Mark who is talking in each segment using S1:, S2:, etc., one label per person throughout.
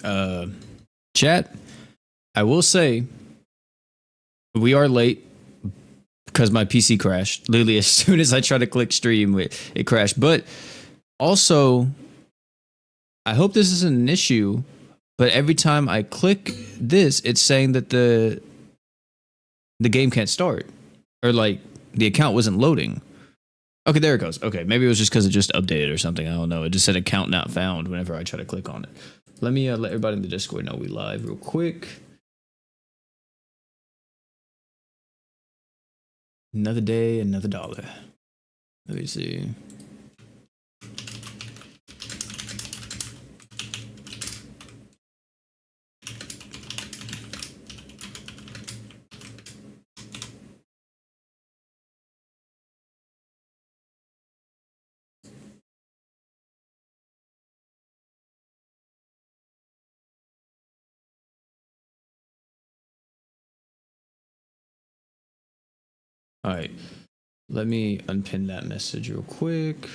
S1: Uh, Chat, I will say we are late because my PC crashed. Literally, as soon as I tried to click stream, it crashed. But also, I hope this isn't an issue. But every time I click this, it's saying that the game can't start, or like the account wasn't loading. Okay, there it goes. Okay, maybe it was just because it just updated or something. I don't know. It just said account not found whenever I try to click on it. Let me let everybody in the Discord know we live real quick. Another day, another dollar. Let me see. All right, let me unpin that message real quick.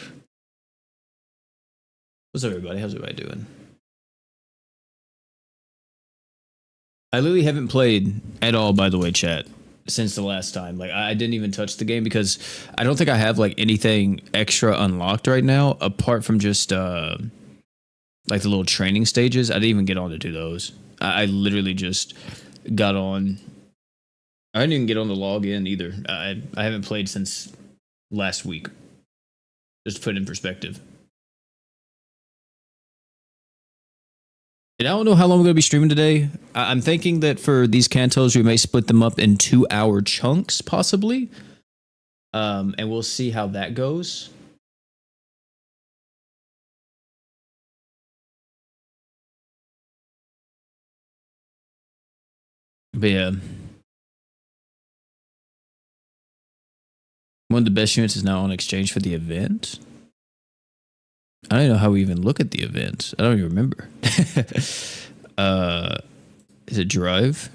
S1: What's up, everybody? How's everybody doing? I literally haven't played at all, by the way, chat, since the last time. Like, I didn't even touch the game because I don't think I have like anything extra unlocked right now, apart from just like the little training stages. I didn't even get on to do those. I literally just got on. I didn't even get on the login either. I haven't played since last week. Just to put it in perspective. And I don't know how long we're going to be streaming today. I'm thinking that for these Cantos, we may split them up in 2-hour chunks, possibly. And we'll see how that goes. But yeah. One of the best units is now on exchange for the event. I don't even know how we even look at the event. I don't even remember. Is it Drive?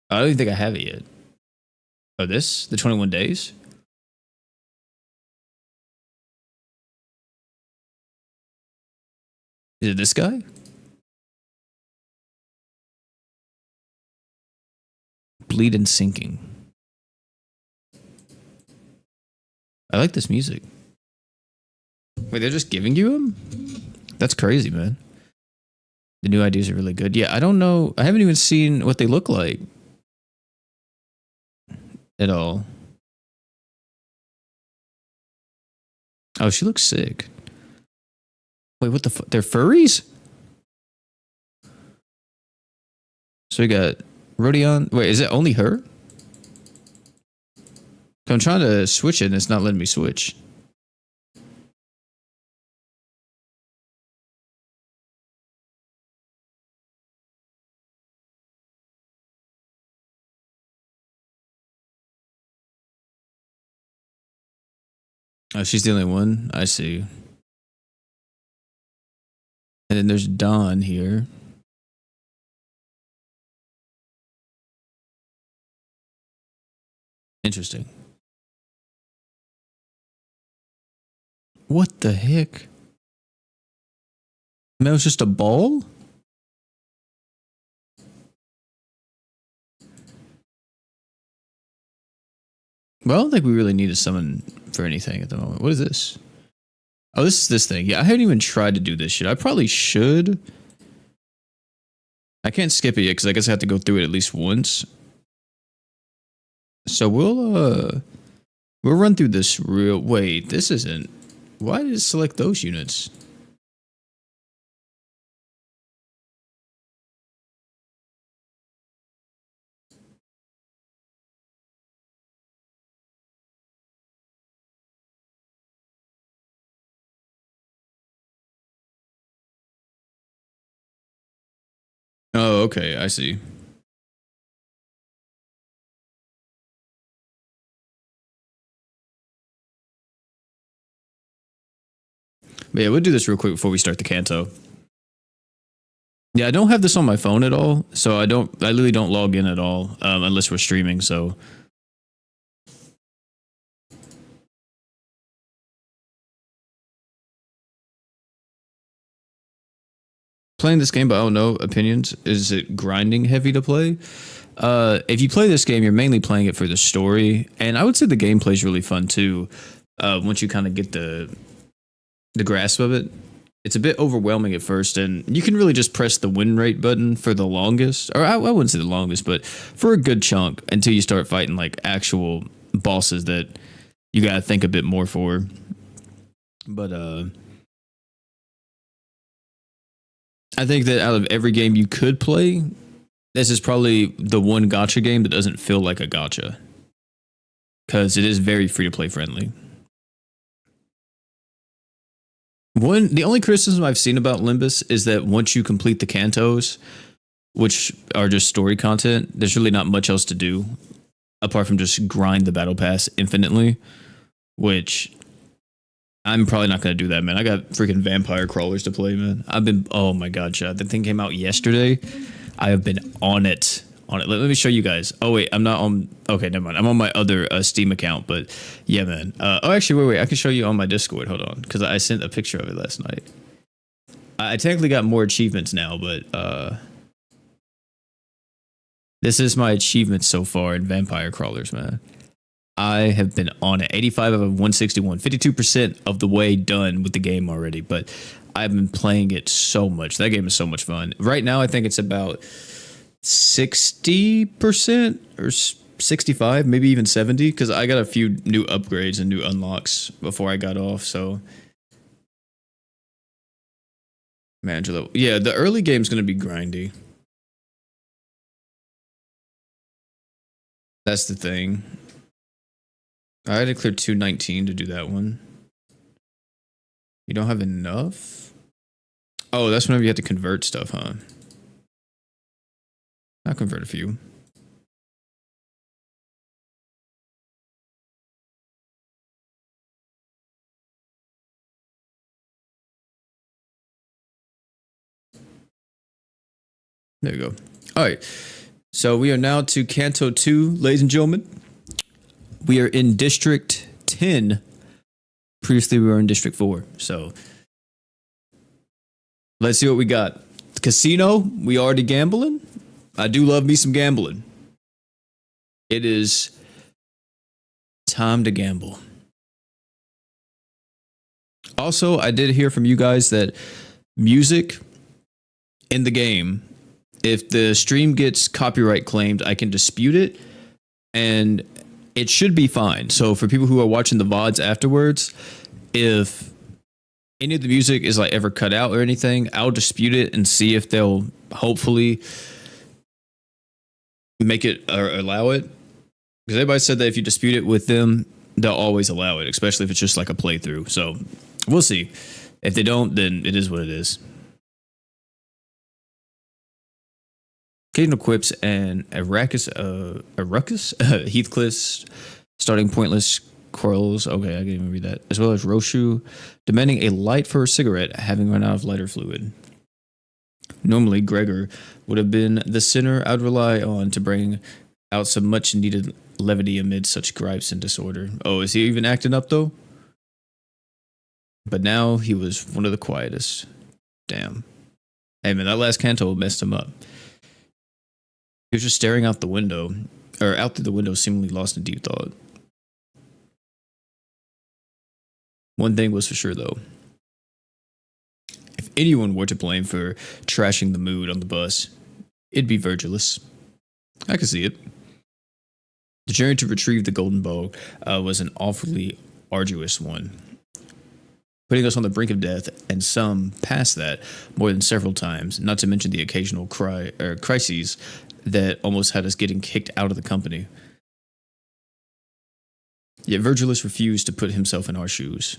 S1: I don't even think I have it yet. Oh, this? The 21 days? Is it this guy? Bleed and Sinking. I like this music. Wait, they're just giving you them? That's crazy, man. The new ideas are really good. Yeah, I don't know. I haven't even seen what they look like at all. Oh, she looks sick. Wait, what the fuck? They're furries? So we got Rodion. Wait, is it only her? I'm trying to switch it and it's not letting me switch. Oh, she's the only one? I see. And then there's Dawn here. Interesting. What the heck? Man, it was just a ball? Well, I don't think we really need to summon for anything at the moment. What is this? Oh, this is this thing. Yeah, I haven't even tried to do this shit. I probably should. I can't skip it yet because I guess I have to go through it at least once. So we'll run through this real. Wait, this isn't. Why did it select those units? Oh, okay, I see. But yeah, we'll do this real quick before we start the Kanto. Yeah, I don't have this on my phone at all, so I literally don't log in at all unless we're streaming. So playing this game, but I don't know opinions. Is it grinding heavy to play? If you play this game, you're mainly playing it for the story, and I would say the gameplay is really fun too. Once you kind of get the grasp of it, it's a bit overwhelming at first, and you can really just press the win rate button for the longest, or I wouldn't say the longest, but for a good chunk until you start fighting like actual bosses that you gotta think a bit more for. But I think that out of every game you could play, this is probably the one gacha game that doesn't feel like a gacha because it is very free to play friendly. The only criticism I've seen about Limbus is that once you complete the cantos, which are just story content, there's really not much else to do apart from just grind the battle pass infinitely, which I'm probably not going to do that, man. I got freaking vampire crawlers to play, man. Oh my god, chat. The thing came out yesterday. I have been on it. Let me show you guys. Oh wait, I'm not on. Okay, never mind. I'm on my other Steam account, but yeah, man. Actually, wait. I can show you on my Discord. Hold on, because I sent a picture of it last night. I technically got more achievements now, but this is my achievements so far in vampire crawlers, man. I have been on it. 85 of 161, 52% of the way done with the game already, but I've been playing it so much. That game is so much fun. Right now, I think it's about 60% or 65, maybe even 70, because I got a few new upgrades and new unlocks before I got off. So, manager level. Yeah, the early game's going to be grindy. That's the thing. I had to clear 219 to do that one. You don't have enough? Oh, that's whenever you have to convert stuff, huh? I'll convert a few. There we go. All right. So we are now to Canto 2, ladies and gentlemen. We are in District 10. Previously, we were in District 4. So let's see what we got. Casino, we already gambling. I do love me some gambling. It is time to gamble. Also, I did hear from you guys that music in the game, if the stream gets copyright claimed, I can dispute it and it should be fine. So for people who are watching the VODs afterwards, if any of the music is like ever cut out or anything, I'll dispute it and see if they'll hopefully make it or allow it. Because everybody said that if you dispute it with them, they'll always allow it, especially if it's just like a playthrough. So we'll see. If they don't, then it is what it is. Occasional quips and a ruckus, Heathcliff's starting pointless quarrels. Okay, I can't even read that. As well as Roshu demanding a light for a cigarette, having run out of lighter fluid. Normally, Gregor would have been the sinner I'd rely on to bring out some much needed levity amid such gripes and disorder. Oh, is he even acting up though? But now he was one of the quietest. Damn. Hey man, that last canto messed him up. He was just staring out the window, or out through the window, seemingly lost in deep thought. One thing was for sure though. If anyone were to blame for trashing the mood on the bus, it'd be Virgilus. I could see it. The journey to retrieve the golden bow was an awfully arduous one, putting us on the brink of death, and some past that more than several times, not to mention the occasional crises that almost had us getting kicked out of the company. Yet Virgilus refused to put himself in our shoes.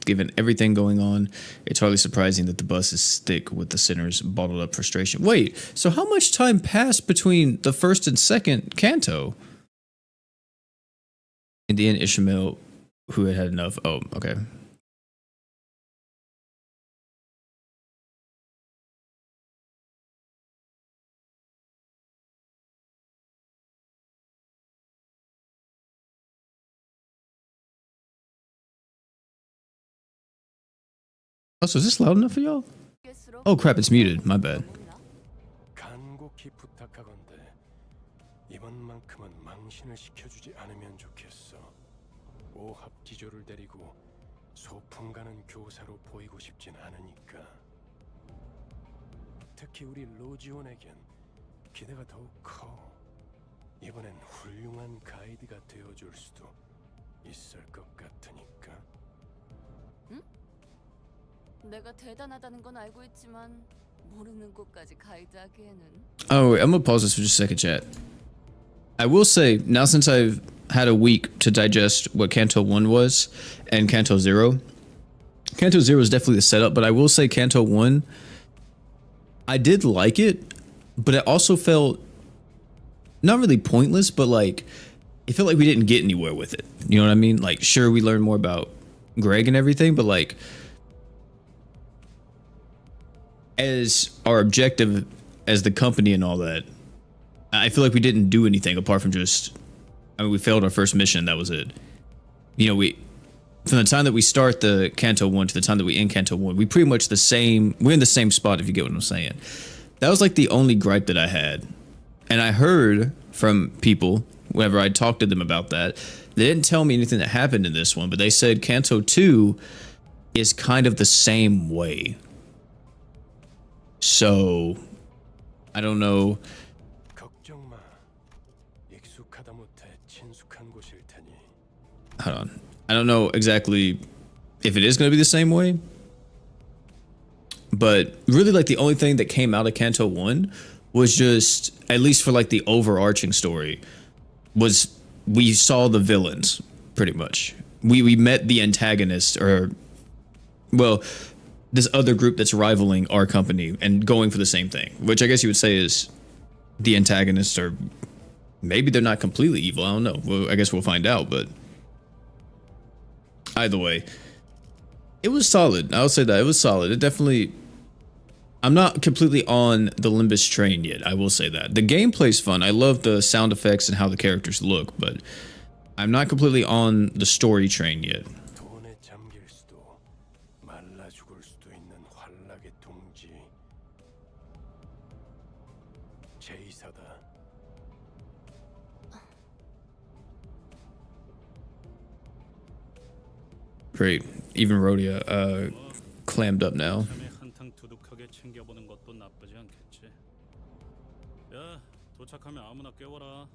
S1: Given everything going on, it's hardly surprising that the bus is thick with the sinner's bottled up frustration. Wait, so how much time passed between the first and second canto? In the end, Ishmael, who had enough. Oh, okay. Oh, so is this loud enough for y'all? Oh crap, it's muted. My bad.
S2: 간곡히 부탁하건대 이번만큼은 망신을 시켜주지 않으면 좋겠어. 오합 기조를 데리고 소풍 가는 교사로 보이고 싶진 않으니까. 특히 우리 로지온에겐 기대가 더욱 커. 이번엔 훌륭한 가이드가 되어줄 수도 있을 것 같으니까.
S3: 응? 내가 대단하다는 건 알고 있지만 모르는 곳까지 가이드하기에는.
S1: Oh, wait, I'm gonna pause this for just a second, chat. I will say, now since I've had a week to digest what Canto 1 was and Canto 0, Canto 0 is definitely the setup, but I will say Canto 1, I did like it, but it also felt not really pointless, but like it felt like we didn't get anywhere with it. You know what I mean? Like, sure, we learned more about Greg and everything, but like, as our objective as the company and all that, I feel like we didn't do anything apart from just, I mean, we failed our first mission. That was it. You know, from the time that we start the Canto 1 to the time that we end Canto 1, we pretty much we're in the same spot, if you get what I'm saying. That was like the only gripe that I had. And I heard from people, whenever I talked to them about that, they didn't tell me anything that happened in this one, but they said Canto 2 is kind of the same way. So, I don't know. Hold on. I don't know exactly if it is going to be the same way. But really, like, the only thing that came out of Canto 1 was just, at least for like the overarching story, was we saw the villains, pretty much. We met the antagonists, or, well, this other group that's rivaling our company and going for the same thing, which I guess you would say is the antagonists, or maybe they're not completely evil. I don't know. Well, I guess we'll find out, but either way, it was solid. I'll say that. It was solid. It definitely, I'm not completely on the Limbus train yet. I will say that. The gameplay's fun. I love the sound effects and how the characters look, but I'm not completely on the story train yet. Great. Even Rhodia clammed up now.
S4: 챙겨보는 것도 나쁘지 않겠지. 야, 도착하면 아무나 깨워라.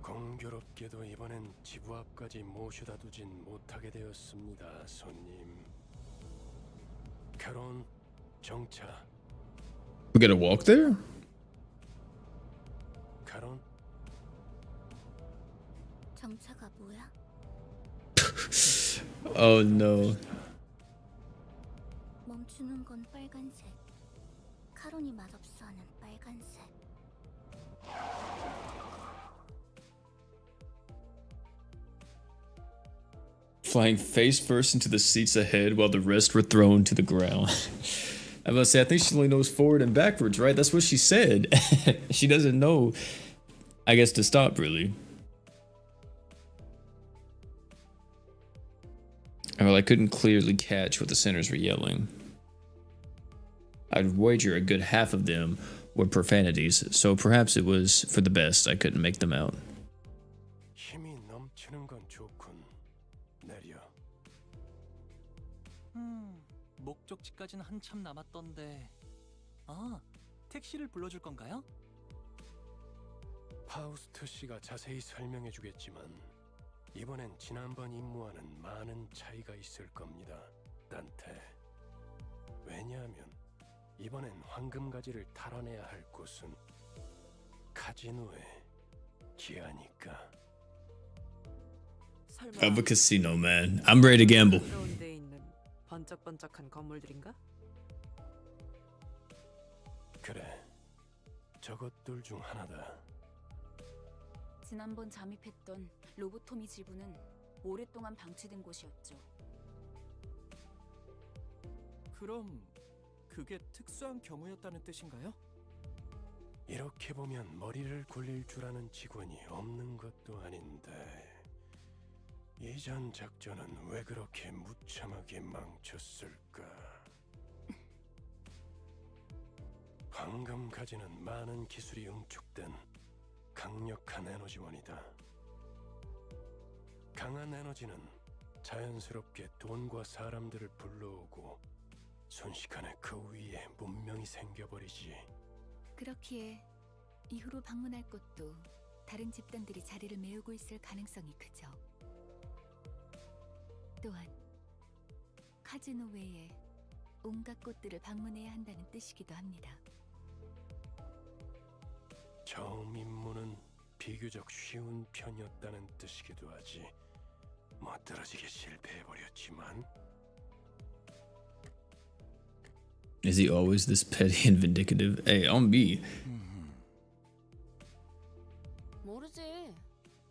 S2: 공교롭게도 이번엔 지부 앞까지 모셔다 두진 못하게 되었습니다, 손님. 결혼 정차.
S1: We gotta walk there?
S2: 결혼
S3: 정차가 뭐야?
S1: Oh no.
S3: 멈추는 건 빨간색. 카론이 맛없어 하는 빨간색.
S1: Flying face first into the seats ahead while the rest were thrown to the ground. I must say, I think she only knows forward and backwards, right? That's what she said. She doesn't know, I guess, to stop, really. Well, I couldn't clearly catch what the sinners were yelling. I'd wager a good half of them were profanities, so perhaps it was for the best I couldn't make them out.
S2: 힘이 넘치는 건 좋군. 내려.
S5: 목적지까지는 한참 남았던데. 아, 택시를 불러줄 건가요?
S2: 파우스트 씨가 자세히 설명해 주겠지만 이번엔 지난번 임무와는 많은 차이가 있을 겁니다, 단테. 왜냐하면 이번엔 황금가지를 탈환해야 할 곳은 카지노의 기아니까.
S1: Of a casino, man. I'm ready to gamble.
S6: 데 있는 번쩍번쩍한 건물들인가?
S2: 그래, 저것들 중 하나다.
S3: 지난번 잠입했던 로보토미 지부는 오랫동안 방치된 곳이었죠.
S6: 그럼 그게 특수한 경우였다는 뜻인가요?
S2: 이렇게 보면 머리를 굴릴 줄 아는 직원이 없는 것도 아닌데 이전 작전은 왜 그렇게 무참하게 망쳤을까? 방금 가지는 많은 기술이 응축된 강력한 에너지원이다. 강한 에너지는 자연스럽게 돈과 사람들을 불러오고 순식간에 그 위에 문명이 생겨버리지.
S3: 그렇기에 이후로 방문할 곳도 다른 집단들이 자리를 메우고 있을 가능성이 크죠. 또한 카지노 외에 온갖 곳들을 방문해야 한다는 뜻이기도 합니다.
S2: 처음 임무는 비교적 쉬운 편이었다는 뜻이기도 하지. 멋들어지게 실패해버렸지만.
S1: Is he always this petty and vindictive? Hey, on B.
S7: 모르지.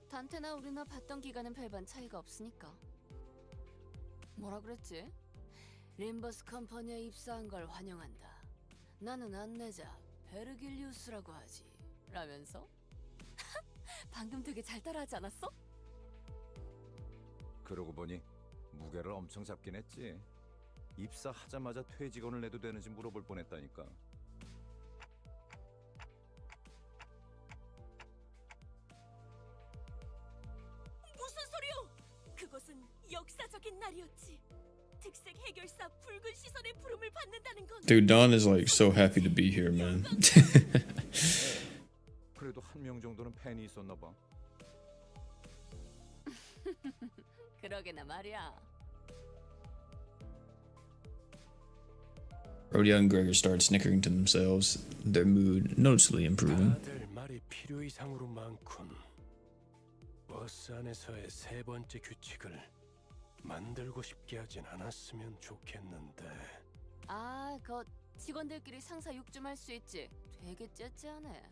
S7: 단테나 우리나 봤던 기간은 별반 차이가 없으니까. 뭐라 그랬지? 림버스 컴퍼니에 입사한 걸 환영한다. 나는 안내자 베르길리우스라고 하지. 라면서? 방금 되게 잘 따라하지 않았어?
S8: 그러고 보니 무게를 엄청 잡긴 했지. 입사하자마자 퇴직원을 내도 되는지 물어볼 뻔했다니까.
S7: 무슨 소리요? 그것은 역사적인 날이었지. 특색 해결사 붉은 시선의 부름을 받는다는 건.
S1: Dude, Don is like so happy to be here, man.
S8: 그래도 한 명 정도는 팬이 있었나 봐.
S7: 그러게나 말이야.
S1: Rhodia and Gregor start snickering to themselves, their mood noticeably improving.
S2: 다들 말이 필요 이상으로 많군. 버스 안에서의 세 번째 규칙을 만들고 싶게 하진 않았으면 좋겠는데.
S7: 아, 그 직원들끼리 상사 욕 좀 할 수 있지. 되게 째째하네.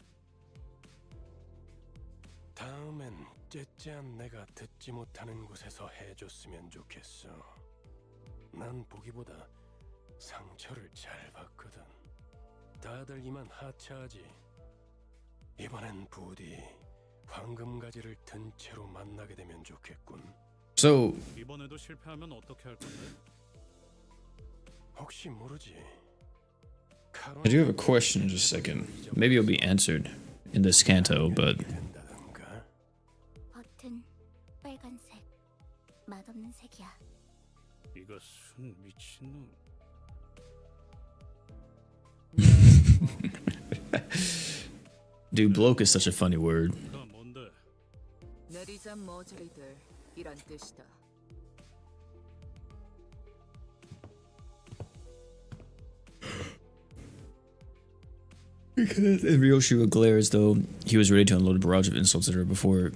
S2: 다음엔 째째한 내가 듣지 못하는 곳에서 해줬으면 좋겠어. 난 보기보다 상처를 잘 봤거든. 다들 이만 하차하지. 이번엔 부디 황금가지를 든 채로 만나게 되면 좋겠군.
S1: So,
S4: 이번에도 실패하면 어떻게 할 건데?
S2: 혹시 모르지.
S1: I do have a question in just a second. Maybe it'll be answered in this canto, but
S3: 버튼 빨간색. 맛없는 색이야.
S4: 이거 순 미친놈.
S1: dude, bloke is such a funny word.
S4: 이거 뭔데?
S6: 내리잔 머저리들 이란 뜻이다.
S1: And Ryoshi would glare as though he was ready to unload a barrage of insults at her before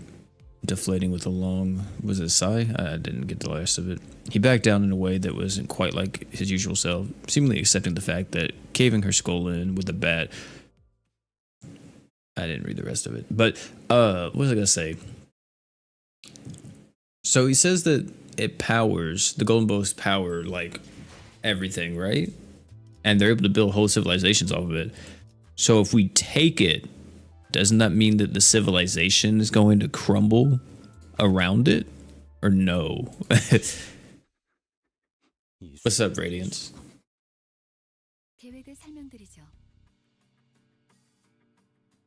S1: deflating with a long, was it a sigh? I didn't get the last of it. He backed down in a way that wasn't quite like his usual self, seemingly accepting the fact that caving her skull in with a bat. I didn't read the rest of it. But what was I gonna say? So he says that it powers, the golden bows power like everything, right? And they're able to build whole civilizations off of it. So if we take it, doesn't that mean that the civilization is going to crumble around it? Or no? What's up, Radiance?
S3: 계획을 설명드리죠.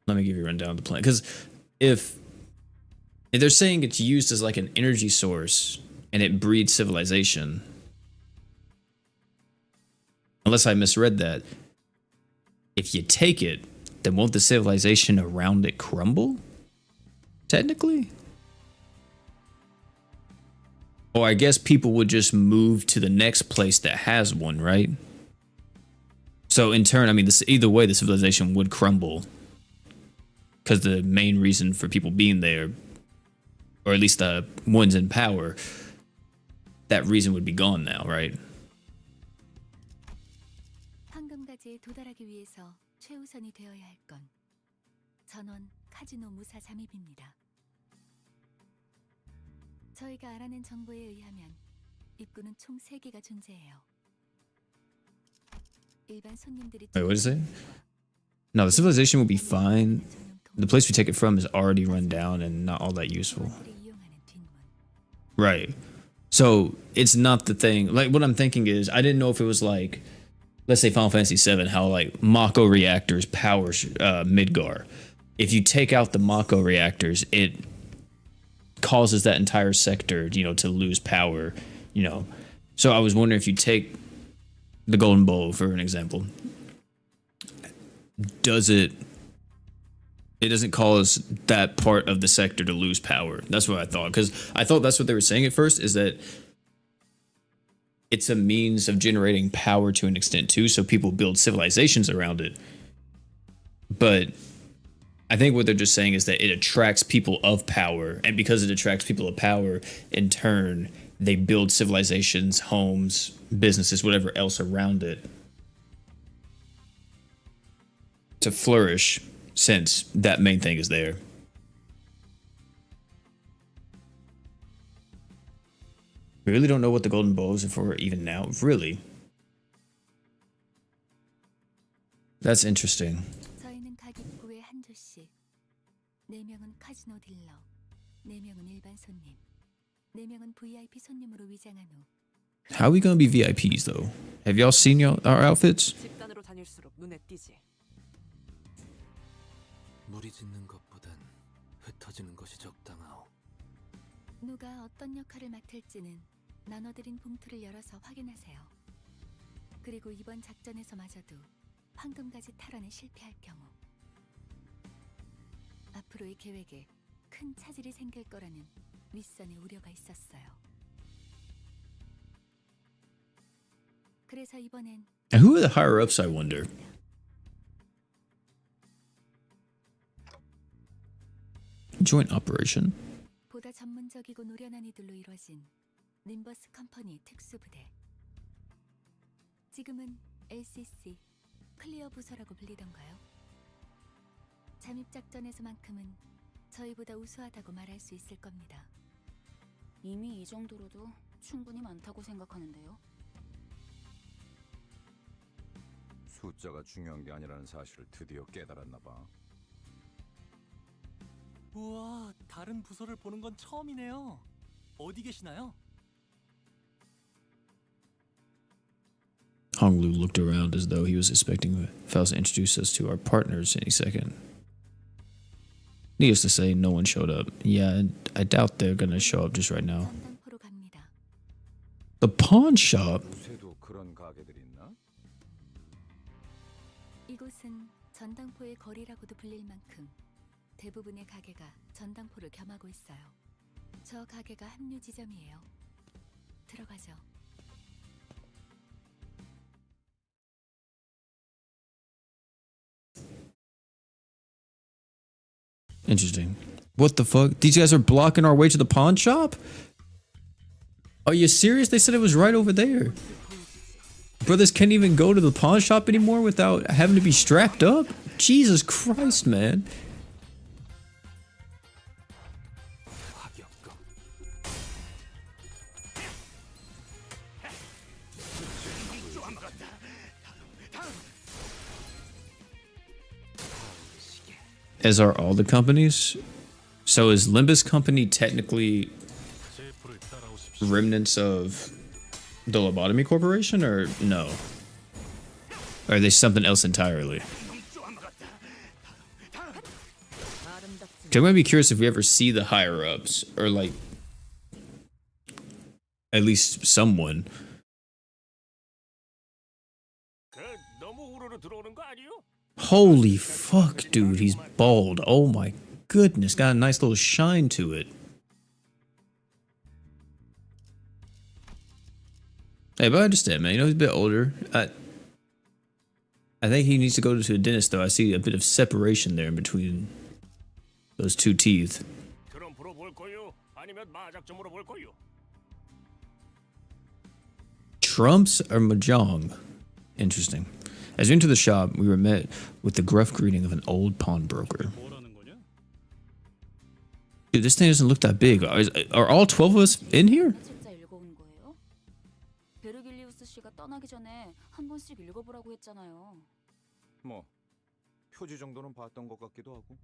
S1: Let me give you a rundown of the plan. Because if they're saying it's used as like an energy source and it breeds civilization, unless I misread that, if you take it, then won't the civilization around it crumble? Technically? Or I guess people would just move to the next place that has one, right? So in turn, I mean, either way, the civilization would crumble. Because the main reason for people being there, or at least the ones in power, that reason would be gone now, right?
S3: 황금가지에 도달하기 위해서 최우선이 되어야 할 건 전원 카지노 무사 잠입입니다. 저희가 알아낸 정보에 의하면 입구는 총 3개가 존재해요. 일반 손님들이
S1: Wait, what is it? No, the civilization will be fine. The place we take it from is already run down and not all that useful. Right. So it's not the thing. Like what I'm thinking is, I didn't know if it was like let's say Final Fantasy VII, how like Mako reactors power Midgar. If you take out the Mako reactors, it causes that entire sector, you know, to lose power, you know. So I was wondering if you take the Golden Bowl for an example, does it doesn't cause that part of the sector to lose power? That's what I thought, because I thought that's what they were saying at first, is that it's a means of generating power to an extent too, so people build civilizations around it. But I think what they're just saying is that it attracts people of power, and because it attracts people of power, in turn, they build civilizations, homes, businesses, whatever else around it to flourish, since that main thing is there. We really don't know what the golden bows are for even now. Really? That's interesting.
S3: 저희는 각 입구에 한 조씩. 4명은 카지노 딜러, 4명은 일반 손님, 4명은 VIP 손님으로 위장한 후
S1: How are we gonna be VIPs though? Have y'all seen our outfits?
S6: 집단으로 다닐수록 눈에 띄지.
S5: 무리짓는 것보단 흩어지는 것이 적당하오.
S3: 누가 어떤 역할을 맡을지는 나눠드린 봉투를 열어서 확인하세요. 그리고 이번 작전에서마저도 황금가지 탈환에 실패할 경우 앞으로의 계획에 큰 차질이 생길 거라는 윗선의 우려가 있었어요. 그래서 이번엔
S1: And who are the higher ups, I wonder? Joint operation.
S3: 보다 전문적이고 노련한 이들로 이루어진 림버스 컴퍼니 특수부대. 지금은 LCC 클리어 부서라고 불리던가요? 잠입작전에서만큼은 저희보다 우수하다고 말할 수 있을 겁니다.
S7: 이미 이 정도로도 충분히 많다고 생각하는데요.
S8: 숫자가 중요한 게 아니라는 사실을 드디어 깨달았나 봐.
S5: 우와, 다른 부서를 보는 건 처음이네요. 어디 계시나요?
S1: Honglu looked around as though he was expecting Faust to introduce us to our partners any second. Needless to say, no one showed up. Yeah, I doubt they're gonna show up just right now.
S3: 전당포로 갑니다.
S1: The pawn shop?
S8: 요새도 그런 가게들이 있나?
S3: 이곳은 전당포의 거리라고도 불릴 만큼 대부분의 가게가 전당포를 겸하고 있어요. 저 가게가 합류 지점이에요. 들어가죠.
S1: Interesting. What the fuck? These guys are blocking our way to the pawn shop? Are you serious? They said it was right over there. Brothers can't even go to the pawn shop anymore without having to be strapped up? Jesus Christ, man. As are all the companies. So is Limbus company technically remnants of the Lobotomy Corporation, or no? Or are they something else entirely? I'm gonna be curious if we ever see the higher ups, or like at least someone.
S2: 너무 우르르 들어오는 거 아니요?
S1: Holy fuck, dude, he's bald. Oh my goodness, got a nice little shine to it. Hey, but I understand, man. You know, he's a bit older. I think he needs to go to a dentist, though. I see a bit of separation there in between those two teeth.
S2: 트럼프로 볼 거요? 아니면 마작점으로 볼 거요?
S1: Trumps or Mahjong? Interesting. As we entered the shop, we were met with the gruff greeting of an old pawnbroker.
S4: 뭐라는 거냐?
S1: Dude, this thing doesn't look that big. Are all 12 of us in here?
S7: 책자 읽어온 거예요? 베르길리우스 씨가 떠나기 전에 한 번씩 읽어보라고 했잖아요.
S8: 뭐 표지 정도는 봤던 것 같기도 하고.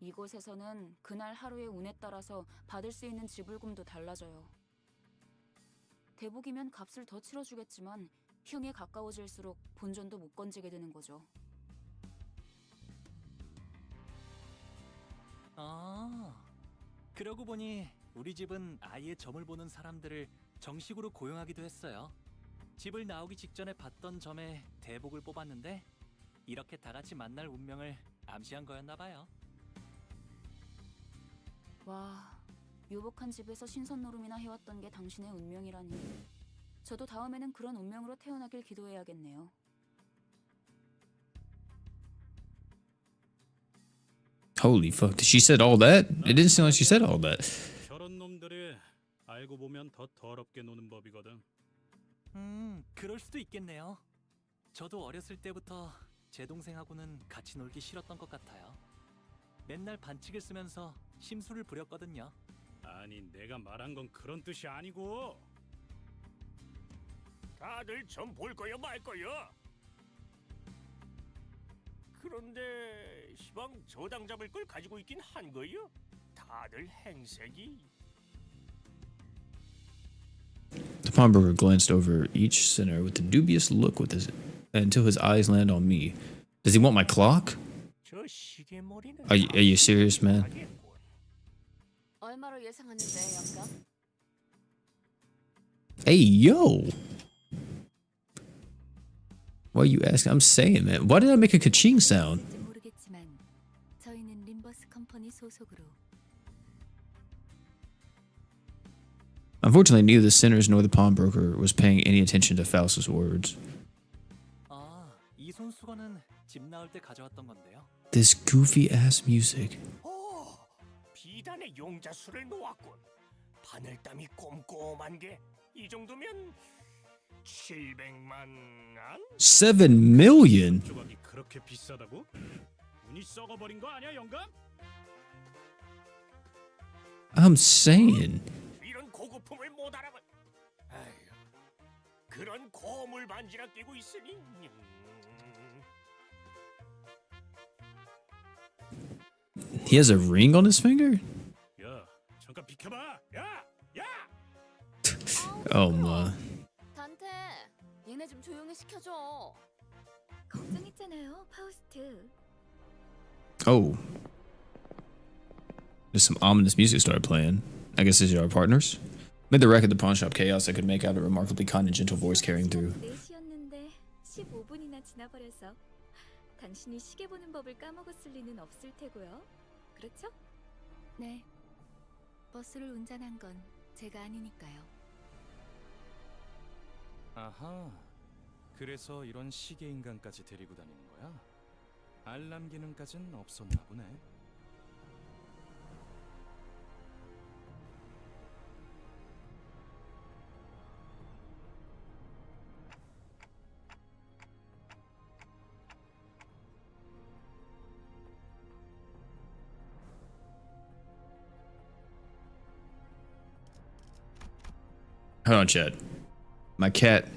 S7: 이곳에서는 그날 하루의 운에 따라서 받을 수 있는 지불금도 달라져요. 대복이면 값을 더 치러주겠지만
S9: 흉에 가까워질수록 본전도 못 건지게 되는 거죠.
S5: 아, 그러고 보니 우리 집은 아예 점을 보는 사람들을 정식으로 고용하기도 했어요. 집을 나오기 직전에 봤던 점에 대복을 뽑았는데 이렇게 다 같이 만날 운명을 암시한 거였나 봐요.
S9: 와, 유복한 집에서 신선 노름이나 해왔던 게 당신의 운명이라니. 저도 다음에는 그런 운명으로 태어나길 기도해야겠네요.
S1: Holy fuck! She said all that? It didn't seem like she said all that.
S4: 저런 놈들이 알고 보면 더 더럽게 노는 법이거든.
S5: 그럴 수도 있겠네요. 저도 어렸을 때부터 제 동생하고는 같이 놀기 싫었던 것 같아요. 맨날 반칙을 쓰면서 심술을 부렸거든요.
S4: 아니 내가 말한 건 그런 뜻이 아니고.
S2: 다들 점 볼 거야 말 거야. 그런데 시방 저당 잡을 걸 가지고 있긴 한 거요. 다들 행색이.
S1: The pawnbroker glanced over each center with a dubious look until his eyes landed on me. Does he want my clock?
S2: 저 시계머리는.
S1: Are you serious, man?
S7: 얼마로 예상하는데 영감?
S1: Hey, yo! Why are you asking? I'm saying, man. Why did I make a ka-ching sound?
S3: 모르겠지만 저희는 림버스 컴퍼니 소속으로
S1: Unfortunately, neither the sinners nor the pawnbroker was paying any attention to Faust's words.
S5: 아, 이 손수건은 집 나올 때 가져왔던 건데요.
S1: This goofy ass music.
S2: 오, 비단의 용자수를 놓았군. 바늘땀이 꼼꼼한 게 이 정도면 700만 안?
S1: 7 million?
S4: 조각이 그렇게 비싸다고? 운이 썩어버린 거 아니야 영감?
S1: I'm saying.
S2: 이런 고급품을 못 알아봐. 아휴, 그런 고물 반지나 끼고 있으니.
S1: He has a ring on his finger?
S4: 야 잠깐 비켜봐. 야 야.
S1: Oh my.
S7: 단테, 얘네 좀 조용히 시켜줘.
S3: 걱정했잖아요, 파우스트.
S1: Oh. There's some ominous music started playing. I guess these are our partners. Made the wreck at the pawn shop chaos, I could make out a remarkably kind and gentle voice carrying through.
S3: 4시였는데 15분이나 지나버려서 당신이 시계 보는 법을 까먹었을 리는 없을 테고요. 그렇죠? 네. 버스를 운전한 건 제가 아니니까요.
S10: 아하, 그래서 이런 시계 인간까지 데리고 다니는 거야? 알람 기능까진 없었나 보네.
S1: Hold on, Chad. My cat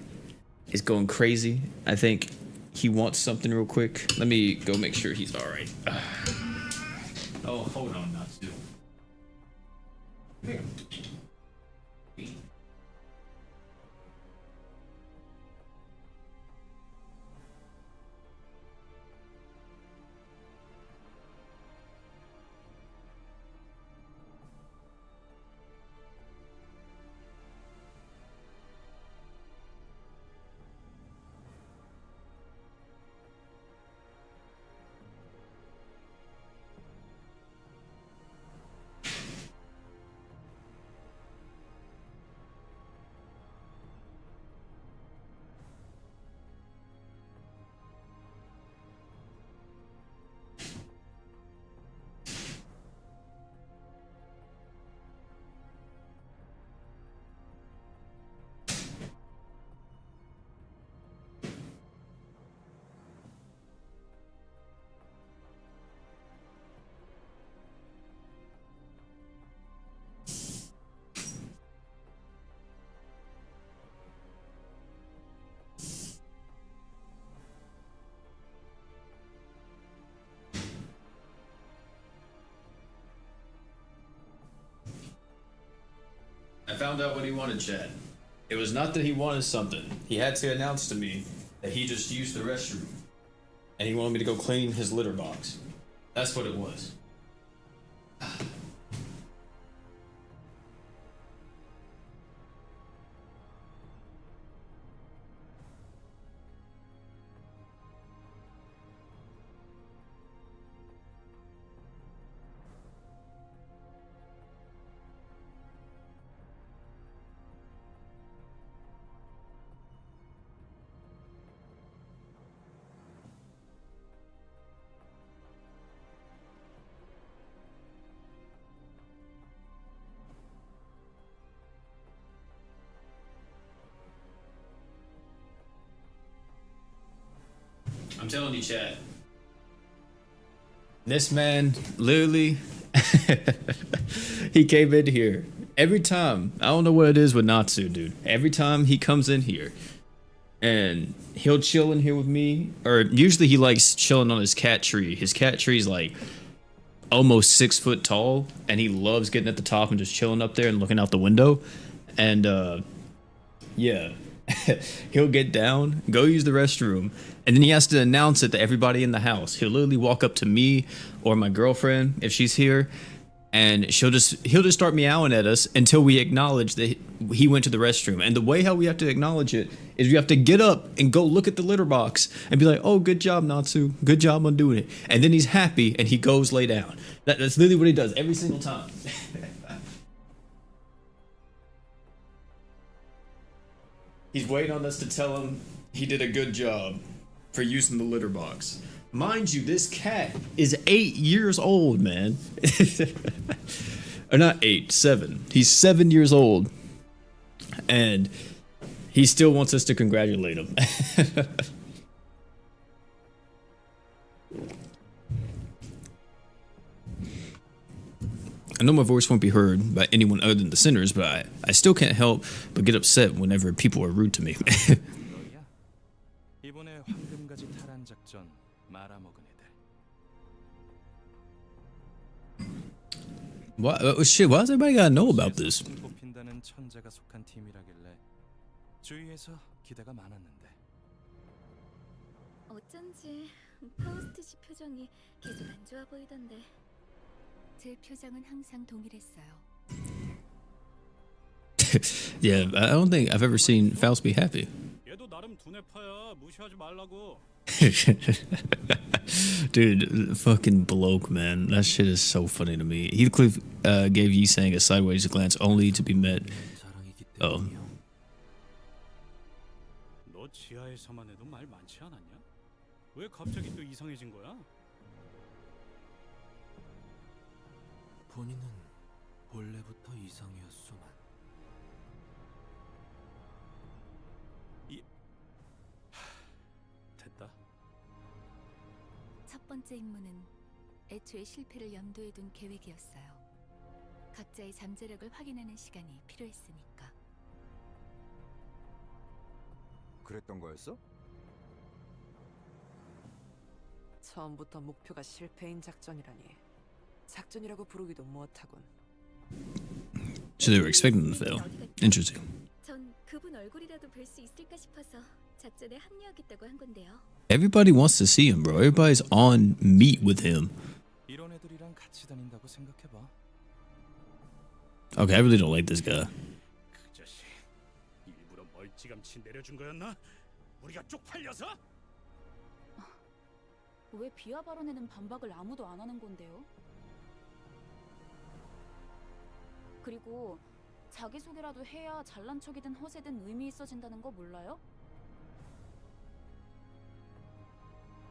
S1: is going crazy. I think he wants something real quick. Let me go make sure he's all right. Oh, hold on, not too. Here. I found out what he wanted, Chad. It was not that he wanted something. He had to announce to me that he just used the restroom. And he wanted me to go clean his litter box. That's what it was. I'm telling you, Chad. This man, literally, he came in here. Every time, I don't know what it is with Natsu, dude. Every time he comes in here, and he'll chill in here with me, or usually he likes chilling on his cat tree. His cat tree's like almost 6 foot tall, and he loves getting at the top and just chilling up there and looking out the window. And yeah. He'll get down, go use the restroom, and then he has to announce it to everybody in the house. He'll literally walk up to me or my girlfriend if she's here, and he'll just start meowing at us until we acknowledge that he went to the restroom. And the way how we have to acknowledge it is we have to get up and go look at the litter box and be like, "Oh, good job, Natsu. Good job on doing it." And then he's happy and he goes lay down. That's literally what he does every single time. He's waiting on us to tell him he did a good job for using the litter box. Mind you, this cat is 8 years old, man. Or not 8, 7. He's 7 years old. And he still wants us to congratulate him. I know my voice won't be heard by anyone other than the sinners, but I still can't help but get upset whenever people are rude to me.
S10: 이번에 황금가지 탈환 작전 말아먹은 애들.
S1: Shit, why does everybody gotta know about this?
S10: 뽑힌다는 천재가 속한 팀이라길래 주위에서 기대가 많았는데.
S3: 어쩐지 파우스트 씨 표정이 계속 안 좋아 보이던데.
S9: 제 표정은 항상 동일했어요.
S1: Yeah, I don't think I've ever seen Faust be happy.
S4: 얘도 나름 두뇌파야. 무시하지 말라고.
S1: Dude, fucking bloke, man. That shit is so funny to me. Heathcliff gave Yi Sang a sideways glance only to be met. Oh.
S4: 너 지하에서만 해도 말 많지 않았냐? 왜 갑자기 또 이상해진 거야?
S2: 본인은 원래부터 이상이었소만.
S4: 됐다.
S9: 첫 번째 임무는 애초에 실패를 염두에 둔 계획이었어요. 각자의 잠재력을 확인하는 시간이 필요했으니까.
S8: 그랬던 거였어?
S6: 처음부터 목표가 실패인 작전이라니. 작전이라고 부르기도 못하군.
S1: So they were expecting them to fail. Interesting.
S3: 전 그분 얼굴이라도 뵐 수 있을까 싶어서 작전에 합류하겠다고 한 건데요.
S1: Everybody wants to see him, bro. Everybody's on meet with him.
S10: 이런 애들이랑 같이 다닌다고 생각해봐.
S1: Okay, I really don't like this guy.
S4: 그 자식 일부러 멀찌감치 내려준 거였나? 우리가 쪽팔려서?
S9: 왜 비하 발언에는 반박을 아무도 안 하는 건데요? 그리고 자기소개라도 해야 잘난 척이든 허세든 의미 있어진다는 거 몰라요?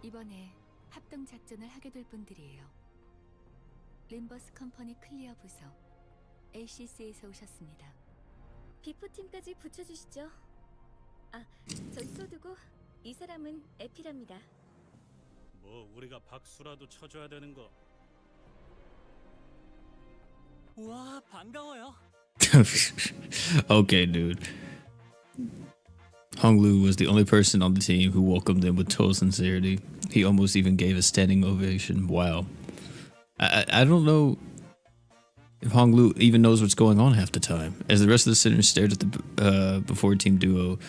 S9: 이번에 합동 작전을 하게 될 분들이에요. 림버스 컴퍼니 클리어 부서 ACC에서 오셨습니다.
S3: 비포팀까지 붙여주시죠. 아, 전 소두고 이 사람은 에피랍니다.
S4: 뭐 우리가 박수라도 쳐줘야 되는 거.
S5: 우와, 반가워요.
S1: Okay, dude. Honglu was the only person on the team who welcomed them with total sincerity. He almost even gave a standing ovation. Wow. I don't know. if Hong Lu even knows what's going on half the time. As the rest of the sinners stared at the before team duo.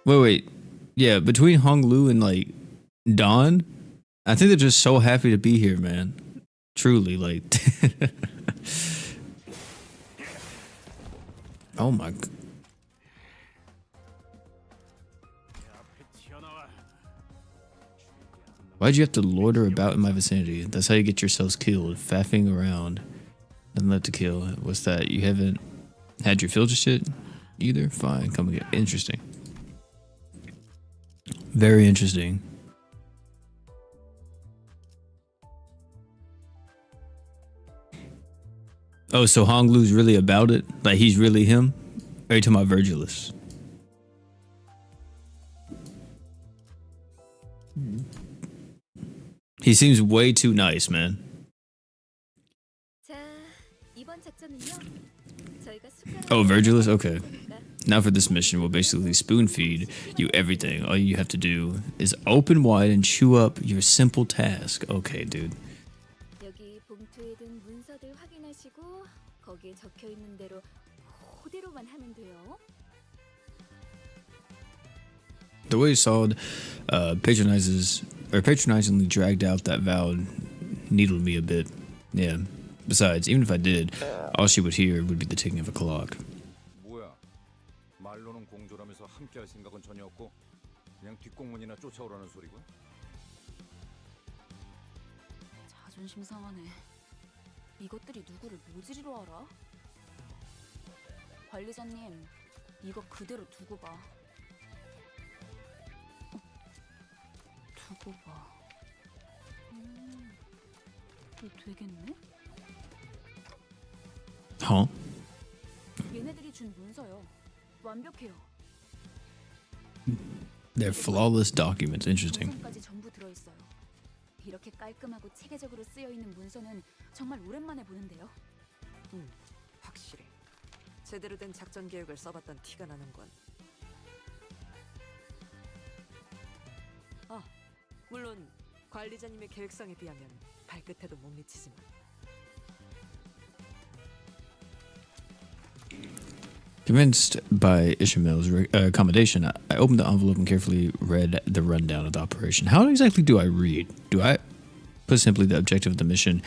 S1: Wait. Yeah, between Hong Lu and like Don, I think they're just so happy to be here, man. Truly, like. Oh my. Why'd you have to loiter about in my vicinity? That's how you get yourselves killed. Faffing around. Nothing left to kill. What's that? You haven't had your fill just yet? Either? Fine. Come again. Interesting. Very interesting. Oh, so Hong Lu's really about it? Like he's really him? Or are you talking about Virgilus? He seems way too nice, man.
S3: 자, 이번 작전은요. 저희가
S1: Oh, Virgilus? Okay. Now for this mission, we'll basically spoon feed you everything. All you have to do is open wide and chew up your simple task. Okay, dude.
S3: 여기 봉투에 든 문서들 확인하시고 거기에 적혀 있는 대로 그대로만 하면 돼요.
S1: The way Saud patronizingly dragged out that vow needled me a bit. Yeah. Besides, even if I did, all she would hear would be the ticking of a clock.
S8: 뭐야? 말로는 공조라면서 함께할 생각은 전혀 없고 그냥 뒷공문이나 쫓아오라는 소리고?
S9: 자존심 상하네. 이것들이 누구를 모지리로 알아? 관리자님, 이거 그대로 두고 봐. 두고 봐. 이거 되겠네?
S1: Huh?
S9: 얘네들이 준 문서요. 완벽해요.
S1: They're flawless documents. Interesting.
S9: 문서까지 전부 들어있어요. 이렇게 깔끔하고 체계적으로 쓰여 있는 문서는 정말 오랜만에 보는데요.
S6: 확실해. 제대로 된 작전 계획을 써봤던 티가 나는군. 아, 물론 관리자님의 계획성에 비하면 발끝에도 못 미치지만.
S1: Convinced by Ishmael's accommodation, I opened the envelope and carefully read the rundown of the operation. How exactly do I read? Do I put simply the objective of the mission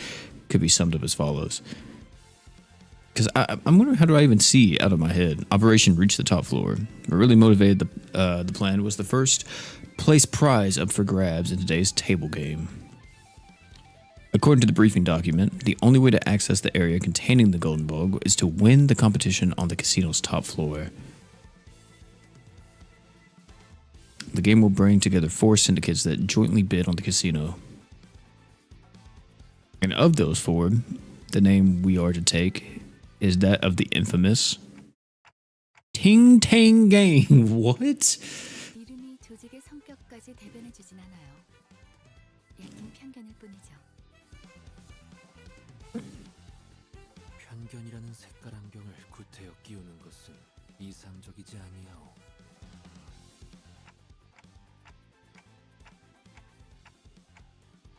S1: could be summed up as follows? Because I'm wondering, how do I even see out of my head? Operation Reach the Top Floor. What really motivated the plan was the first place prize up for grabs in today's table game. According to the briefing document, the only way to access the area containing the golden ball is to win the competition on the casino's top floor. The game will bring together 4 syndicates that jointly bid on the casino. And of those 4, the name we are to take is that of the infamous Ting Tang Gang. What?
S3: 이름이 조직의 성격까지 대변해주진 않아요. 얕은 편견일 뿐이죠.
S5: 편견이라는 색깔 안경을 구태여 끼우는 것은 이상적이지 아니하오.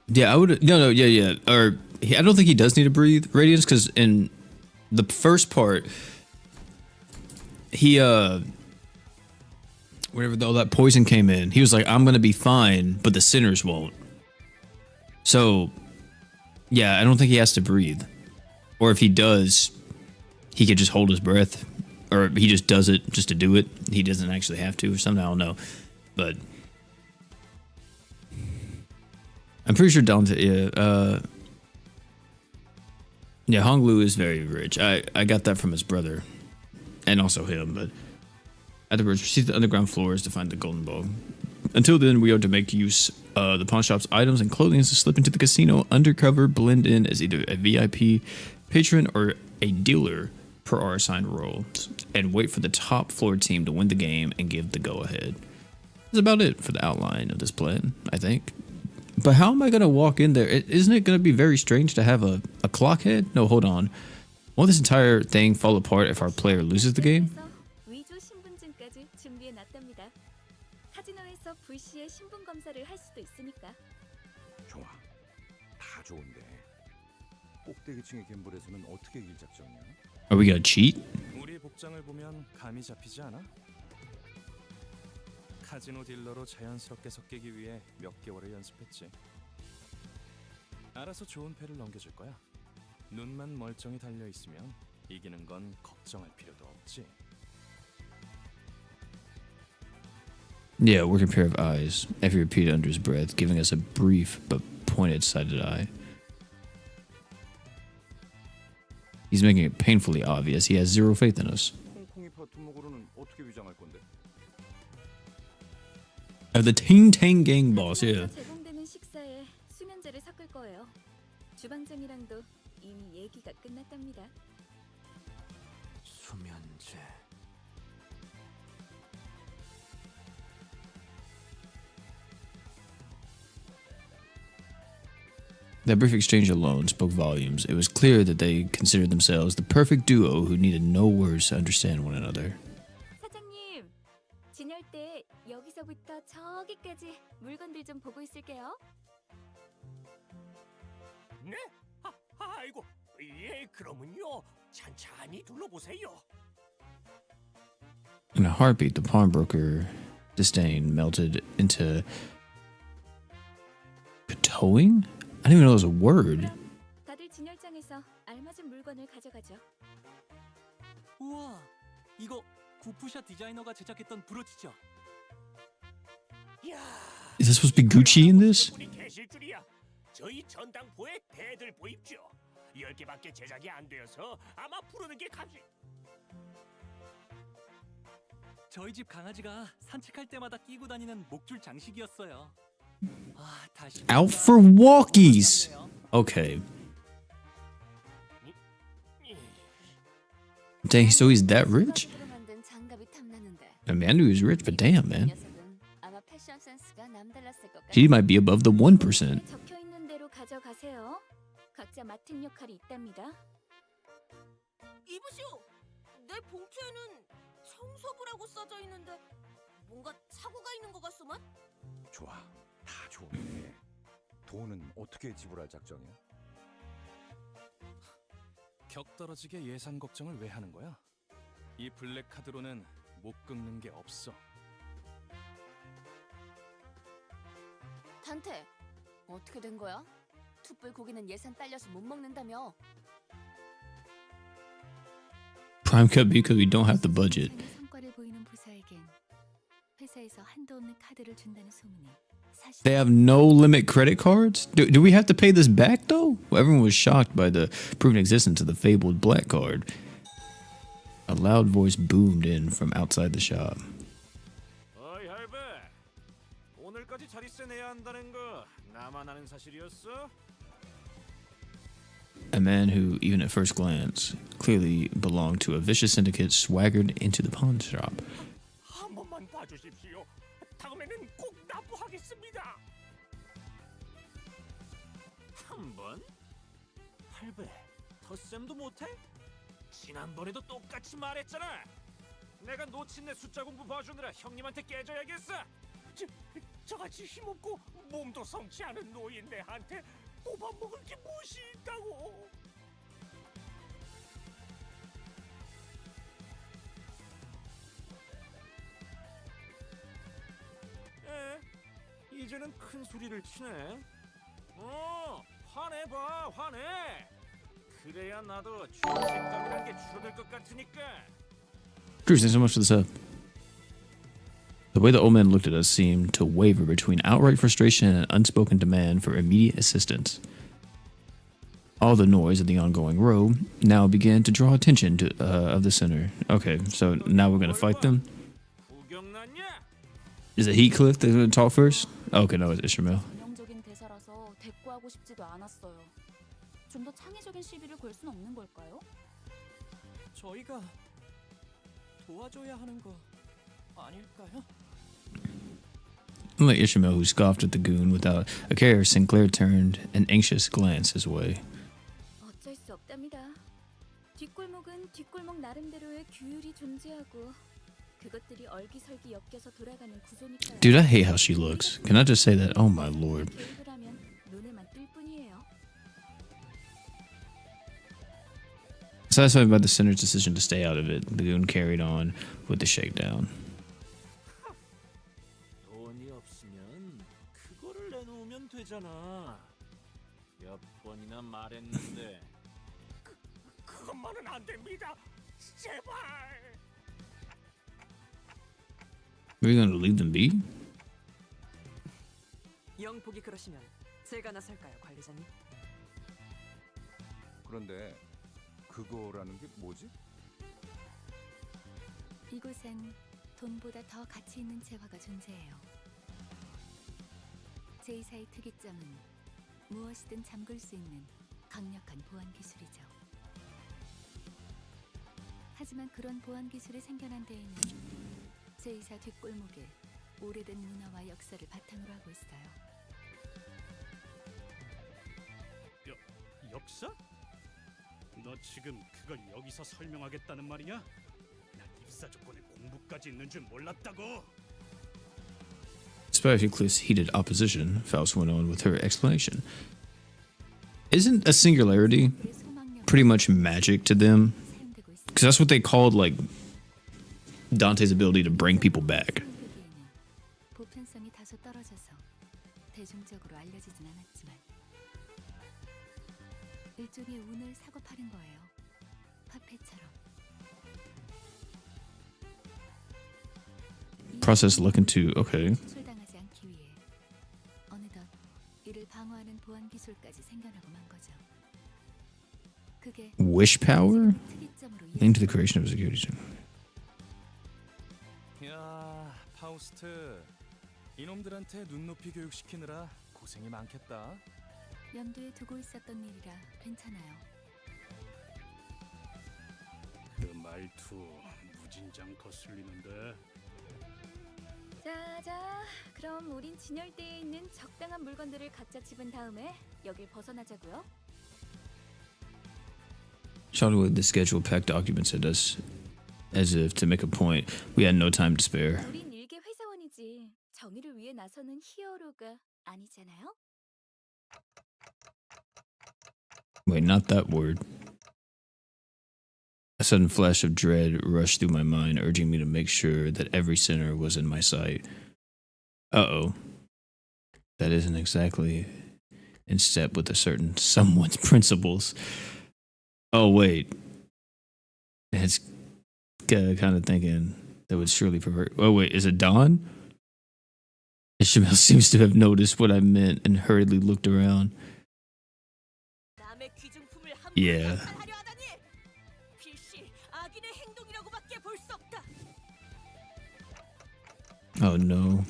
S1: Yeah, I would. No, yeah. Or I don't think he does need to breathe radiance because in the first part, he whenever all that poison came in, he was like, "I'm gonna be fine, but the sinners won't." So, yeah, I don't think he has to breathe, or if he does, he could just hold his breath, or he just does it just to do it. He doesn't actually have to, or something. I don't know, but. I'm pretty sure Dante, yeah, Hong Lu is very rich. I got that from his brother, and also him, but afterwards, proceed to the underground floors to find the golden ball. Until then, we are to make use of the pawn shop's items and clothing to slip into the casino undercover, blend in as either a VIP, patron, or a dealer per our assigned role, and wait for the top floor team to win the game and give the go-ahead. That's about it for the outline of this plan, I think. But how am I going to walk in there? Isn't it going to be very strange to have a clock head? No, hold on. Won't this entire thing fall apart if our player loses the game?
S3: 위조 신분증까지 준비해 놨답니다. 카지노에서 불시에 신분 검사를 할 수도 있으니까.
S8: 좋아. 다 좋은데 꼭대기층의 갬블에서는 어떻게 이길 작정이야?
S1: Are we gonna cheat?
S10: 우리 복장을 보면 감이 잡히지 않아? 카지노 딜러로 자연스럽게 섞이기 위해 몇 개월을 연습했지. 알아서 좋은 패를 넘겨줄 거야. 눈만 멀쩡히 달려 있으면 이기는 건 걱정할 필요도 없지.
S1: Yeah, working pair of eyes. Effie repeated under his breath, giving us a brief but pointed sided eye. He's making it painfully obvious he has zero faith in us.
S8: 콩콩이파 두목으로는 어떻게 위장할 건데?
S1: The Ting Tang Gang boss, yeah.
S3: 제공되는 식사에 수면제를 섞을 거예요. 주방장이랑도 이미 얘기가 끝났답니다.
S2: 수면제.
S1: That brief exchange alone spoke volumes. It was clear that they considered themselves the perfect duo who needed no words to understand one another.
S3: 사장님, 진열 때 여기서부터 저기까지 물건들 좀 보고 있을게요.
S4: 네? 아이고, 예, 그러면요. 찬찬히 둘러보세요.
S1: In a heartbeat, the pawnbroker disdain melted into katoing? I didn't even know it was a word.
S3: 다들 진열장에서 알맞은 물건을 가져가죠.
S5: 우와, 이거 구푸샤 디자이너가 제작했던 브로치죠?
S1: Is this supposed to be Gucci in this?
S4: 분이 계실 줄이야. 저희 전당포에 대들 보입죠. 10개밖에 제작이 안 되어서 아마 부르는 게 값이.
S5: 저희 집 강아지가 산책할 때마다 끼고 다니는 목줄 장식이었어요. 아, 다시
S1: Out for walkies! Okay. Dang, so he's that rich?
S7: 만든 장갑이 탐나는데.
S1: I mean, I knew he was rich, but damn, man.
S7: 녀석은 아마 패션 센스가 남달랐을 것 같아.
S1: He might be above the 1%.
S3: 적혀 있는 대로 가져가세요. 각자 맡은 역할이 있답니다.
S7: 이보시오. 내 봉투에는 청소부라고 써져 있는데 뭔가 착오가 있는 것 같소만?
S8: 좋아, 다 좋은데 돈은 어떻게 지불할 작정이야?
S10: 격 떨어지게 예산 걱정을 왜 하는 거야? 이 블랙 카드로는 못 긁는 게 없어.
S7: 단테, 어떻게 된 거야? 툭불 고기는 예산 딸려서 못 먹는다며.
S1: Prime cut because we don't have the budget.
S3: 성과를 보이는 부사에겐 회사에서 한도 없는 카드를 준다는 소문이 사실.
S1: They have no limit credit cards? Do we have to pay this back though? Well, everyone was shocked by the proven existence of the fabled black card. A loud voice boomed in from outside the shop.
S4: 어이 할배, 오늘까지 자리세 내야 한다는 거 나만 아는 사실이었어?
S1: A man who, even at first glance, clearly belonged to a vicious syndicate swaggered into the pawn shop.
S4: 한 번만 봐주십시오. 다음에는 꼭 납부하겠습니다. 한 번? 할배, 덧셈도 못해? 지난번에도 똑같이 말했잖아. 내가 놓친 내 숫자 공부 봐주느라 형님한테 깨져야겠어. 저같이 힘없고 몸도 성치 않은 노인 내한테 뽑아먹을 게 무엇이 있다고. 이제는 큰 소리를 치네. 화내봐, 화내. 그래야 나도 죄책감이란 게 줄어들 것 같으니까.
S1: Cruz, thanks so much for the sub. The way the old man looked at us seemed to waver between outright frustration and an unspoken demand for immediate assistance. All the noise of the ongoing row now began to draw attention to of the center. Okay, so now we're gonna fight them. Is it Heathcliff that's gonna talk first? Okay, no, it's Ishmael.
S9: 전형적인 대사라서 대꾸하고 싶지도 않았어요. 좀 더 창의적인 시비를 걸 순 없는 걸까요?
S5: 저희가 도와줘야 하는 거 아닐까요?
S1: Unlike Ishmael, who scoffed at the goon without a care, Sinclair turned an anxious glance his way.
S3: 어쩔 수 없답니다. 뒷골목은 뒷골목 나름대로의 규율이 존재하고 그것들이 얼기설기 엮여서 돌아가는 구조니까요.
S1: Dude, I hate how she looks. Can I just say that? Oh my lord.
S3: 개입을 하면 눈에만 뜰 뿐이에요.
S1: Satisfied by the Senator's decision to stay out of it, the goon carried on with the shakedown.
S4: 돈이 없으면 그거를 내놓으면 되잖아. 몇 번이나 말했는데. 그것만은 안 됩니다. 제발.
S1: Are you gonna leave them be?
S6: 영폭이 그러시면 제가 나설까요, 관리자님?
S8: 그런데 그거라는 게 뭐지?
S3: 이곳엔 돈보다 더 가치 있는 재화가 존재해요. 제2사의 특이점은 무엇이든 잠글 수 있는 강력한 보안 기술이죠. 하지만 그런 보안 기술이 생겨난 데에는 제2사 뒷골목에 오래된 문화와 역사를 바탕으로 하고 있어요.
S11: 역사? 너 지금 그걸 여기서 설명하겠다는 말이냐? 난 입사 조건에 공부까지 있는 줄 몰랐다고.
S1: Despite Euclid's heated opposition, Faust went on with her explanation. Isn't a singularity pretty much magic to them? Because that's what they called, like, Dante's ability to bring people back.
S3: 보편성이 다소 떨어져서 대중적으로 알려지진 않았지만 일종의 운을 사고 파는 거예요. 화폐처럼.
S1: Process look into, okay.
S3: 수출당하지 않기 위해 어느덧 이를 방어하는 보안 기술까지 생겨나고 만 거죠. 그게
S1: Wish power?
S3: 특이점으로
S1: Linked to the creation of security.
S10: 야, 파우스트. 이놈들한테 눈높이 교육시키느라 고생이 많겠다.
S3: 염두에 두고 있었던 일이라 괜찮아요.
S11: 그 말투 무진장 거슬리는데.
S3: 자, 그럼 우린 진열대에 있는 적당한 물건들을 각자 집은 다음에 여길 벗어나자고요.
S1: Shouted with the schedule packed documents at us as if to make a point. We had no time to spare.
S3: 우린 일개 회사원이지 정의를 위해 나서는 히어로가 아니잖아요.
S1: Wait, not that word. A sudden flash of dread rushed through my mind, urging me to make sure that every sinner was in my sight. Uh-oh. That isn't exactly in step with a certain someone's principles. Oh, wait. It's kind of thinking that would surely pervert. Oh, wait, is it Dawn? Ishmael seems to have noticed what I meant and hurriedly looked around. Yeah. Oh no.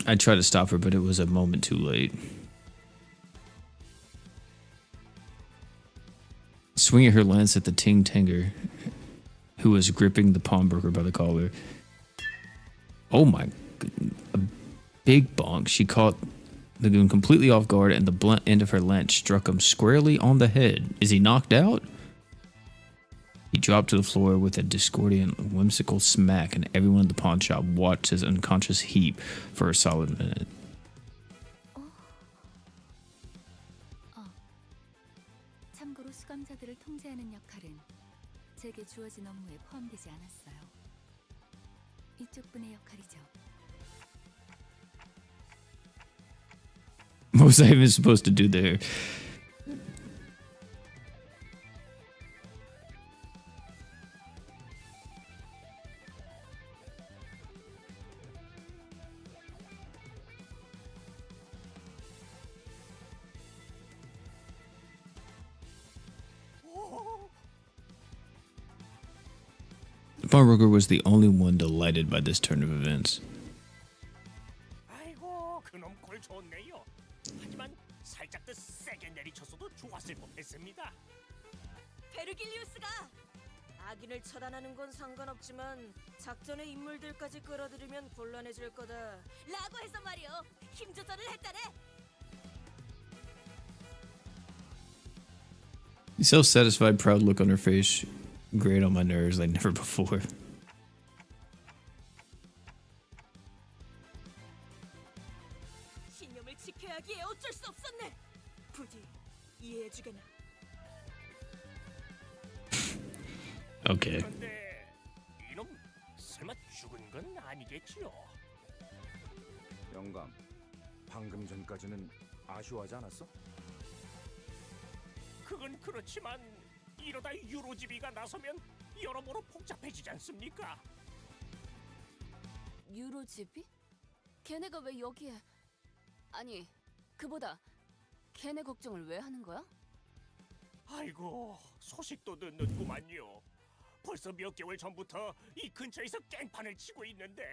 S1: I tried to stop her, but it was a moment too late. Swinging her lance at the Ting Tanger, who was gripping the pawnbroker by the collar. Oh my goodness. A big bonk. She caught the goon completely off guard, and the blunt end of her lance struck him squarely on the head. Is he knocked out? He dropped to the floor with a discordant, whimsical smack, and everyone in the pawn shop watched his unconscious heap for a solid minute.
S3: 참고로 수감자들을 통제하는 역할은 제게 주어진 업무에 포함되지 않았어요. 이쪽 분의 역할이죠.
S1: What was I even supposed to do there? The pawnbroker was the only one delighted by this turn of events.
S4: 아이고, 그놈 꼴 좋네요. 하지만 살짝 더 세게 내리쳤어도 좋았을 법했습니다.
S7: 베르길리우스가 악인을 처단하는 건 상관없지만 작전의 인물들까지 끌어들이면 곤란해질 거다 라고 해서 말이요. 힘 조절을 했다네.
S1: The self-satisfied, proud look on her face grayed on my nerves like never before.
S7: 신념을 지켜야 하기에 어쩔 수 없었네. 부디 이해해주게나.
S1: Okay.
S2: 그런데 이놈 설마 죽은 건 아니겠지요?
S8: 영감, 방금 전까지는 아쉬워하지 않았어?
S2: 그건 그렇지만 이러다 유로지비가 나서면 여러모로 복잡해지지 않습니까?
S9: 유로집이? 걔네가 왜 여기에? 아니, 그보다 걔네 걱정을 왜 하는 거야?
S2: 아이고, 소식도 듣는구만요. 벌써 몇 개월 전부터 이 근처에서 깽판을 치고 있는데.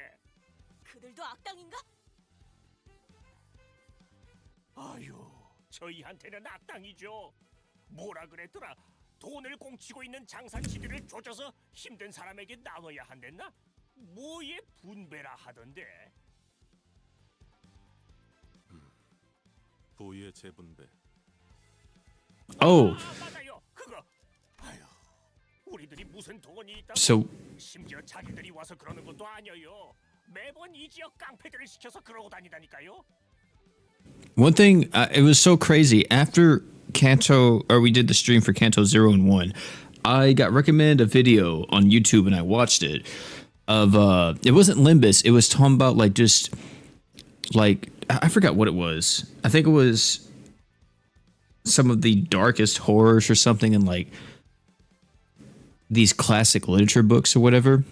S7: 그들도 악당인가?
S2: 아유, 저희한테는 악당이죠. 뭐라 그랬더라? 돈을 공치고 있는 장사치들을 조져서 힘든 사람에게 나눠야 한댔나? 뭐에 분배라 하던데.
S10: 부의 재분배.
S1: Oh,
S2: 맞아요. 그거. 아유, 우리들이 무슨 돈이 있다고?
S1: so
S2: 심지어 자기들이 와서 그러는 것도 아니에요. 매번 이 지역 깡패들을 시켜서 그러고 다니다니까요.
S1: one thing, it was so crazy. After Kanto, or we did the stream for Kanto 0 and 1, I got recommended a video on YouTube and I watched it. Of it wasn't Limbus. It was talking about like just like I forgot what it was. I think it was some of the darkest horrors or something in like these classic literature books or whatever.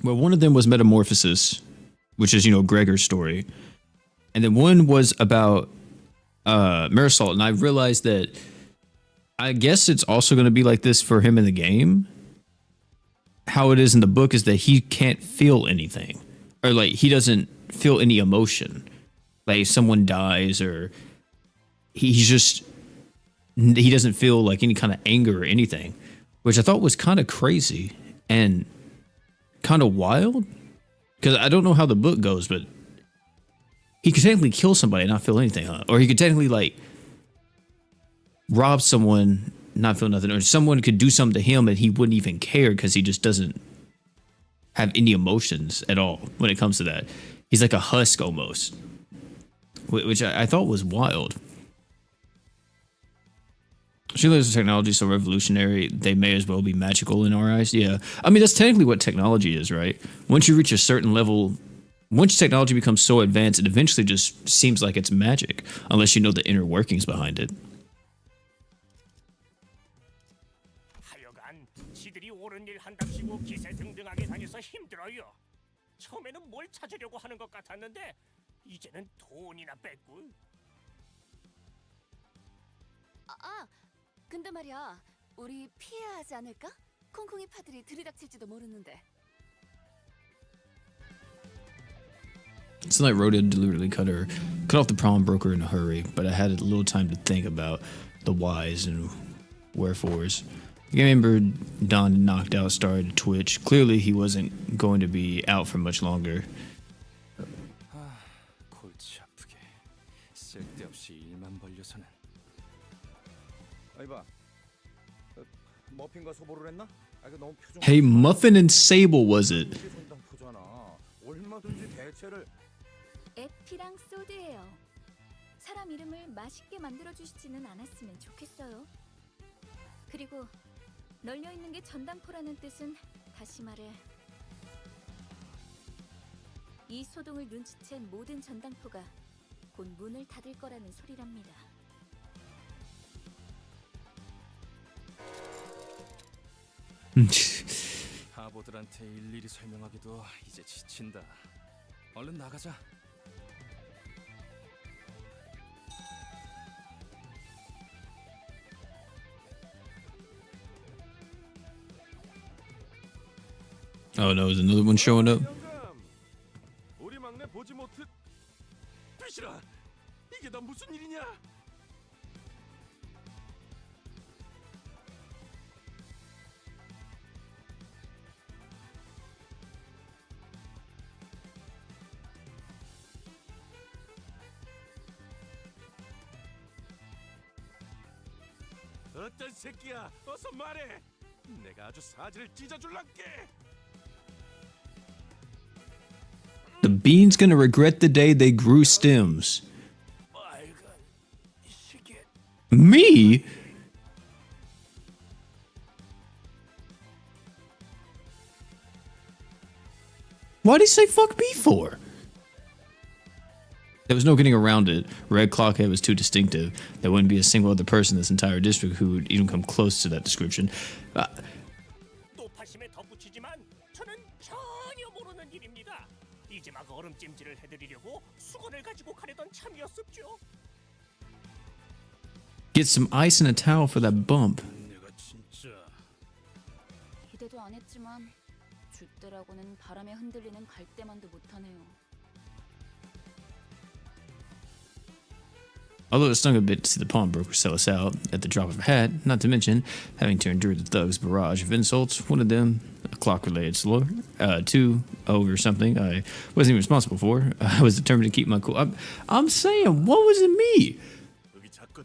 S1: Well, one of them was Metamorphosis, which is, you know, Gregor's story. And then one was about Marisol, and I realized that I guess it's also going to be like this for him in the game. How it is in the book is that he can't feel anything, or like he doesn't feel any emotion. Like someone dies, or he doesn't feel like any kind of anger or anything, which I thought was kind of crazy and kind of wild, because I don't know how the book goes, but he could technically kill somebody and not feel anything, huh? Or he could technically like rob someone, not feel nothing, or someone could do something to him and he wouldn't even care because he just doesn't have any emotions at all when it comes to that. He's like a husk almost, which I thought was wild. Since technology is so revolutionary, they may as well be magical in our eyes. Yeah, I mean that's technically what technology is, right? Once you reach a certain level, once technology becomes so advanced, it eventually just seems like it's magic, unless you know the inner workings behind it.
S2: 하여간 지들이 옳은 일 한답시고 기세등등하게 다녀서 힘들어요. 처음에는 뭘 찾으려고 하는 것 같았는데 이제는 돈이나 뺏고.
S9: 근데 말이야, 우리 피해야 하지 않을까? 콩콩이 파들이 들이닥칠지도 모르는데.
S1: It's like Rhoda deliberately cut off the pawnbroker in a hurry, but I had a little time to think about the whys and wherefores. I remember Don knocked out, started to twitch. Clearly, he wasn't going to be out for much longer.
S10: 골치 아프게 쓸데없이 일만 벌려서는.
S8: 아이봐, 머핀과 소보를 했나? 그 너무 표정.
S1: Hey, Muffin and Sable, was it?
S8: 손당포잖아. 얼마든지 대체를.
S3: 에피랑 소드예요. 사람 이름을 맛있게 만들어 주시지는 않았으면 좋겠어요. 그리고 널려 있는 게 전당포라는 뜻은 다시 말해 이 소동을 눈치챈 모든 전당포가 곧 문을 닫을 거라는 소리랍니다.
S10: 바보들한테 일일이 설명하기도 이제 지친다. 얼른 나가자.
S1: Oh no, is another one showing up?
S2: 우리 막내 보지 못해. 비시라, 이게 다 무슨 일이냐? 어떤 새끼야? 어서 말해. 내가 아주 사지를 찢어줄란게.
S1: The bean's gonna regret the day they grew stems. me? Why'd he say fuck me for? There was no getting around it. Red Clockhead was too distinctive. There wouldn't be a single other person in this entire district who would even come close to that description.
S11: 노파심에 덧붙이지만 저는 전혀 모르는 일입니다. 이제 막 얼음찜질을 해드리려고 수건을 가지고 가려던 참이었었죠.
S1: Get some ice and a towel for that bump.
S11: 내가 진짜
S9: 기대도 안 했지만 줏대라고는 바람에 흔들리는 갈대만도 못하네요.
S1: Although it stung a bit to see the pawnbroker sell us out at the drop of a hat, not to mention having to endure the thug's barrage of insults, one of them a clock-related slur, two over something I wasn't even responsible for. I was determined to keep my cool. I'm saying, what was it me?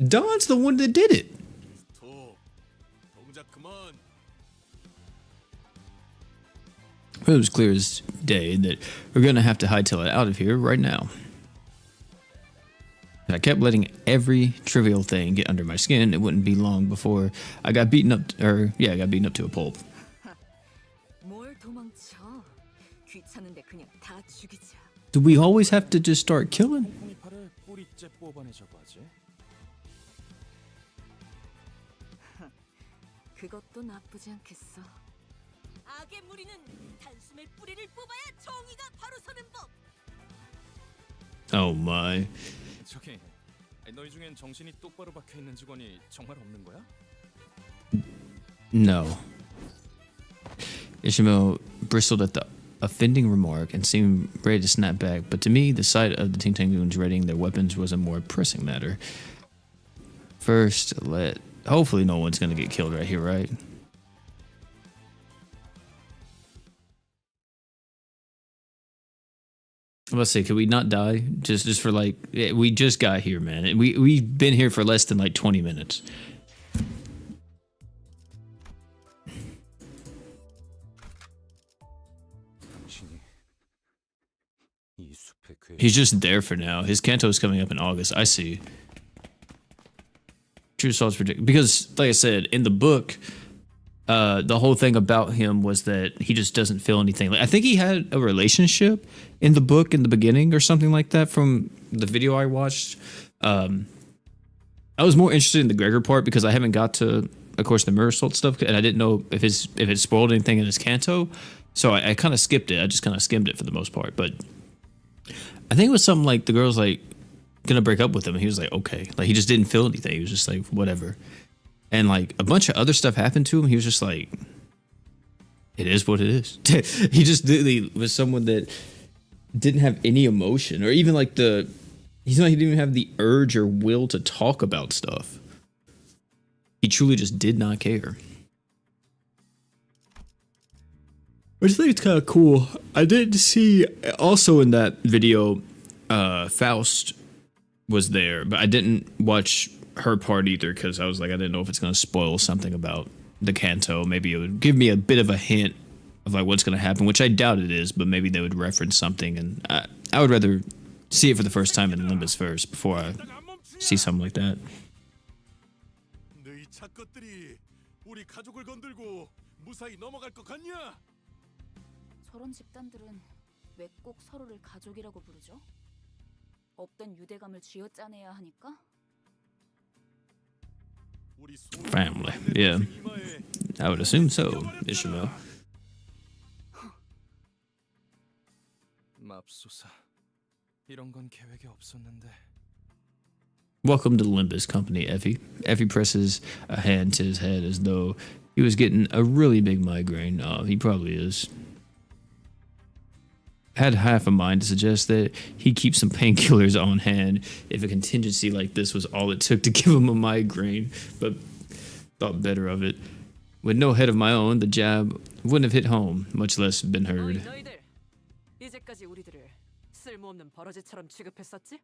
S1: Don's the one that did it. It was clear as day that we're gonna have to hightail it out of here right now. If I kept letting every trivial thing get under my skin, it wouldn't be long before I got beaten up, I got beaten up to a pulp. Do we always have to just start killing?
S6: 그것도 나쁘지 않겠어.
S7: 악의 무리는 단숨에 뿌리를 뽑아야 정의가 바로 서는 법.
S1: Oh my.
S10: 저기, 너희 중엔 정신이 똑바로 박혀 있는 직원이 정말 없는 거야?
S1: No. Ishmael bristled at the offending remark and seemed ready to snap back, but to me, the sight of the Ting-Tangoons readying their weapons was a more pressing matter. First, hopefully no one's gonna get killed right here, right? Let's see, could we not die? Just for like, we just got here, man. And we've been here for less than like 20 minutes. He's just there for now. His Kanto is coming up in August. I see. True Salt's predict because, like I said, in the book, the whole thing about him was that he just doesn't feel anything. Like, I think he had a relationship in the book in the beginning or something like that from the video I watched. I was more interested in the Gregor part because I haven't got to, of course, the Mirror Salt stuff, and I didn't know if it spoiled anything in his Kanto, so I kind of skipped it. I just kind of skimmed it for the most part. But I think it was something like the girl's like gonna break up with him, and he was like, okay, like he just didn't feel anything. He was just like, whatever. And like a bunch of other stuff happened to him. He was just like, it is what it is. He just literally was someone that didn't have any emotion, or even like he didn't even have the urge or will to talk about stuff. He truly just did not care. I just think it's kind of cool. I did see also in that video, Faust was there, but I didn't watch her part either because I was like, I didn't know if it's going to spoil something about the Kanto. Maybe it would give me a bit of a hint of like what's going to happen, which I doubt it is, but maybe they would reference something, and I would rather see it for the first time in Limbus first before I see something like that.
S11: 너희 작것들이 우리 가족을 건들고 무사히 넘어갈 것 같냐?
S9: 저런 집단들은 왜 꼭 서로를 가족이라고 부르죠? 없던 유대감을 쥐어짜내야 하니까?
S1: Family, yeah. I would assume so, Ishmael.
S10: 맙소사. 이런 건 계획에 없었는데.
S1: Welcome to the Limbus company, Effie. Effie presses a hand to his head as though he was getting a really big migraine. Oh, he probably is. Had half a mind to suggest that he keep some painkillers on hand if a contingency like this was all it took to give him a migraine, but thought better of it. With no head of my own, the jab wouldn't have hit home, much less been heard.
S6: 너희들 이제까지 우리들을 쓸모없는 버러지처럼 취급했었지?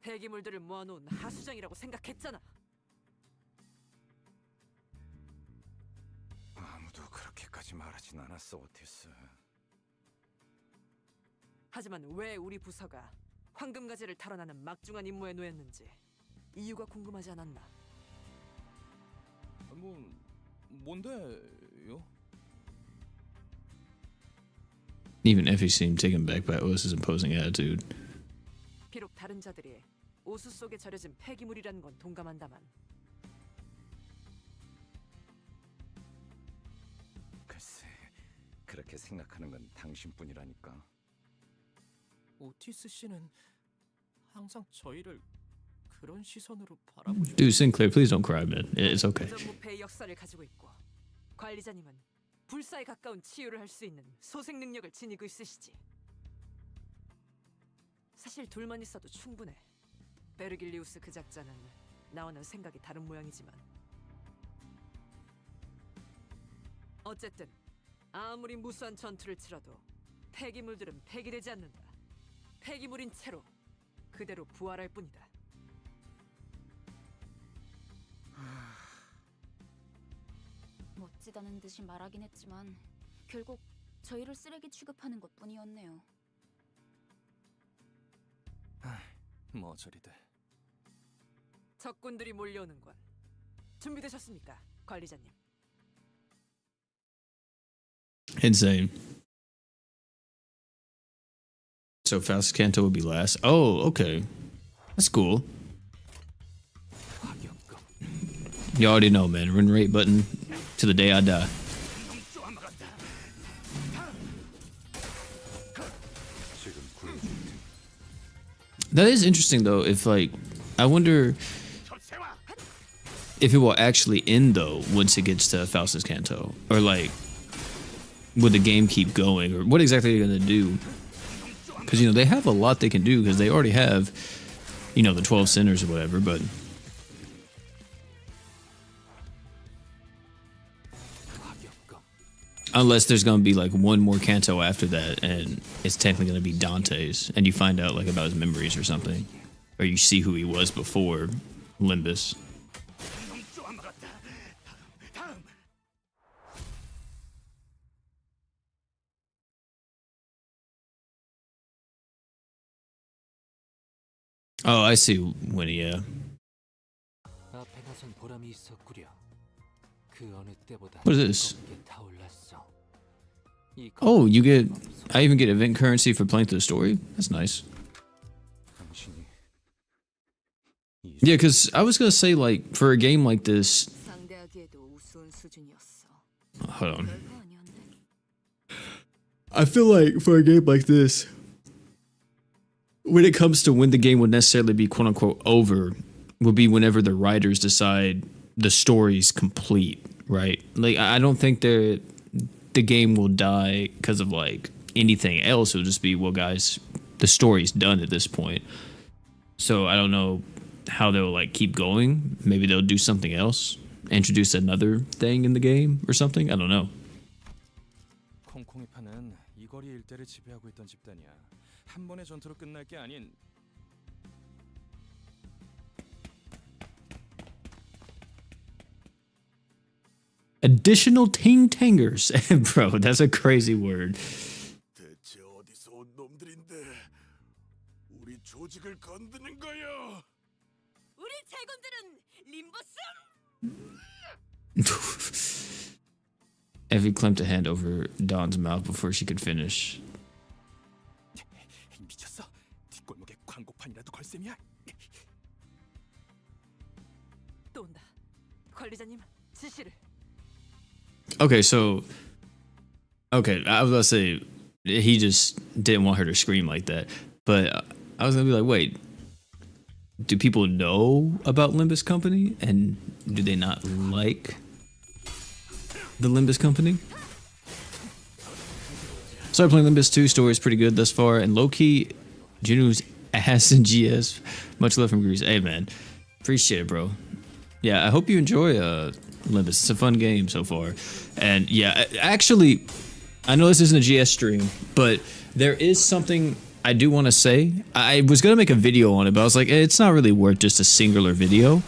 S6: 폐기물들을 모아놓은 하수장이라고 생각했잖아.
S8: 아무도 그렇게까지 말하진 않았어, 오티스.
S6: 하지만 왜 우리 부서가 황금가지를 탈환하는 막중한 임무에 놓였는지 이유가 궁금하지 않았나?
S8: 뭔데요?
S1: Even Effie seemed taken back by Os's imposing attitude.
S6: 비록 다른 자들이 오수 속에 절여진 폐기물이라는 건 동감한다만
S8: 글쎄, 그렇게 생각하는 건 당신뿐이라니까.
S4: 오티스 씨는 항상 저희를 그런 시선으로 바라보죠.
S1: Dude, Sinclair, please don't cry, man. It's okay.
S6: 전무패의 역사를 가지고 있고 관리자님은 불사에 가까운 치유를 할 수 있는 소생 능력을 지니고 있으시지. 사실 둘만 있어도 충분해. 베르길리우스 그 작자는 나와는 생각이 다른 모양이지만 어쨌든 아무리 무수한 전투를 치러도 폐기물들은 폐기되지 않는다. 폐기물인 채로 그대로 부활할 뿐이다.
S9: 멋지다는 듯이 말하긴 했지만 결국 저희를 쓰레기 취급하는 것뿐이었네요.
S10: 뭐 저리들.
S6: 적군들이 몰려오는군. 준비되셨습니까, 관리자님?
S1: Insane. So Faust Canto would be last. Oh, okay. That's cool. You already know, man. Run rate button to the day I die. That is interesting, though. If, like, I wonder if it will actually end, though, once it gets to Faustus Canto. Or, like, would the game keep going? Or what exactly are they going to do? Because, you know, they have a lot they can do because they already have, you know, the 12 sinners or whatever, but... Unless there's going to be, like, one more Kanto after that, and it's technically going to be Dante's, and you find out, like, about his memories or something. Or you see who he was before Limbus. Oh, I see Winnie, yeah. What is this? Oh, you get... I even get event currency for playing through the story? That's nice. Yeah, because I was going to say, like, for a game like this... Hold on. I feel like for a game like this, when it comes to when the game would necessarily be quote-unquote over, would be whenever the writers decide the story's complete, right? Like, I don't think the game will die because of, like, anything else. It'll just be, well, guys, the story's done at this point. So I don't know how they'll, like, keep going. Maybe they'll do something else, introduce another thing in the game or something. I don't know.
S10: 콩콩이파는 이 거리 일대를 지배하고 있던 집단이야. 한 번의 전투로 끝날 게 아닌.
S1: Additional ting-tangers. Bro, that's a crazy word.
S2: 대체 어디서 온 놈들인데 우리 조직을 건드는 거야?
S7: 우리 제군들은 림버스!
S1: Effie clamped a hand over Dawn's mouth before she could finish.
S4: 미쳤어? 뒷골목에 광고판이라도 걸 셈이야?
S6: 또 온다. 관리자님, 지시를.
S1: Okay, so... Okay, I was about to say, he just didn't want her to scream like that. But I was going to be like, wait, do people know about Limbus Company? And do they not like the Limbus Company? Started playing Limbus 2, story's pretty good thus far. And low-key, Junu's ass in GS. Much love from Greece. Hey, man. Appreciate it, bro. Yeah, I hope you enjoy Limbus. It's a fun game so far. And yeah, actually, I know this isn't a GS stream, but there is something I do want to say. I was going to make a video on it, but I was like, it's not really worth just a singular video.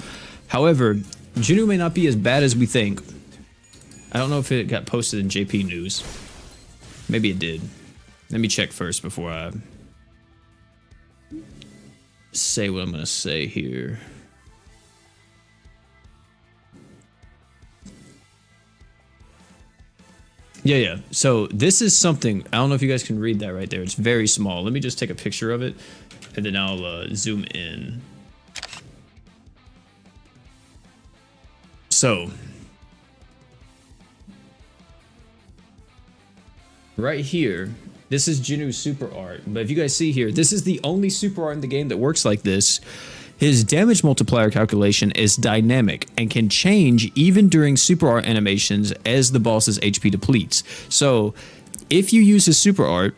S1: However, Junu may not be as bad as we think. I don't know if it got posted in JP News. Maybe it did. Let me check first before I say what I'm going to say here. Yeah. So this is something, I don't know if you guys can read that right there. It's very small. Let me just take a picture of it and then I'll zoom in. So right here, this is Jinu's super art. But if you guys see here, this is the only super art in the game that works like this. His damage multiplier calculation is dynamic and can change even during super art animations as the boss's HP depletes. So if you use his super art,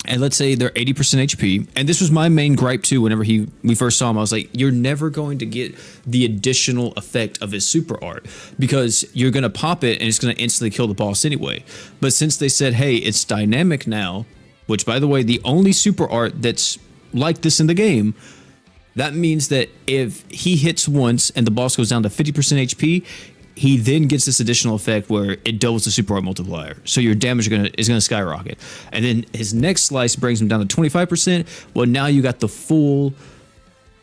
S1: and let's say they're 80% HP, and this was my main gripe too whenever we first saw him, I was like, you're never going to get the additional effect of his super art because you're going to pop it and it's going to instantly kill the boss anyway. But since they said, hey, it's dynamic now, which by the way, the only super art that's like this in the game, that means that if he hits once and the boss goes down to 50% HP, he then gets this additional effect where it doubles the super art multiplier. So your damage is gonna skyrocket. And then his next slice brings him down to 25%. Well, now you got the full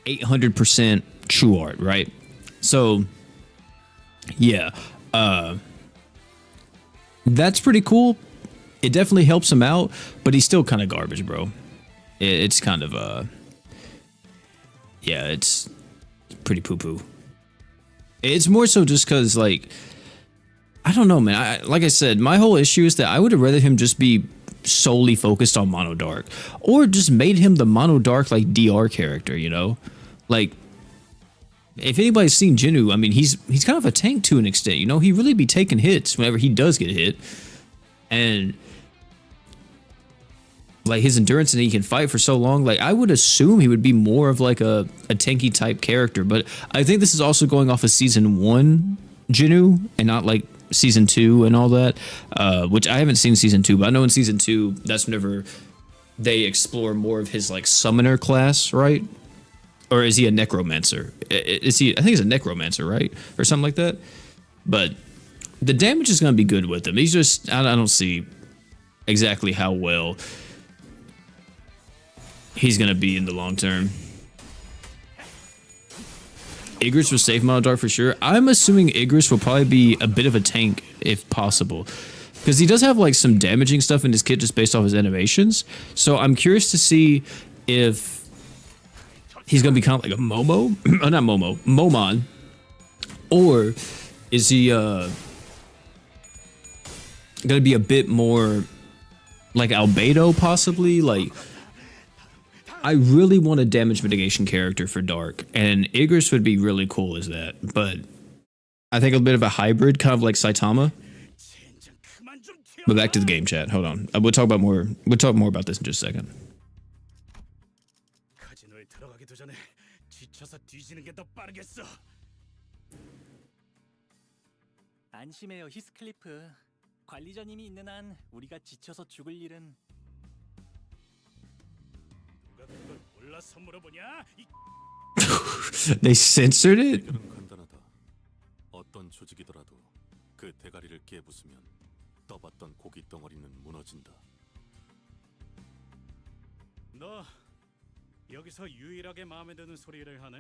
S1: 800% true art, right? So yeah, that's pretty cool. It definitely helps him out, but he's still kind of garbage, bro. It's kind of yeah, it's pretty poo-poo. It's more so just because, like, I don't know, man. Like I said, my whole issue is that I would have rather him just be solely focused on Mono Dark, or just made him the Mono Dark, like, DR character, you know? Like, if anybody's seen Jinu, I mean, he's kind of a tank to an extent, you know? He really be taking hits whenever he does get hit. And like his endurance and he can fight for so long, like I would assume he would be more of like a tanky type character. But I think this is also going off of season 1 Jinu and not like season 2 and all that, which I haven't seen season 2, but I know in season 2 that's whenever they explore more of his like summoner class, right? Or is he a necromancer? Is he? I think he's a necromancer, right? Or something like that. But the damage is going to be good with him. He's just, I don't see exactly how well he's going to be in the long term. Igris will save Mono Dark for sure. I'm assuming Igris will probably be a bit of a tank if possible, because he does have like some damaging stuff in his kit just based off his animations. So I'm curious to see if he's going to be kind of like a Momo, not Momo, Momon, or is he going to be a bit more like Albedo possibly? Like, I really want a damage mitigation character for Dark, and Igris would be really cool as that. But I think a bit of a hybrid, kind of like Saitama. But back to the game, chat. Hold on. We'll talk about more. We'll talk more about this in just a second.
S5: 안심해요, 히스클리프. 관리자님이 있는 한 우리가 지쳐서 죽을 일은.
S1: They censored it?
S12: 간단하다. 어떤 조직이더라도 그 대가리를 깨부수면 떠봤던 고기 덩어리는 무너진다.
S11: 너 여기서 유일하게 마음에 드는 소리를 하네.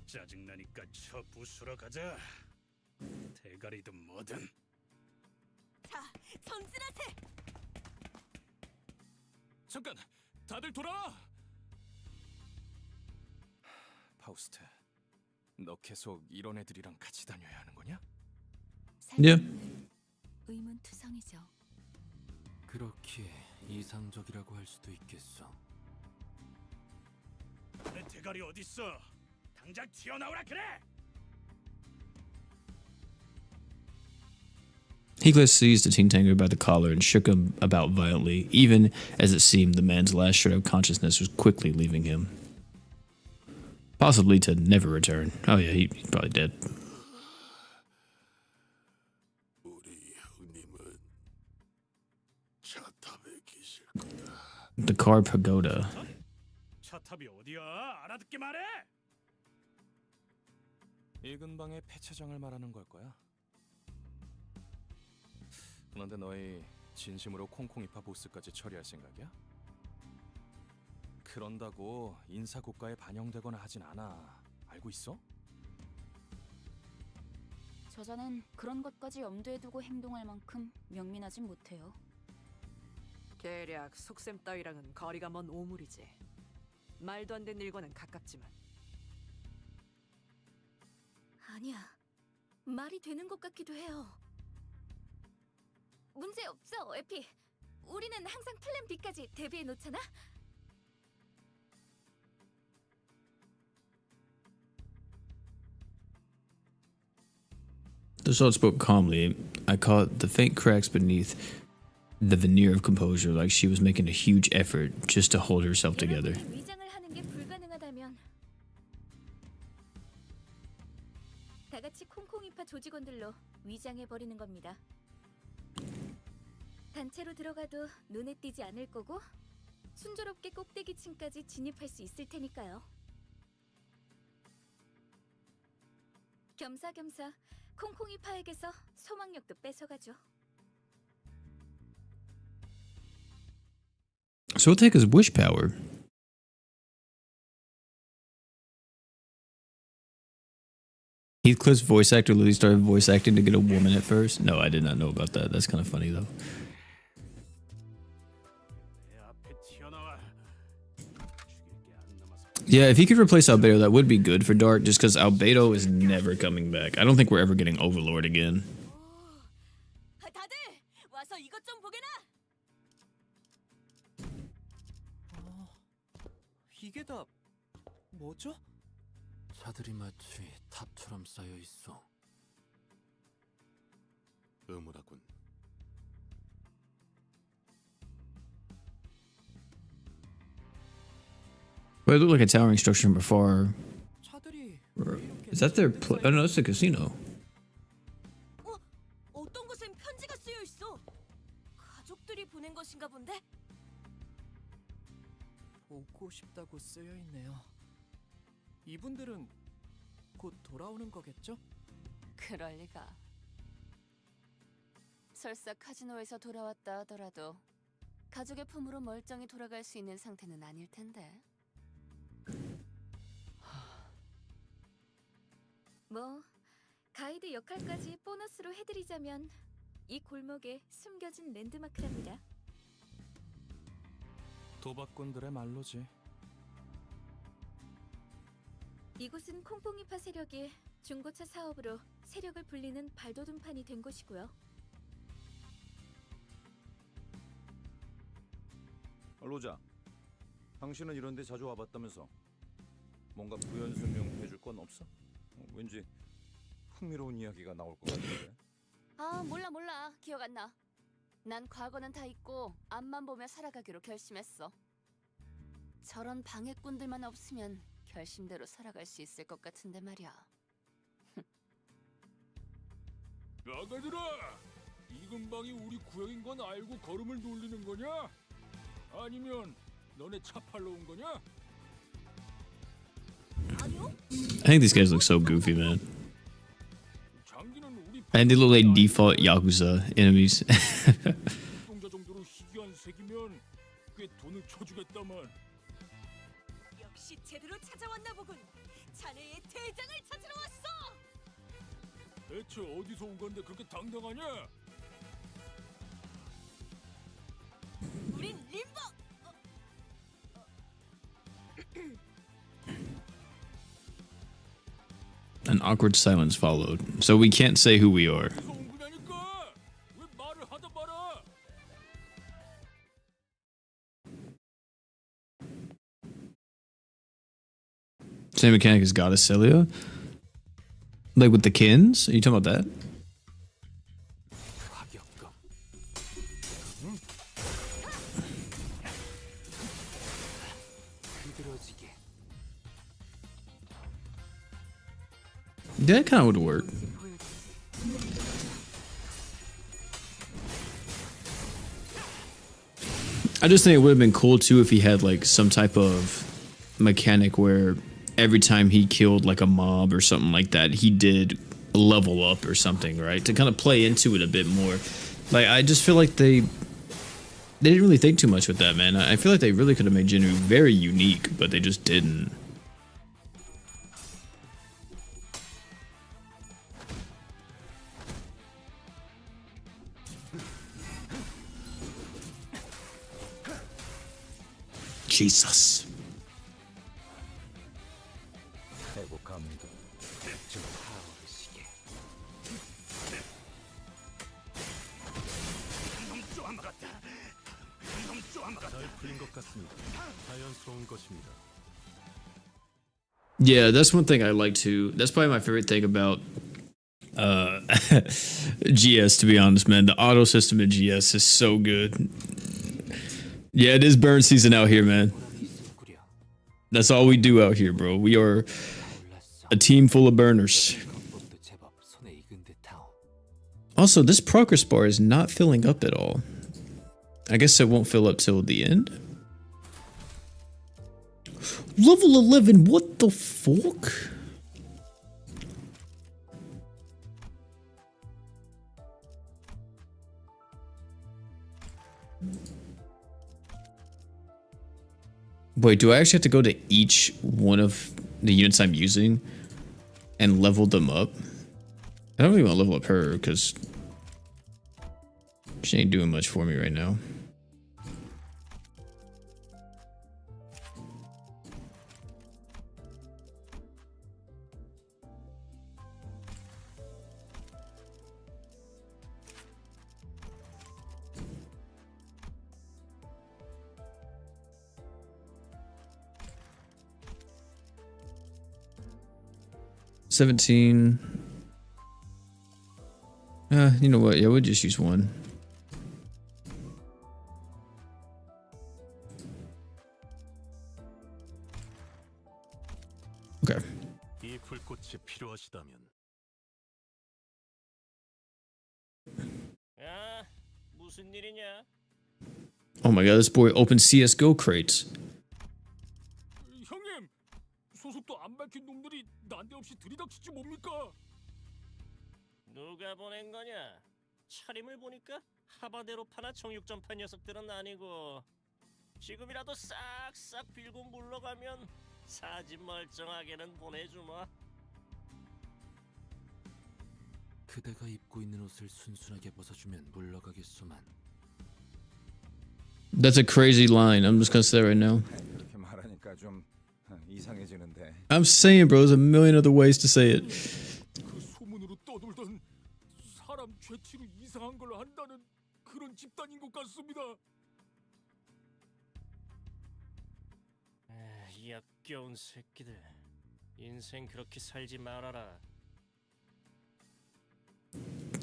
S11: 짜증나니까 저 부수러 가자. 대가리든 뭐든.
S7: 자, 전진하세.
S10: 잠깐, 다들 돌아와. 파우스트, 너 계속 이런 애들이랑 같이 다녀야 하는 거냐?
S1: Yeah.
S3: 의문투성이죠.
S12: 그렇게 이상적이라고 할 수도 있겠어.
S11: 내 대가리 어디 있어? 당장 튀어나오라 그래.
S1: Heagless seized the Ting Tanger by the collar and shook him about violently, even as it seemed the man's last shred of consciousness was quickly leaving him. Possibly to never return. Oh yeah, he's probably dead. The car pagoda.
S11: 차탑이 어디야? 알아듣게 말해.
S10: 이 근방의 폐차장을 말하는 걸 거야. 그런데 너희 진심으로 콩콩이파 보스까지 처리할 생각이야? 그런다고 인사고가에 반영되거나 하진 않아. 알고 있어?
S9: 저자는 그런 것까지 염두에 두고 행동할 만큼 명민하진 못해요.
S6: 계략, 속셈 따위랑은 거리가 먼 오물이지. 말도 안 되는 일과는 가깝지만.
S3: 아니야. 말이 되는 것 같기도 해요. 문제 없어, 에피. 우리는 항상 플랜 B까지 대비해 놓잖아.
S1: The soul spoke calmly. I caught the faint cracks beneath the veneer of composure, like she was making a huge effort just to hold herself together.
S3: 여러분이 위장을 하는 게 불가능하다면 다 같이 콩콩이파 조직원들로 위장해 버리는 겁니다. 단체로 들어가도 눈에 띄지 않을 거고 순조롭게 꼭대기층까지 진입할 수 있을 테니까요. 겸사겸사 콩콩이파에게서 소망력도 뺏어가죠.
S1: So we'll take his wish power. Heathcliff's voice actor Lily started voice acting to get a woman at first. No, I did not know about that. That's kind of funny though.
S11: 내 앞에 튀어나와. 죽일 게 안 남아서.
S1: Yeah, if he could replace Albedo, that would be good for Dark, just because Albedo is never coming back. I don't think we're ever getting Overlord again.
S7: 다들 와서 이것 좀 보게나.
S5: 이게 다 뭐죠?
S12: 차들이 마치 탑처럼 쌓여 있어. 의무라군.
S1: Well, it looked like a towering structure from afar.
S5: 차들이
S1: Is that their oh no, that's the casino.
S7: 어떤 곳엔 편지가 쓰여 있어. 가족들이 보낸 것인가 본데.
S5: 보고 싶다고 쓰여 있네요. 이분들은 곧 돌아오는 거겠죠?
S9: 그럴 리가. 설사 카지노에서 돌아왔다 하더라도 가족의 품으로 멀쩡히 돌아갈 수 있는 상태는 아닐 텐데.
S3: 뭐 가이드 역할까지 보너스로 해드리자면 이 골목에 숨겨진 랜드마크랍니다.
S10: 도박꾼들의 말로지.
S3: 이곳은 콩콩이파 세력이 중고차 사업으로 세력을 불리는 발돋움판이 된 곳이고요.
S8: 로자, 당신은 이런 데 자주 와봤다면서. 뭔가 부연 설명해줄 건 없어? 왠지 흥미로운 이야기가 나올 것 같은데.
S9: 아, 몰라. 기억 안 나. 난 과거는 다 잊고 앞만 보며 살아가기로 결심했어. 저런 방해꾼들만 없으면 결심대로 살아갈 수 있을 것 같은데 말이야.
S4: 나가들아! 이 근방이 우리 구역인 건 알고 걸음을 돌리는 거냐? 아니면 너네 차 팔러 온 거냐?
S1: I think these guys look so goofy, man.
S4: 장기는 우리
S1: And they look like default Yakuza enemies.
S4: 동자 정도로 희귀한 색이면 꽤 돈을 쳐주겠다만.
S7: 역시 제대로 찾아왔나 보군. 자네의 대장을 찾으러 왔어.
S4: 대체 어디서 온 건데 그렇게 당당하냐?
S7: 우린 림버.
S1: An awkward silence followed, so we can't say who we are.
S4: 어디서 온 거냐니까? 왜 말을 하다 말아?
S1: Same mechanic as Goddess Celia? Like with the kins? Are you talking about that? That kind of would work. I just think it would have been cool too if he had like some type of mechanic where every time he killed like a mob or something like that, he did level up or something, right? To kind of play into it a bit more. Like I just feel like they didn't really think too much with that, man. I feel like they really could have made Jinru very unique, but they just didn't. Jesus.
S8: 대고 감도 증폭.
S12: 잘 풀린 것 같습니다. 자연스러운 것입니다.
S1: Yeah, that's one thing I like too. That's probably my favorite thing about GS, to be honest, man. The auto system in GS is so good. Yeah, it is burn season out here, man. That's all we do out here, bro. We are a team full of burners. Also, this progress bar is not filling up at all. I guess it won't fill up till the end. Level 11, what the fuck? Wait, do I actually have to go to each one of the units I'm using and level them up? I don't really want to level up her because she ain't doing much for me right now. $17. You know what? Yeah, we'll just use one. Okay.
S12: 이 불꽃이 필요하시다면.
S4: 야, 무슨 일이냐?
S1: Oh my god, this boy opened CSGO crates.
S11: 형님, 소속도 안 밝힌 놈들이 난데없이 들이닥치지 뭡니까?
S4: 누가 보낸 거냐? 차림을 보니까 하바대로 파나 정육점파 녀석들은 아니고 지금이라도 싹싹 빌고 물러가면 사진 멀쩡하게는 보내주마.
S12: 그대가 입고 있는 옷을 순순하게 벗어주면 물러가겠소만.
S1: That's a crazy line. I'm just gonna say right now.
S8: 이렇게 말하니까 좀 이상해지는데.
S1: I'm saying, bro, there's a million other ways to say it.
S11: 그 소문으로 떠돌던 사람 죄치로 이상한 걸 한다는 그런 집단인 것 같습니다.
S4: 이 역겨운 새끼들. 인생 그렇게 살지 말아라.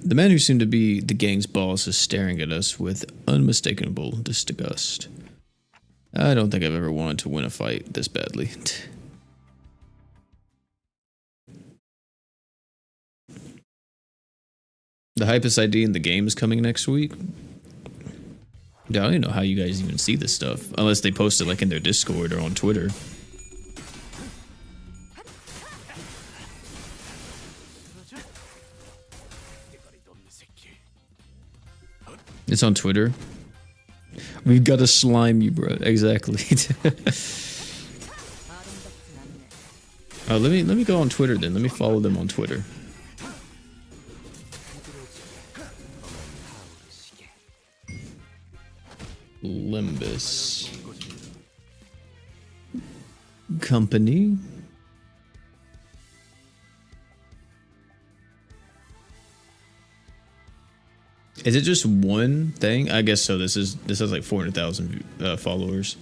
S1: The man who seemed to be the gang's boss is staring at us with unmistakable disgust. I don't think I've ever wanted to win a fight this badly. The hypest ID in the game is coming next week. I don't even know how you guys even see this stuff, unless they post it like in their Discord or on Twitter. It's on Twitter. We've got to slime you, bro. Exactly. Let me go on Twitter then. Let me follow them on Twitter. Limbus company. Is it just one thing? I guess so. This has like 400,000 followers.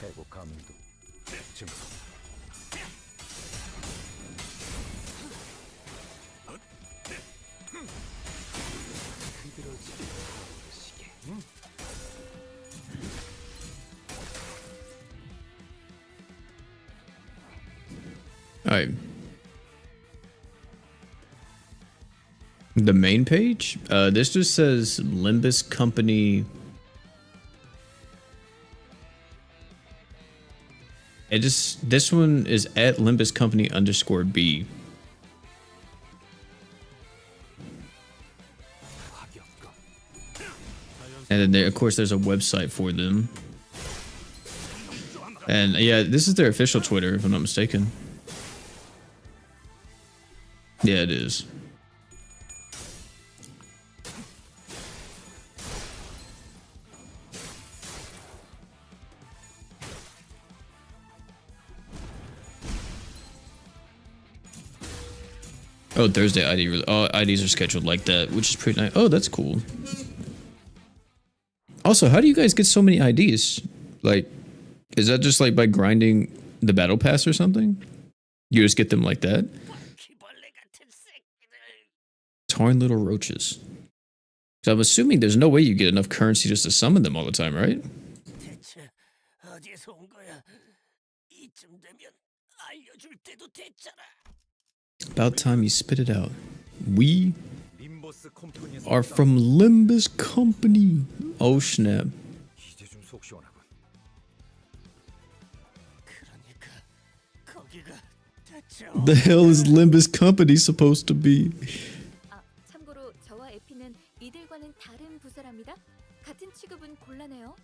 S8: 대고 감도 증폭.
S1: All right. The main page? This just says Limbus Company. This one is at Limbus Company _B. And then there, of course, there's a website for them. And yeah, this is their official Twitter, if I'm not mistaken. Yeah, it is. Oh, Thursday ID. Oh, IDs are scheduled like that, which is pretty nice. Oh, that's cool. Also, how do you guys get so many IDs? Like, is that just like by grinding the battle pass or something? You just get them like that? Tarn little roaches. So I'm assuming there's no way you get enough currency just to summon them all the time, right?
S7: 대체 어디에서 온 거야? 이쯤 되면 알려줄 때도 됐잖아.
S1: About time you spit it out. We are from Limbus Company. Oh snap.
S8: 이제 좀 속 시원하군.
S7: 그러니까 거기가 대체
S1: The hell is Limbus Company supposed to be?
S3: 아, 참고로 저와 에피는 이들과는 다른 부서랍니다. 같은 취급은 곤란해요.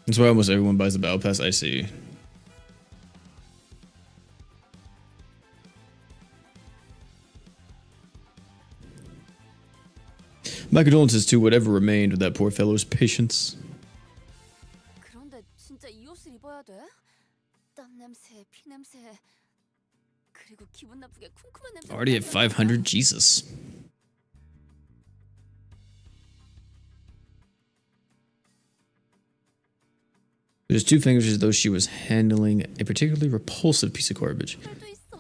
S1: That's why almost everyone buys the battle pass. I see. My condolences to whatever remained of that poor fellow's patience.
S9: 그런데 진짜 이 옷을 입어야 돼? 땀 냄새, 피 냄새, 그리고 기분 나쁘게 쿰쿰한 냄새.
S1: Already at 500, Jesus. There's two fingers as though she was handling a particularly repulsive piece of garbage.
S9: 도 있어.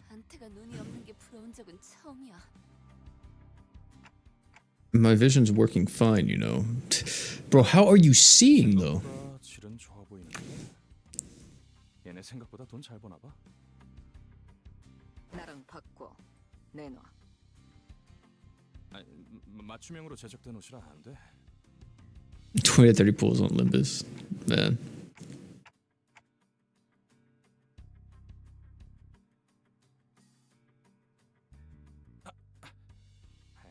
S9: 단테가 눈이 없는 게 부러운 적은 처음이야.
S1: My vision's working fine, you know. Bro, how are you seeing though?
S10: 질은 좋아 보이는데. 얘네 생각보다 돈 잘 버나 봐.
S6: 나랑 바꿔 내놔.
S10: 아니, 맞춤형으로 제작된 옷이라 안 돼.
S1: 20 to 30 pulls on Limbus. Man.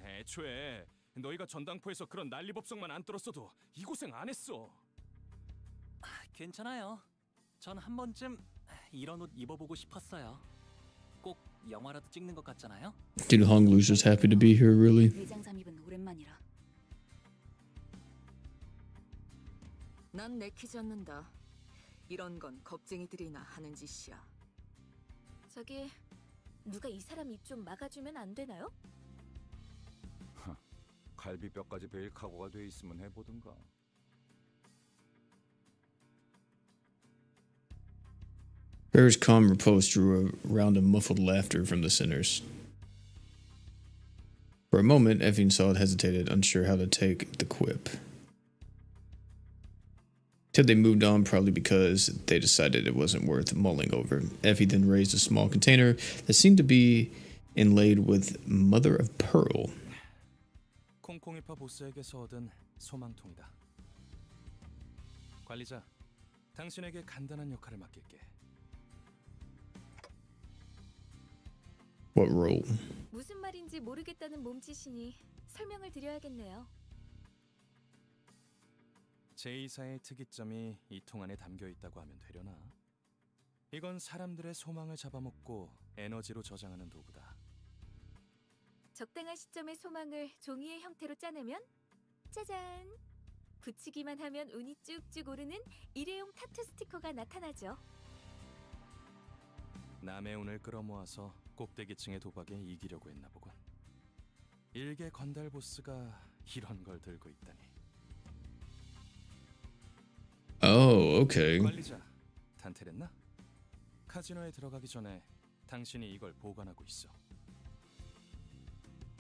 S10: 애초에 너희가 전당포에서 그런 난리법석만 안 떨었어도 이 고생 안 했어.
S5: 괜찮아요. 전 한 번쯤 이런 옷 입어보고 싶었어요. 꼭 영화라도 찍는 것 같잖아요.
S1: Dude, Hong Lu's just happy to be here, really.
S3: 내장 잠입은 오랜만이라.
S6: 난 내키지 않는다. 이런 건 겁쟁이들이나 하는 짓이야.
S3: 저기 누가 이 사람 입 좀 막아주면 안 되나요?
S8: 갈비뼈까지 베일 각오가 돼 있으면 해보든가.
S1: Bear's calm repose drew a round of muffled laughter from the sinners. For a moment, Effie and Saul hesitated, unsure how to take the quip. Till they moved on, probably because they decided it wasn't worth mulling over. Effie then raised a small container that seemed to be inlaid with mother of pearl.
S10: 콩콩이파 보스에게서 얻은 소망통이다. 관리자, 당신에게 간단한 역할을 맡길게.
S1: What role?
S3: 무슨 말인지 모르겠다는 몸짓이니 설명을 드려야겠네요.
S10: 제2사의 특이점이 이 통 안에 담겨 있다고 하면 되려나? 이건 사람들의 소망을 잡아먹고 에너지로 저장하는 도구다.
S3: 적당한 시점에 소망을 종이의 형태로 짜내면 짜잔! 붙이기만 하면 운이 쭉쭉 오르는 일회용 타투 스티커가 나타나죠.
S10: 남의 운을 끌어모아서 꼭대기층의 도박에 이기려고 했나 보군. 일개 건달 보스가 이런 걸 들고 있다니.
S1: Oh, okay.
S10: 관리자, 단테랬나? 카지노에 들어가기 전에 당신이 이걸 보관하고 있어.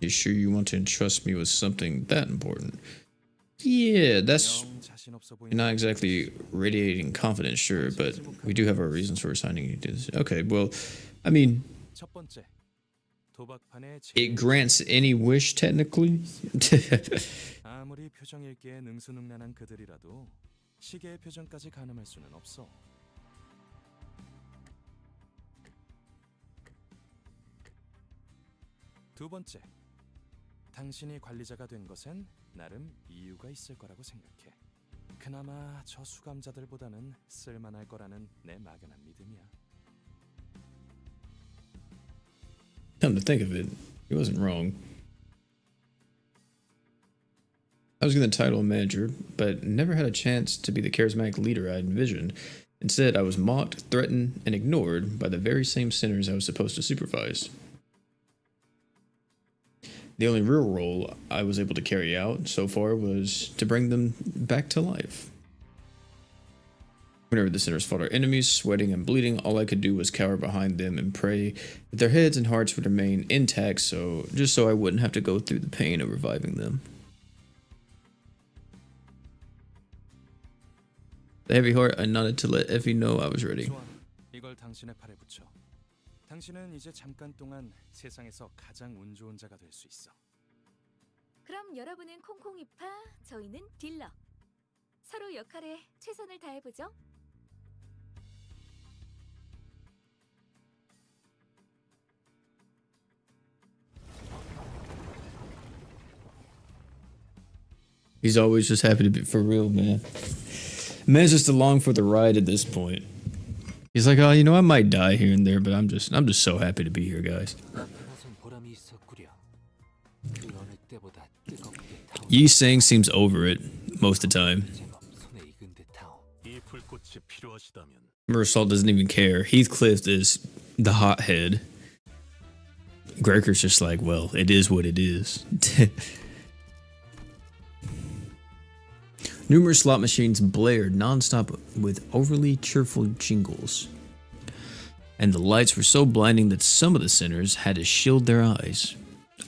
S1: You sure you want to entrust me with something that important? Yeah, that's
S10: 자신 없어
S1: You're not exactly radiating confidence, sure, but we do have our reasons for assigning you to this. Okay, well, I mean,
S10: 첫 번째, 도박판의
S1: it grants any wish technically.
S10: 아무리 표정 읽기에 능수능란한 그들이라도 시계의 표정까지 가늠할 수는 없어. 두 번째, 당신이 관리자가 된 것엔 나름 이유가 있을 거라고 생각해. 그나마 저 수감자들보다는 쓸만할 거라는 내 막연한 믿음이야.
S1: Come to think of it, he wasn't wrong. I was given the title of manager, but never had a chance to be the charismatic leader I envisioned. Instead, I was mocked, threatened, and ignored by the very same sinners I was supposed to supervise. The only real role I was able to carry out so far was to bring them back to life. Whenever the sinners fought our enemies, sweating and bleeding, all I could do was cower behind them and pray that their heads and hearts would remain intact, just so I wouldn't have to go through the pain of reviving them. The heavy heart, I nodded to let Effie know I was ready.
S10: 좋아, 이걸 당신의 팔에 붙여. 당신은 이제 잠깐 동안 세상에서 가장 운 좋은 자가 될 수 있어.
S3: 그럼 여러분은 콩콩이파, 저희는 딜러. 서로 역할에 최선을 다해보죠.
S1: He's always just happy to be for real, man. Man's just along for the ride at this point. He's like, oh, you know, I might die here and there, but I'm just so happy to be here, guys. Yi Sang seems over it most of the time. Mersault doesn't even care. Heathcliff is the hothead. Gregor's just like, well, it is what it is. Numerous slot machines blared nonstop with overly cheerful jingles. And the lights were so blinding that some of the sinners had to shield their eyes.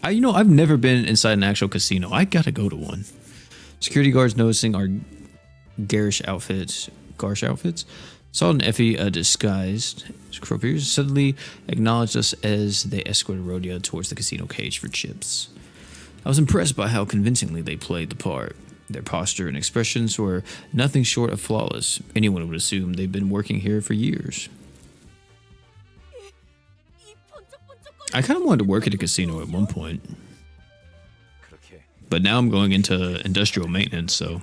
S1: I've never been inside an actual casino. I gotta go to one. Security guards noticing our garish outfits, saw an Effie disguised croupiers suddenly acknowledged us as they escorted Rodeo towards the casino cage for chips. I was impressed by how convincingly they played the part. Their posture and expressions were nothing short of flawless. Anyone would assume they've been working here for years. I kind of wanted to work at a casino at one point. But now I'm going into industrial maintenance, so...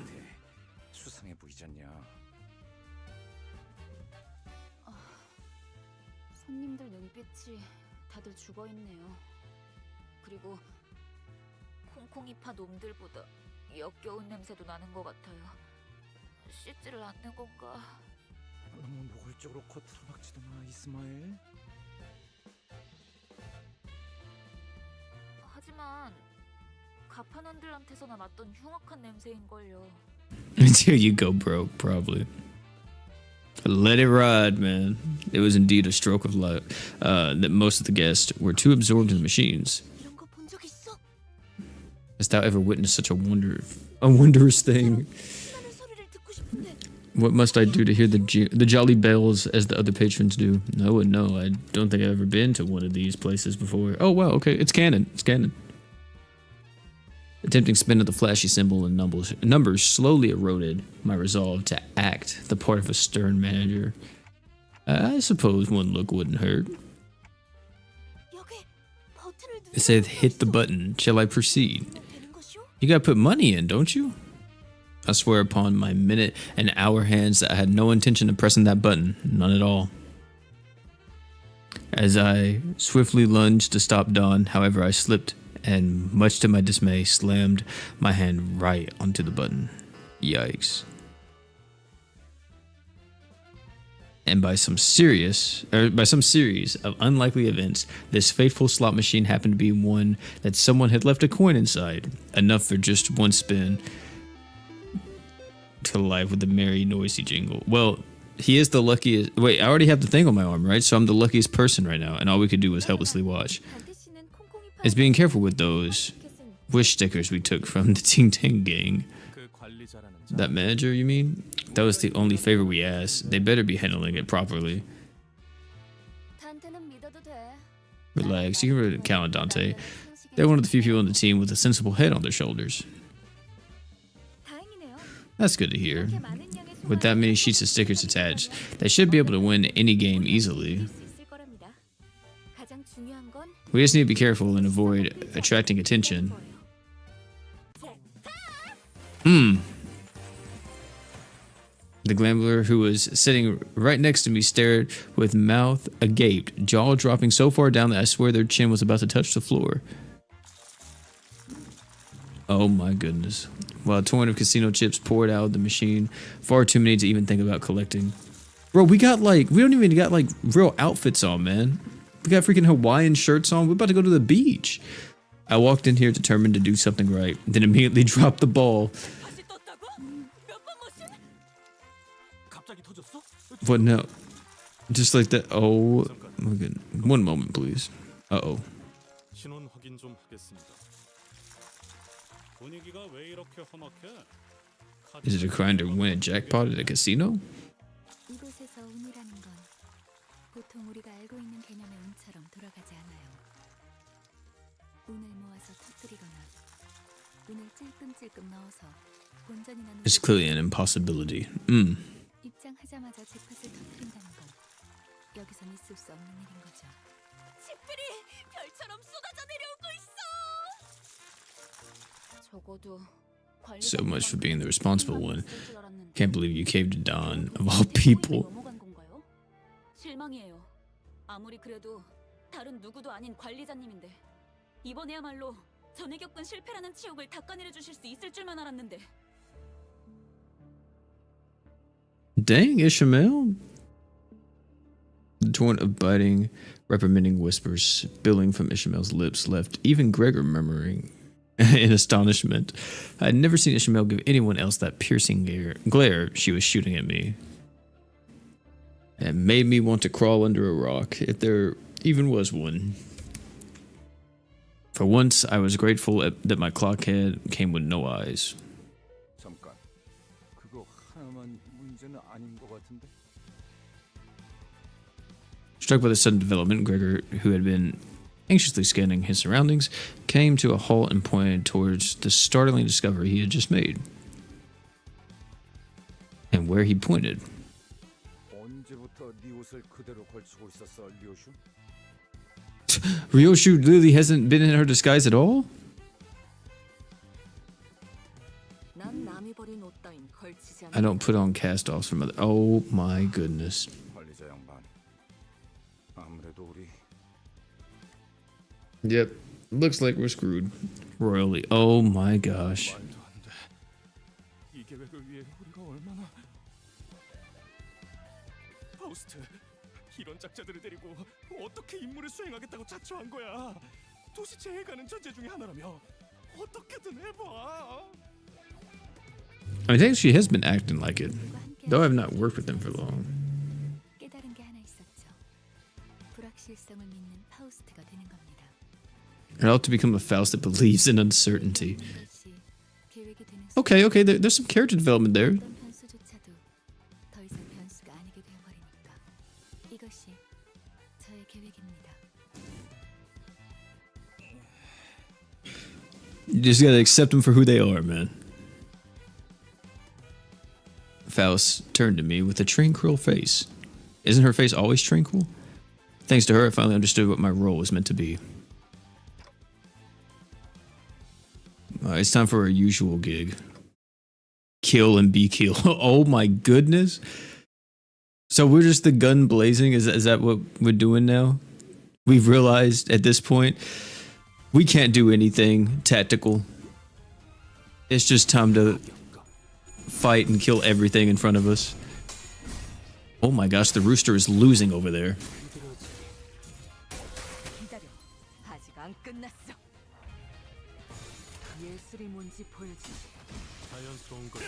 S9: 손님들 눈빛이 다들 죽어있네요. 그리고 콩콩이파 놈들보다 역겨운 냄새도 나는 것 같아요. 씻지를 않는 건가?
S8: 너무 노골적으로 코트를 박지도 마, 이스마엘.
S9: 하지만 가판원들한테서나 났던 흉악한 냄새인걸요.
S1: Until you go broke, probably. Let it ride, man. It was indeed a stroke of luck that most of the guests were too absorbed in the machines. Hast thou ever witnessed such a wondrous thing? What must I do to hear the jolly bells as the other patrons do? No, I don't think I've ever been to one of these places before. Oh wow, okay, it's canon. Attempting spin of the flashy symbol and numbers slowly eroded my resolve to act the part of a stern manager. I suppose one look wouldn't hurt. It said hit the button. Shall I proceed? You gotta put money in, don't you? I swear upon my minute and hour hands that I had no intention of pressing that button. None at all. As I swiftly lunged to stop Dawn, however, I slipped and, much to my dismay, slammed my hand right onto the button. Yikes. And by some series of unlikely events, this faithful slot machine happened to be one that someone had left a coin inside, enough for just one spin to life with a merry, noisy jingle. Well, he is the luckiest. Wait, I already have the thing on my arm, right? So I'm the luckiest person right now, and all we could do was helplessly watch. It's being careful with those wish stickers we took from the Ting Ting gang.
S10: 관리자라는 자.
S1: That manager, you mean? That was the only favor we asked. They better be handling it properly.
S9: 단테는 믿어도 돼.
S1: Relax, you can really count on Dante. They're one of the few people on the team with a sensible head on their shoulders.
S3: 다행이네요.
S1: That's good to hear.
S3: 이렇게 많은 양의
S1: With that many sheets of stickers attached, they should be able to win any game easily.
S3: 수 있을 거랍니다. 가장 중요한 건
S1: We just need to be careful and avoid attracting attention. The gambler who was sitting right next to me stared with mouth agape, jaw dropping so far down that I swear their chin was about to touch the floor. Oh my goodness. While a torrent of casino chips poured out of the machine, far too many to even think about collecting. Bro, we don't even got like real outfits on, man. We got freaking Hawaiian shirts on. We're about to go to the beach. I walked in here determined to do something right, then immediately dropped the ball. What no? Just like that. Oh my goodness. One moment, please. Uh-oh.
S11: 신원 확인 좀 하겠습니다. 분위기가 왜 이렇게 험악해?
S1: Is it a crime to win a jackpot at a casino?
S3: 이곳에서 운이라는 건 보통 우리가 알고 있는 개념의 운처럼 돌아가지 않아요. 운을 모아서 터뜨리거나 운을 찔끔찔끔 넣어서 본전이 나는
S1: It's clearly an impossibility.
S3: 입장하자마자 잭팟을 터뜨린다는 건 여기선 있을 수 없는 일인 거죠.
S7: 집들이 별처럼 쏟아져 내려오고 있어.
S9: 적어도
S1: So much for being the responsible one. Can't believe you caved to Don, of all people.
S9: 넘어간 건가요? 실망이에요. 아무리 그래도 다른 누구도 아닌 관리자님인데 이번에야말로 전에 겪은 실패라는 치욕을 닦아내려 주실 수 있을 줄만 알았는데.
S1: Dang, Ishmael. The torrent of biting, reprimanding whispers spilling from Ishmael's lips left even Gregor murmuring in astonishment. I had never seen Ishmael give anyone else that piercing glare she was shooting at me. It made me want to crawl under a rock, if there even was one. For once, I was grateful that my clock head came with no eyes.
S8: 잠깐. 그거 하나만 문제는 아닌 것 같은데.
S1: Struck by the sudden development, Gregor, who had been anxiously scanning his surroundings, came to a halt and pointed towards the startling discovery he had just made. And where he pointed.
S8: 언제부터 네 옷을 그대로 걸치고 있었어, 리오슈?
S1: Ryoshu literally hasn't been in her disguise at all?
S6: 난 남이 버린 옷 따윈 걸치지 않아.
S1: I don't put on cast-offs from other. Oh my goodness.
S8: 관리자 양반. 아무래도 우리
S1: Yep. Looks like we're screwed. Royally. Oh my gosh.
S10: 말도 안 돼. 이 계획을 위해 우리가 얼마나 파우스트 이런 짝자들을 데리고 어떻게 임무를 수행하겠다고 자처한 거야. 도시 제해가는 전제 중에 하나라며 어떻게든 해봐.
S1: I think she has been acting like it, though I've not worked with them for long.
S3: 깨달은 게 하나 있었죠. 불확실성을 믿는 파우스트가 되는 겁니다.
S1: It ought to become a Faust that believes in uncertainty.
S3: 것이 계획이 되는
S1: Okay, there's some character development there.
S3: 어떤 변수조차도 더 이상 변수가 아니게 되어버리니까 이것이 저의 계획입니다.
S1: You just gotta accept them for who they are, man. Faust turned to me with a tranquil face. Isn't her face always tranquil? Thanks to her, I finally understood what my role was meant to be. It's time for our usual gig. Kill and be killed. Oh my goodness. So we're just the gun blazing? Is that what we're doing now? We've realized at this point, we can't do anything tactical. It's just time to fight and kill everything in front of us. Oh my gosh, the rooster is losing over there.
S6: 기다려. 아직 안 끝났어. 예술이 뭔지 보여주지.
S11: 자연스러운 거.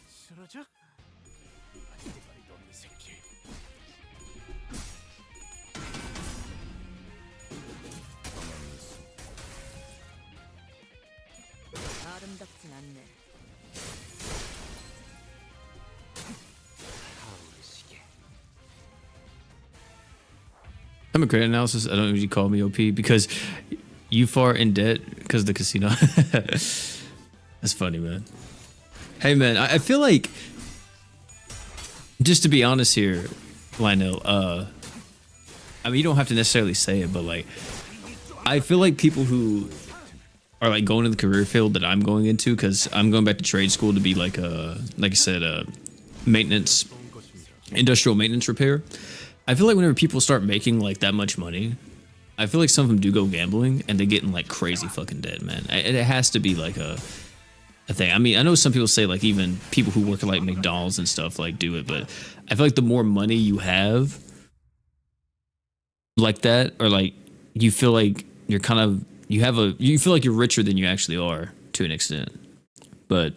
S10: 쓰러져? 말도 없는 새끼.
S8: 가만히 있어.
S6: 아름답진 않네.
S1: I'm a credit analysis. I don't usually call me OP because you far in debt because of the casino. That's funny, man. Hey, man, I feel like, just to be honest here, Lionel, I mean, you don't have to necessarily say it, but like, I feel like people who are like going to the career field that I'm going into, because I'm going back to trade school to be like I said, maintenance, industrial maintenance repair. I feel like whenever people start making like that much money, I feel like some of them do go gambling and they get in like crazy fucking debt, man. It has to be like a thing. I mean, I know some people say like even people who work at like McDonald's and stuff like do it, but I feel like the more money you have like that, or like you feel like you're kind of, you feel like you're richer than you actually are to an extent. But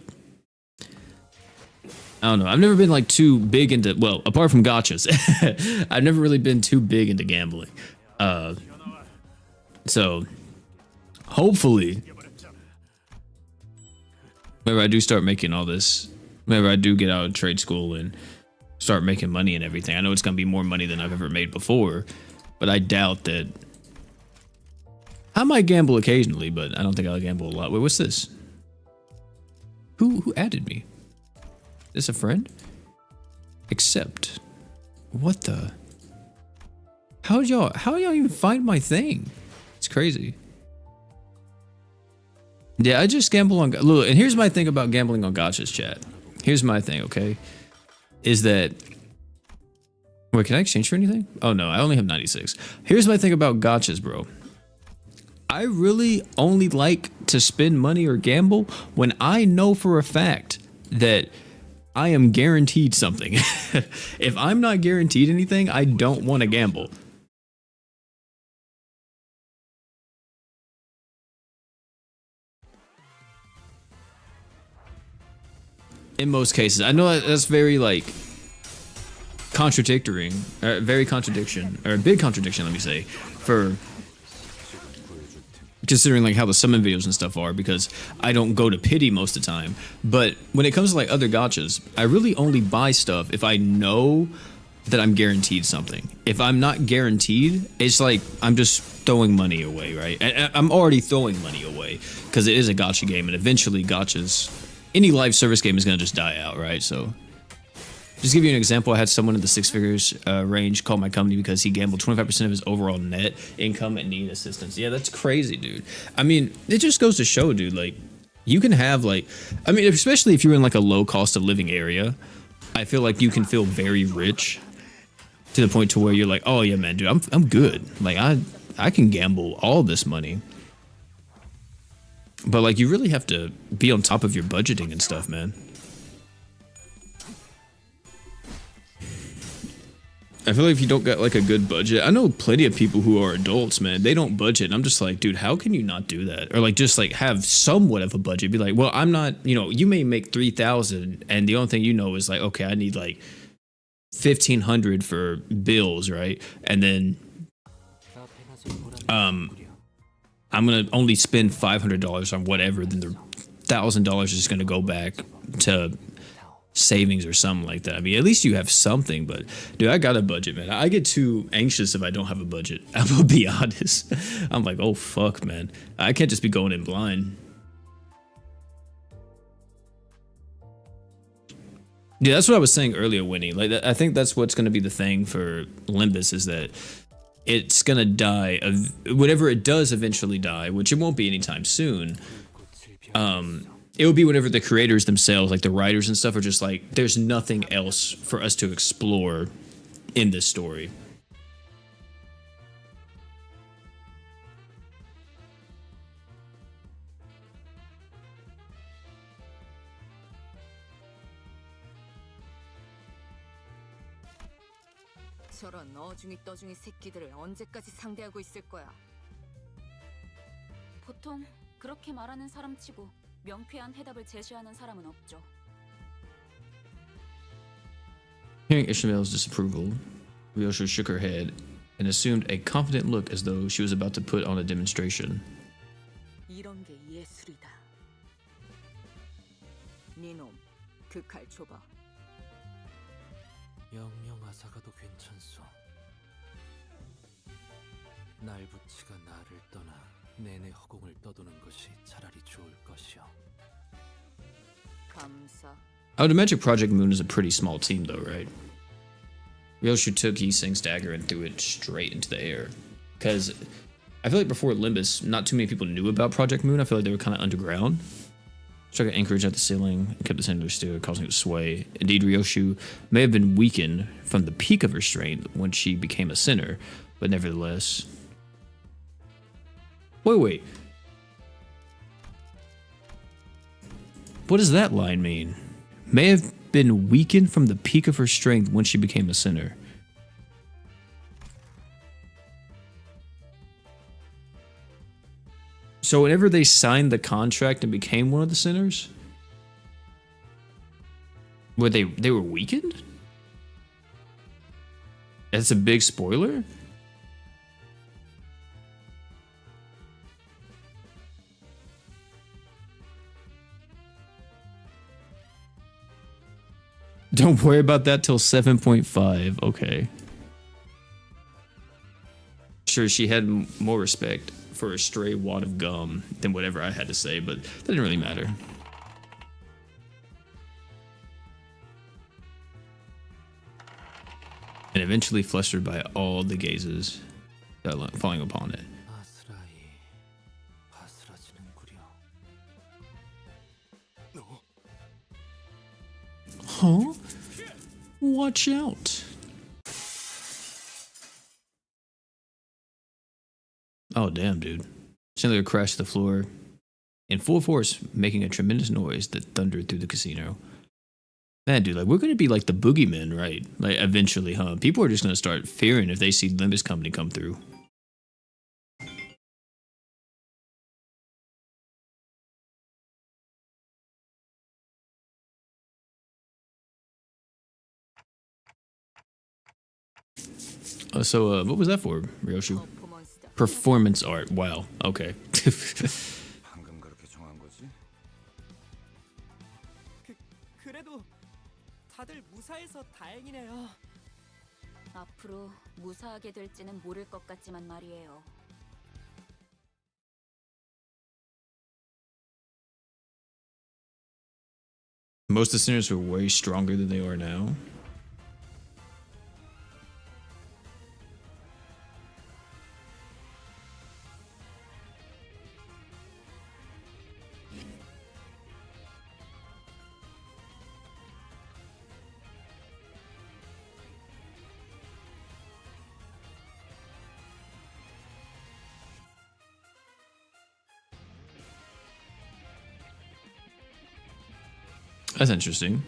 S1: I don't know. I've never been like too big into, well, apart from gachas, I've never really been too big into gambling. So hopefully, whenever I do start making all this, whenever I do get out of trade school and start making money and everything, I know it's going to be more money than I've ever made before, but I doubt that. I might gamble occasionally, but I don't think I'll gamble a lot. Wait, what's this? Who added me? Is this a friend? Accept. What the? How y'all even find my thing? It's crazy. Yeah, I just gamble on, look, and here's my thing about gambling on gachas, chat. Here's my thing, okay? Is that, wait, can I exchange for anything? Oh no, I only have 96. Here's my thing about gachas, bro. I really only like to spend money or gamble when I know for a fact that I am guaranteed something. If I'm not guaranteed anything, I don't want to gamble. In most cases. I know that's very like contradictory, very contradiction, or a big contradiction, let me say, for considering like how the summon videos and stuff are, because I don't go to pity most of the time. But when it comes to like other gachas, I really only buy stuff if I know that I'm guaranteed something. If I'm not guaranteed, it's like I'm just throwing money away, right? And I'm already throwing money away because it is a gacha game, and eventually gachas, any live service game is going to just die out, right? So just give you an example, I had someone in the six figures range call my company because he gambled 25% of his overall net income and needed assistance. Yeah, that's crazy, dude. I mean, it just goes to show, dude, like, you can have, like, I mean, especially if you're in, like, a low cost of living area, I feel like you can feel very rich to the point to where you're like, oh, yeah, man, dude, I'm good. Like, I can gamble all this money. But, like, you really have to be on top of your budgeting and stuff, man. I feel like if you don't got like a good budget, I know plenty of people who are adults, man, they don't budget. And I'm just like, dude, how can you not do that? Or like, just like have somewhat of a budget. Be like, well, I'm not, you know, you may make 3,000 and the only thing you know is like, okay, I need like 1,500 for bills, right? And then I'm gonna only spend $500 on whatever, then the $1,000 is just gonna go back to savings or something like that. I mean, at least you have something. But dude, I got a budget, man. I get too anxious if I don't have a budget. I'm gonna be honest. I'm like, oh fuck, man, I can't just be going in blind. Yeah, that's what I was saying earlier, Winnie. Like, I think that's what's gonna be the thing for Limbus, is that it's gonna die of whenever it does eventually die, which it won't be anytime soon. It would be whenever the creators themselves, like the writers and stuff, are just like, there's nothing else for us to explore in this story.
S6: 저런 어중이 떠중이 새끼들을 언제까지 상대하고 있을 거야?
S9: 보통 그렇게 말하는 사람치고 명쾌한 해답을 제시하는 사람은 없죠.
S1: Hearing Ishmael's disapproval, Ryosho shook her head and assumed a confident look as though she was about to put on a demonstration.
S6: 이런 게 예술이다. 네놈, 그 칼 줘봐.
S12: 영영 아사가도 괜찮소. 날부치가 나를 떠나 내내 허공을 떠도는 것이 차라리 좋을 것이오.
S6: 감사.
S1: I would imagine Project Moon is a pretty small team, though, right? Ryoshu took Yiseng's dagger and threw it straight into the air. Because I feel like before Limbus, not too many people knew about Project Moon. I feel like they were kind of underground. Struck an anchorage at the ceiling and kept the center still, causing it to sway. Indeed, Ryoshu may have been weakened from the peak of her strength when she became a sinner, but nevertheless. Wait. What does that line mean? May have been weakened from the peak of her strength when she became a sinner. So whenever they signed the contract and became one of the sinners, were they were weakened? That's a big spoiler? Don't worry about that till 7.5. Okay. Sure, she had more respect for a stray wad of gum than whatever I had to say, but that didn't really matter. And eventually flustered by all the gazes falling upon it. Huh? Watch out. Oh, damn, dude. Chandler crashed to the floor in full force, making a tremendous noise that thundered through the casino. Man, dude, like, we're going to be like the boogeymen, right? Like, eventually, huh? People are just going to start fearing if they see Limbus Company come through. So, what was that for, Ryoshu? Performance art. Wow. Okay.
S8: 방금 그렇게 정한 거지?
S6: 그래도 다들 무사해서 다행이네요.
S3: 앞으로 무사하게 될지는 모를 것 같지만 말이에요.
S1: Most of the sinners were way stronger than they are now. That's interesting.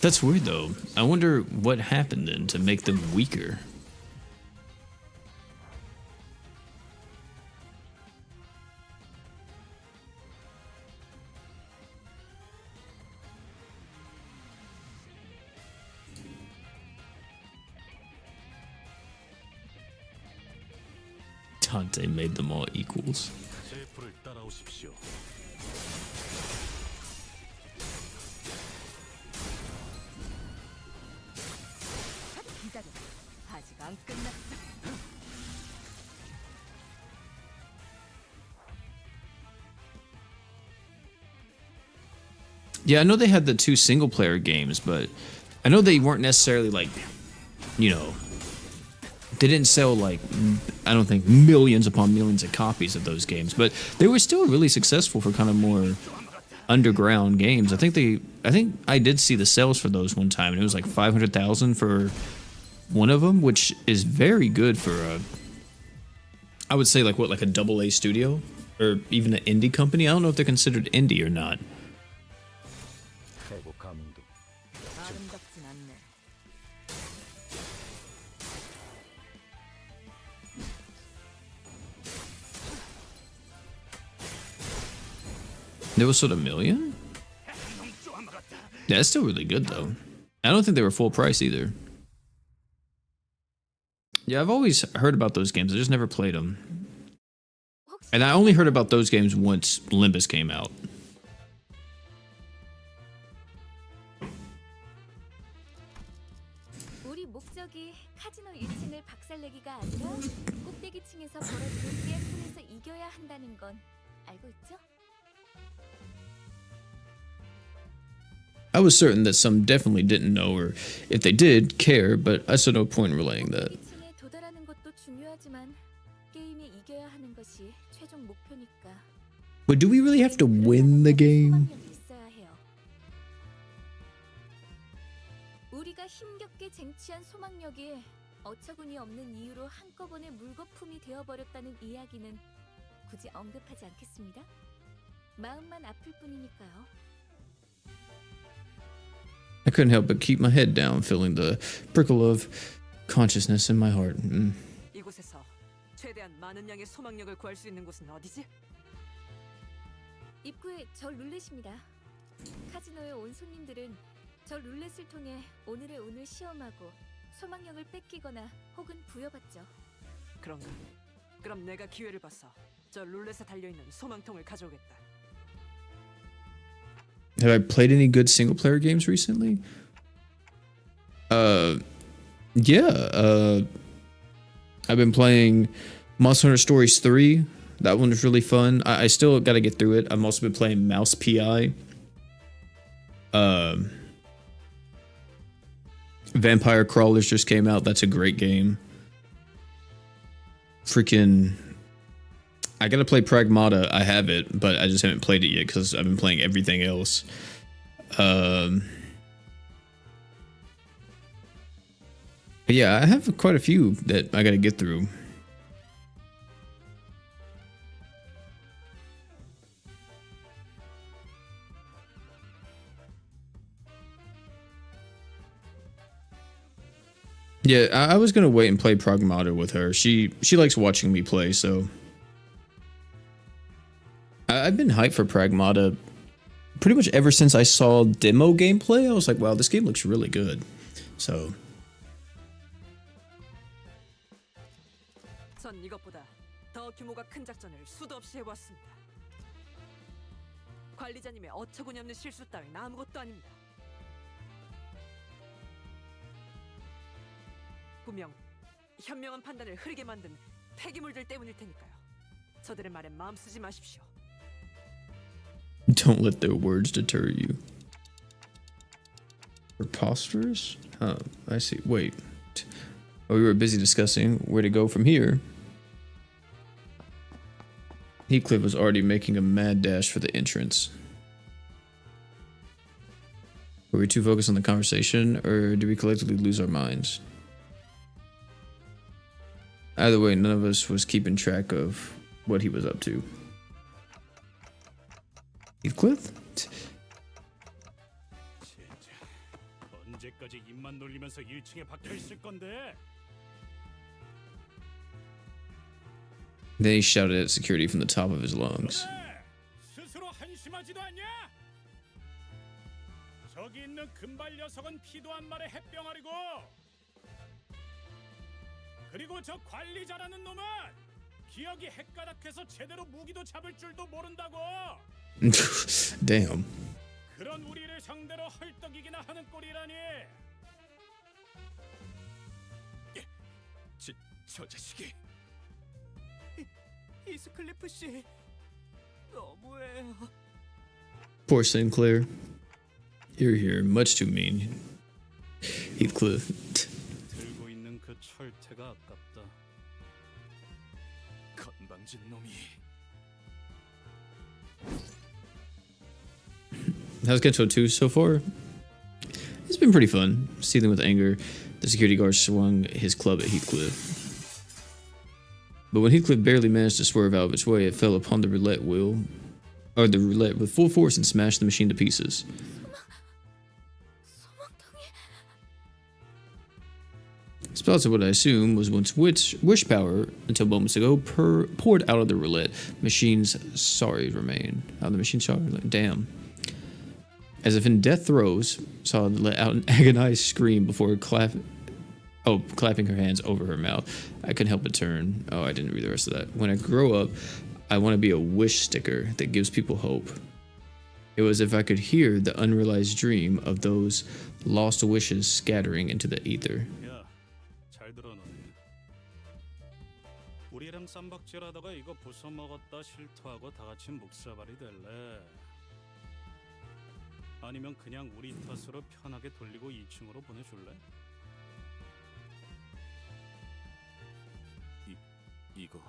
S1: That's weird though. I wonder what happened then to make them weaker. Dante made them all equals. Yeah, I know they had the 2 single-player games, but I know they weren't necessarily like, you know, they didn't sell like, I don't think, millions upon millions of copies of those games, but they were still really successful for kind of more underground games. I think I did see the sales for those one time, and it was like 500,000 for one of them, which is very good for a, I would say like what, like a AA studio or even an indie company. I don't know if they're considered indie or not. They were sold 1 million? Yeah, that's still really good though. I don't think they were full price either. Yeah, I've always heard about those games. I just never played them. And I only heard about those games once Limbus came out.
S3: 우리 목적이 카지노 1층을 박살내기가 아니라 꼭대기층에서 벌어지는 게임 속에서 이겨야 한다는 건 알고 있죠?
S1: I was certain that some definitely didn't know, or if they did, care, but I saw no point in relaying that.
S3: 꼭대기층에 도달하는 것도 중요하지만 게임에 이겨야 하는 것이 최종 목표니까.
S1: But do we really have to win the game?
S3: 소망력이 있어야 해요. 우리가 힘겹게 쟁취한 소망력이 어처구니 없는 이유로 한꺼번에 물거품이 되어버렸다는 이야기는 굳이 언급하지 않겠습니다. 마음만 아플 뿐이니까요.
S1: I couldn't help but keep my head down, feeling the prickle of consciousness in my heart.
S6: 이곳에서 최대한 많은 양의 소망력을 구할 수 있는 곳은 어디지?
S3: 입구에 저 룰렛입니다. 카지노에 온 손님들은 저 룰렛을 통해 오늘의 운을 시험하고 소망력을 뺏기거나 혹은 부여받죠.
S6: 그런가? 그럼 내가 기회를 봐서 저 룰렛에 달려있는 소망통을 가져오겠다.
S1: Have I played any good single player games recently? Yeah. I've been playing Monster Hunter Stories 3. That one was really fun. I still got to get through it. I've also been playing Mouse PI. Vampire Crawlers just came out. That's a great game. Freaking... I gotta play Pragmata. I have it, but I just haven't played it yet because I've been playing everything else. But yeah, I have quite a few that I gotta get through. Yeah, I was gonna wait and play Pragmata with her. She likes watching me play, so... I've been hyped for Pragmata pretty much ever since I saw demo gameplay. I was like, wow, this game looks really good. So.
S6: 전 이것보다 더 규모가 큰 작전을 수도 없이 해왔습니다. 관리자님의 어처구니 없는 실수 따윈 아무것도 아닙니다. 분명 현명한 판단을 흐리게 만든 폐기물들 때문일 테니까요. 저들의 말에 마음 쓰지 마십시오.
S1: Don't let their words deter you. Preposterous? Huh, I see. Wait. Oh, we were busy discussing where to go from here. Heathcliff was already making a mad dash for the entrance. Were we too focused on the conversation, or did we collectively lose our minds? Either way, none of us was keeping track of what he was up to. Heathcliff?
S11: 언제까지 입만 놀리면서 1층에 박혀 있을 건데?
S1: Then he shouted at security from the top of his lungs.
S11: 스스로 한심하지도 않냐? 저기 있는 금발 녀석은 피도 한 말의 햇병아리고, 그리고 저 관리자라는 놈은 기억이 헷가닥해서 제대로 무기도 잡을 줄도 모른다고.
S1: Damn.
S11: 그런 우리를 상대로 헐떡이기나 하는 꼴이라니. 저 자식이.
S6: 이스클리프 씨, 너무해요.
S1: Poor Sinclair. You're here, much too mean. Heathcliff.
S11: 들고 있는 그 철퇴가 아깝다.
S10: 건방진 놈이.
S1: How's Kanto 2 so far? It's been pretty fun. Seething with anger, the security guard swung his club at Heathcliff. But when Heathcliff barely managed to swerve out of its way, it fell upon the roulette wheel, or the roulette with full force, and smashed the machine to pieces. Spouts of what I assume was once wish power until moments ago poured out of the roulette machine's sorry remain. Out of the machine's sorry remain. Damn. As if in death throes, saw let out an agonized scream before Oh, clapping her hands over her mouth. I couldn't help but turn. Oh, I didn't read the rest of that. When I grow up, I want to be a wish sticker that gives people hope. It was if I could hear the unrealized dream of those lost wishes scattering into the ether.
S11: 야, 잘 들어 너네. 우리랑 쌈박질하다가 이거 부숴 먹었다 실토하고 다 같이 묵사발이 될래? 아니면 그냥 우리 탓으로 편하게 돌리고 2층으로 보내줄래?
S12: 이거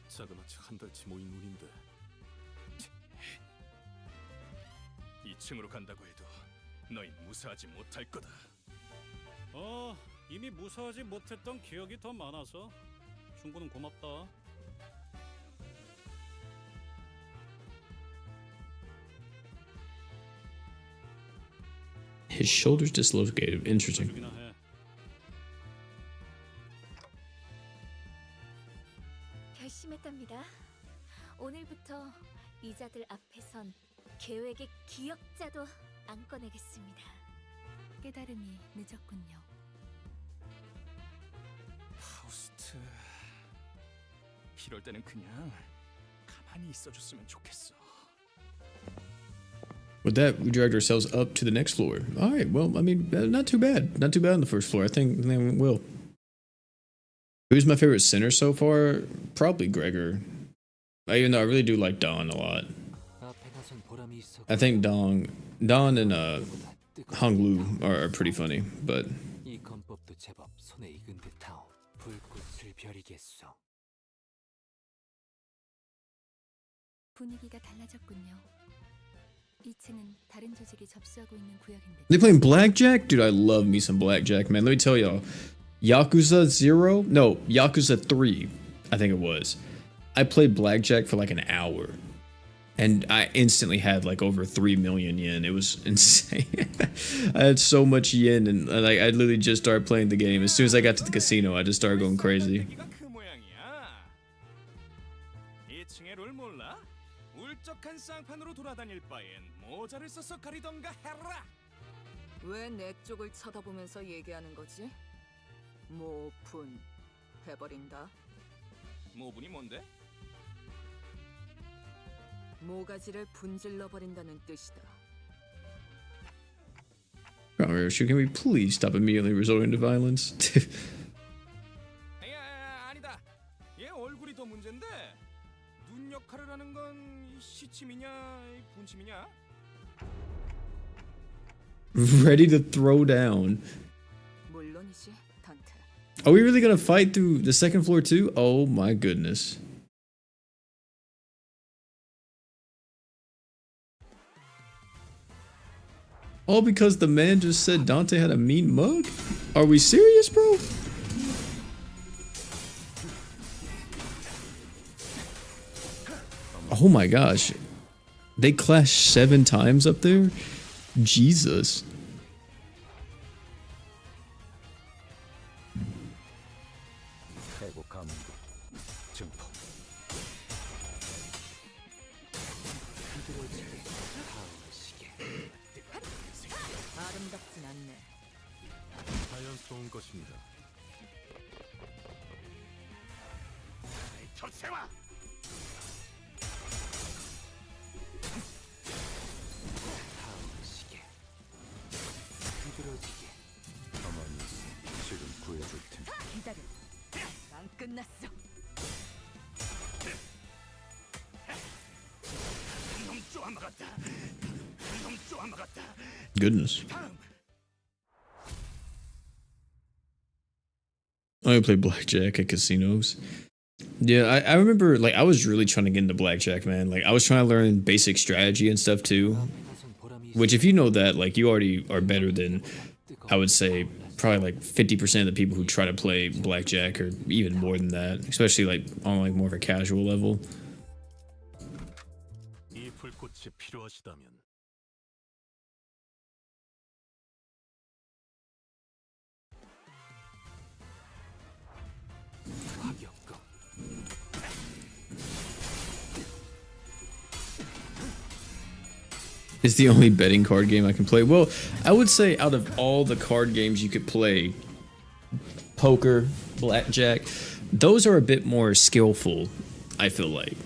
S12: 자그마치 한 달치 모인 운인데
S11: 2층으로 간다고 해도 너희 무사하지 못할 거다. 이미 무사하지 못했던 기억이 더 많아서 충고는 고맙다.
S1: His shoulders dislocated. Interesting.
S11: 해주기나 해.
S3: 결심했답니다. 오늘부터 이자들 앞에선 계획의 기억자도 안 꺼내겠습니다. 깨달음이 늦었군요.
S10: 파우스트. 이럴 때는 그냥 가만히 있어줬으면 좋겠어.
S1: With that, we dragged ourselves up to the next floor. All right, well, I mean, not too bad. Not too bad on the first floor. I think they went well. Who's my favorite sinner so far? Probably Gregor. Even though I really do like Don a lot. I think Don and Hong Lu are pretty funny, but
S12: 이 건법도 제법 손에 익은 듯하오. 불꽃을 벼리겠소.
S3: 분위기가 달라졌군요. 2층은 다른 조직이 접수하고 있는 구역인데.
S1: they playing blackjack? Dude, I love me some blackjack, man. Let me tell y'all. Yakuza 0? No, Yakuza 3, I think it was. I played blackjack for like an hour. And I instantly had like over 3 million yen. It was insane. I had so much yen, and like I literally just started playing the game. As soon as I got to the casino, I just started going crazy.
S8: 그 모양이야. 2층의 룰 몰라? 울적한 쌍판으로 돌아다닐 바엔 모자를 써서 가리던가 해라.
S6: 왜 내 쪽을 쳐다보면서 얘기하는 거지? 모분 해버린다.
S8: 모분이 뭔데?
S6: 모가지를 분질러 버린다는 뜻이다.
S1: Can we please stop immediately resorting to violence?
S8: 아니다. 얘 얼굴이 더 문제인데 눈 역할을 하는 건 시침이냐 분침이냐?
S1: Ready to throw down.
S6: 물론이지, 단테.
S1: Are we really gonna fight through the second floor too? Oh my goodness. All because the man just said Dante had a mean mug? Are we serious, bro? Oh my gosh. They clashed 7 times up there? Jesus.
S6: 아름답진 않네.
S11: 자연스러운 것입니다.
S4: 젖세와!
S12: 시계. 부드러지게.
S8: 가만히 있어. 지금 구해줄 테니.
S6: 기다려. 난 끝났어.
S4: 놈 쪼아먹었다. 놈 쪼아먹었다.
S1: Goodness. I only played blackjack at casinos. Yeah, I remember, like, I was really trying to get into blackjack, man. Like, I was trying to learn basic strategy and stuff, too. Which, if you know that, like, you already are better than, I would say, probably, like, 50% of the people who try to play blackjack, or even more than that. Especially, like, on, like, more of a casual level.
S11: 이 불꽃이 필요하시다면
S12: 화격금.
S1: It's the only betting card game I can play. Well, I would say out of all the card games you could play, poker, blackjack, those are a bit more skillful, I feel like.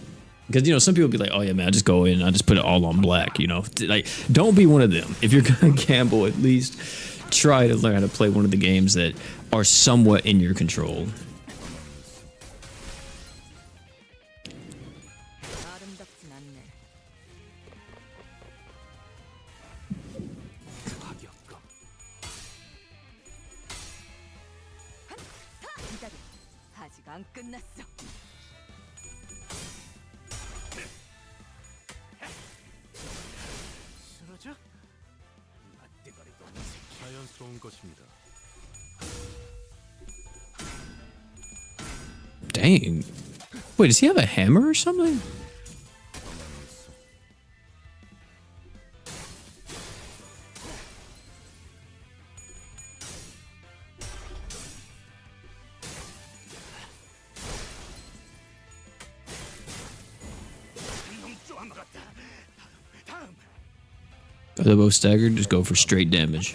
S1: Because, you know, some people be like, oh, yeah, man, I just go in and I just put it all on black, you know. Like, don't be one of them. If you're going to gamble, at least try to learn how to play one of the games that are somewhat in your control.
S6: 안 끝났어.
S11: 쓰러져? 맞대가리도 없는 새끼. 자연스러운 것입니다.
S1: Dang. Wait, does he have a hammer or something? Are they both staggered? Just go for straight damage.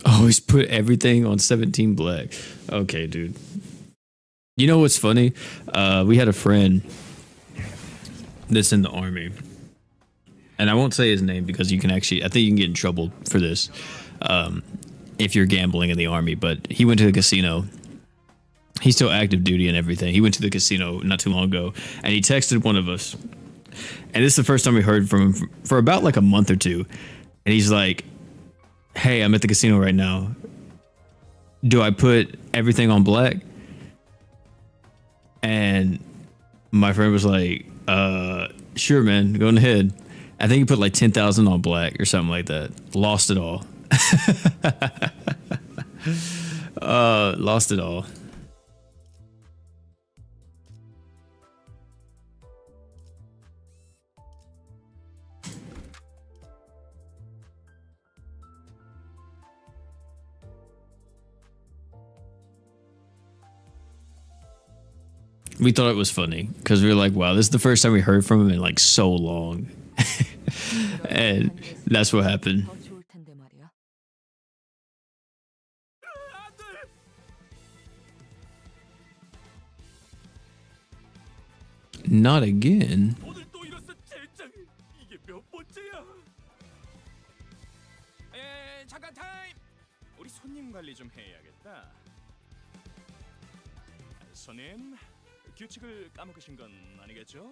S1: Oh, he's put everything on 17 black. Okay, dude. You know what's funny? We had a friend that's in the army. And I won't say his name because you can actually, I think you can get in trouble for this if you're gambling in the army. But he went to the casino. He's still active duty and everything. He went to the casino not too long ago and he texted one of us. And this is the first time we heard from him for about like a month or two. And he's like, hey, I'm at the casino right now. Do I put everything on black? And my friend was like, sure, man, go ahead. I think he put like 10,000 on black or something like that. Lost it all. Lost it all. We thought it was funny because we were like, wow, this is the first time we heard from him in like so long. And that's what happened. Not again.
S10: 잠깐 타임. 우리 손님 관리 좀 해야겠다. 손님, 규칙을 까먹으신 건 아니겠죠?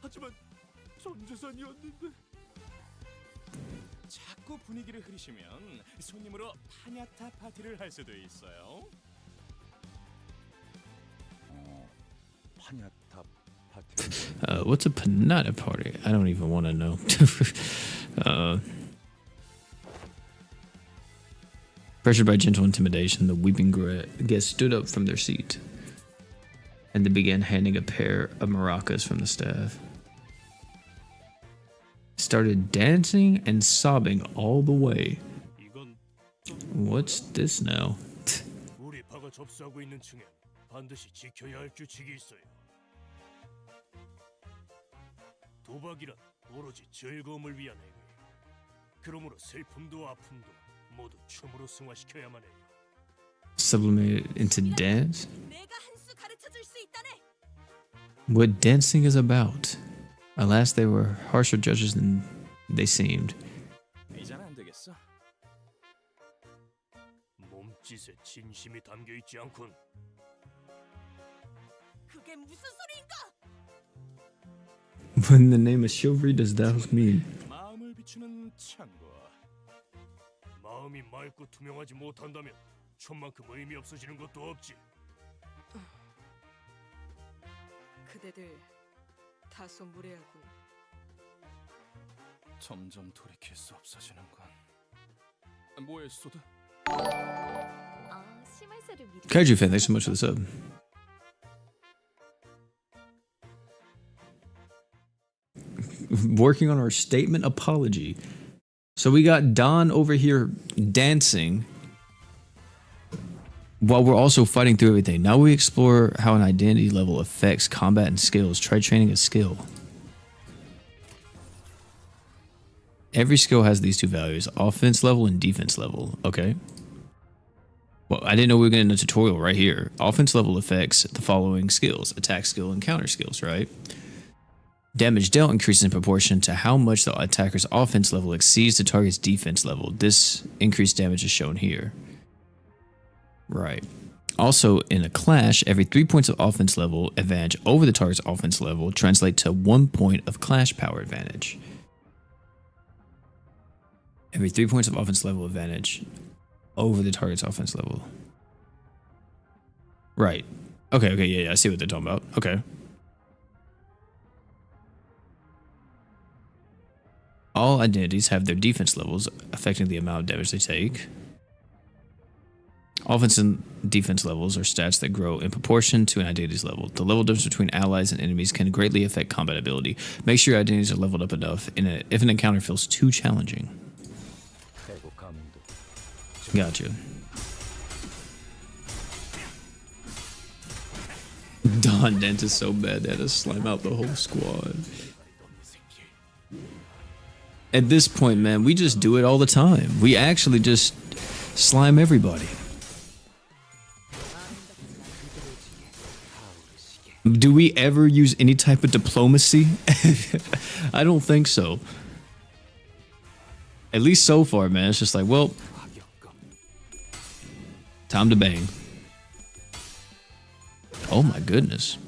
S10: 하지만 전 재산이었는데. 자꾸 분위기를 흐리시면 손님으로 파냐타 파티를 할 수도 있어요.
S8: 파냐타 파티.
S1: What's a panada party? I don't even want to know. Pressured by gentle intimidation, the weeping guests stood up from their seat and they began handing a pair of maracas from the staff. Started dancing and sobbing all the way. What's this now?
S2: 우리 파가 접수하고 있는 층엔 반드시 지켜야 할 규칙이 있어요. 도박이란 오로지 즐거움을 위한 행위. 그러므로 슬픔도 아픔도 모두 춤으로 승화시켜야만 해요.
S1: Sublimated into dance?
S7: 내가 한 수 가르쳐 줄 수 있다네.
S1: What dancing is about. Alas, they were harsher judges than they seemed.
S10: 이제는 안 되겠어.
S2: 몸짓에 진심이 담겨 있지 않군.
S7: 그게 무슨 소리인가?
S1: What in the name of chivalry does that mean?
S10: 마음을 비추는 창고.
S2: 마음이 맑고 투명하지 못한다면 춤만큼 의미 없어지는 것도 없지.
S6: 그대들 다소 무례하군.
S10: 점점 돌이킬 수 없어지는군. 뭐해, 소드?
S3: 심할서를 미리.
S1: Kaiju fan, thanks so much for the sub. Working on our statement apology. So we got Don over here dancing. while we're also fighting through everything. Now we explore how an identity level affects combat and skills. Try training a skill. Every skill has these two values, offense level and defense level. Okay. Well, I didn't know we were getting a tutorial right here. Offense level affects the following skills: attack skill and counter skills, right? Damage dealt increases in proportion to how much the attacker's offense level exceeds the target's defense level. This increased damage is shown here. Right. Also, in a clash, every 3 points of offense level advantage over the target's offense level translate to 1 point of clash power advantage. Every 3 points of offense level advantage over the target's offense level. Right. Okay, yeah, I see what they're talking about. Okay. All identities have their defense levels affecting the amount of damage they take. Offense and defense levels are stats that grow in proportion to an identity's level. The level difference between allies and enemies can greatly affect combat ability. Make sure your identities are leveled up enough if an encounter feels too challenging. Gotcha. Don Dent is so bad they had to slime out the whole squad. At this point, man, we just do it all the time. We actually just slime everybody. Do we ever use any type of diplomacy? I don't think so. At least so far, man. It's just like, well, time to bang. Oh my goodness.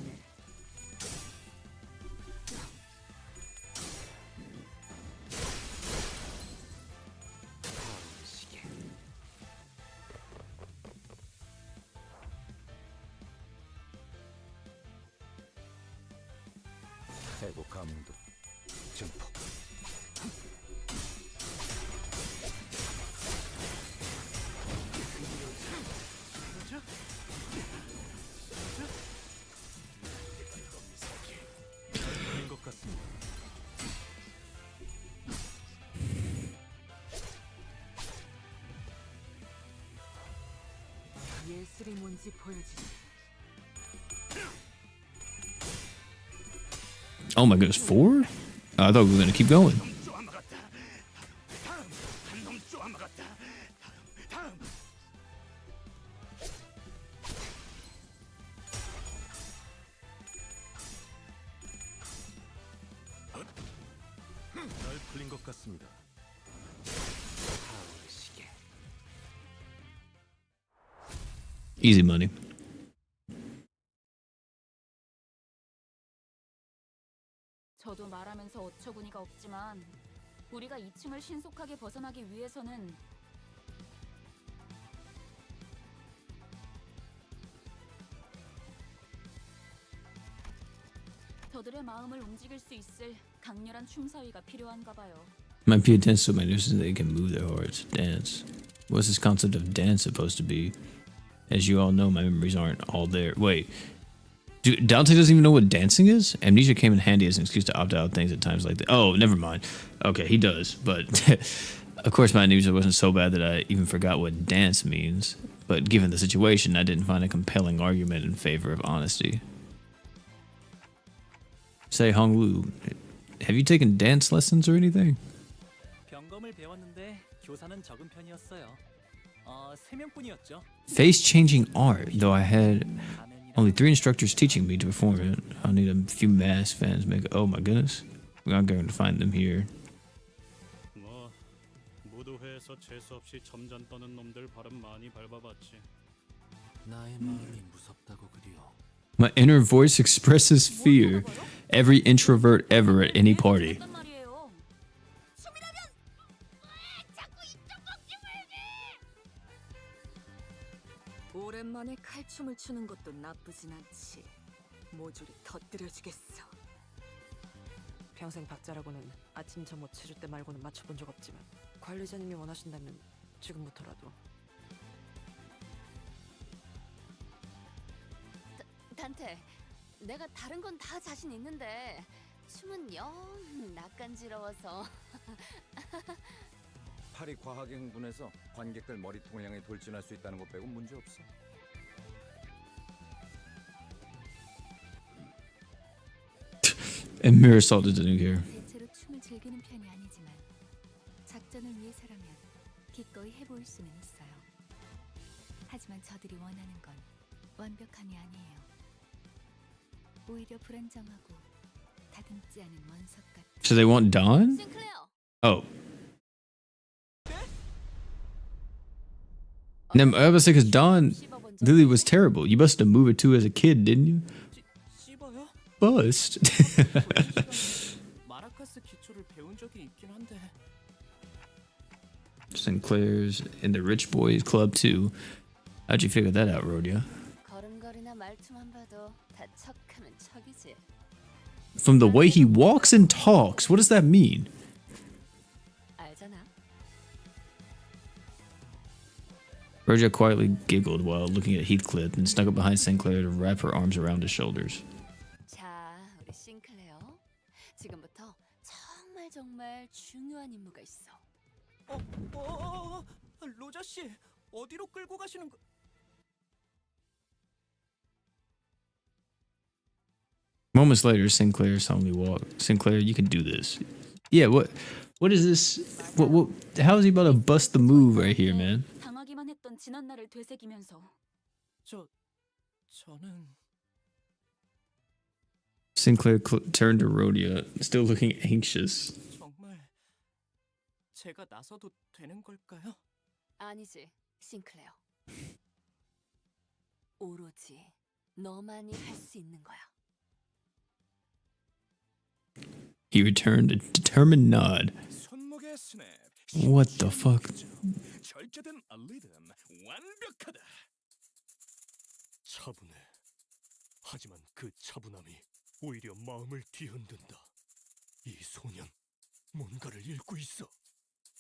S6: 예술이 뭔지 보여주지.
S1: Oh my goodness, 4? I thought we were gonna keep going.
S10: 잘 풀린 것 같습니다.
S1: Easy money.
S9: 저도 말하면서 어처구니가 없지만 우리가 2층을 신속하게 벗어나기 위해서는 저들의 마음을 움직일 수 있을 강렬한 춤사위가 필요한가 봐요.
S1: Might be a dance so magnificent they can move their hearts. Dance. What's this concept of dance supposed to be? As you all know, my memories aren't all there. Wait. Dude, Dante doesn't even know what dancing is? Amnesia came in handy as an excuse to opt out of things at times like that. Oh, never mind. Okay, he does. But, of course, my amnesia wasn't so bad that I even forgot what dance means. But given the situation, I didn't find a compelling argument in favor of honesty. Say, Honglu, have you taken dance lessons or anything?
S5: 병검을 배웠는데 교사는 적은 편이었어요. 3명뿐이었죠.
S1: Face-changing art, though I had only 3 instructors teaching me to perform it. I'll need a few mass fans make it. Oh my goodness. We're not going to find them here.
S11: 뭐 무도회에서 재수 없이 점잔 떠는 놈들 발음 많이 밟아봤지.
S12: 나의 마음이 무섭다고 그리워.
S1: My inner voice expresses fear. Every introvert ever at any party.
S6: 오랜만에 칼춤을 추는 것도 나쁘진 않지. 모조리 터뜨려주겠어. 평생 박자라고는 아침 점호 체조 때 말고는 맞춰본 적 없지만 관리자님이 원하신다면 지금부터라도.
S9: 단테, 내가 다른 건 다 자신 있는데 춤은 영 낯간지러워서.
S8: 팔이 과하게 흥분해서 관객들 머리통을 향해 돌진할 수 있다는 것 빼고 문제 없어.
S1: And Mirasol doesn't care.
S3: 대체로 춤을 즐기는 편이 아니지만 작전을 위해서라면 기꺼이 해보일 수는 있어요. 하지만 저들이 원하는 건 완벽함이 아니에요. 오히려 불안정하고 다듬지 않은 원석 같은.
S1: So they want Dawn?
S9: 싱클레어.
S1: Oh. No, I was because Dawn Lily was terrible. You busted a move or two as a kid, didn't you?
S5: 씹어요?
S1: Bust.
S5: 마라카스 기초를 배운 적이 있긴 한데.
S1: Sinclair's in the Rich Boys Club too. How'd you figure that out, Rhodia?
S9: 걸음걸이나 말투만 봐도 다 척하면 척이지.
S1: From the way he walks and talks, what does that mean?
S9: 알잖아.
S1: Rhodia quietly giggled while looking at Heathcliff and snuck up behind Sinclair to wrap her arms around his shoulders.
S9: 자, 우리 싱클레어. 지금부터 정말 중요한 임무가 있어.
S5: 로자 씨, 어디로 끌고 가시는 거?
S1: Moments later, Sinclair suddenly walked. Sinclair, you can do this. Yeah, what is this? What how is he about to bust the move right here, man?
S3: 당하기만 했던 지난 날을 되새기면서
S5: 저는
S1: Sinclair turned to Rhodia, still looking anxious.
S5: 정말 제가 나서도 되는 걸까요?
S9: 아니지, 싱클레어. 오로지 너만이 할 수 있는 거야.
S1: He returned a determined nod.
S11: 손목의 스냅.
S1: What the fuck?
S11: 절제된 리듬 완벽하다. 차분해. 하지만 그 차분함이 오히려 마음을 뒤흔든다. 이 소년 뭔가를 읽고 있어.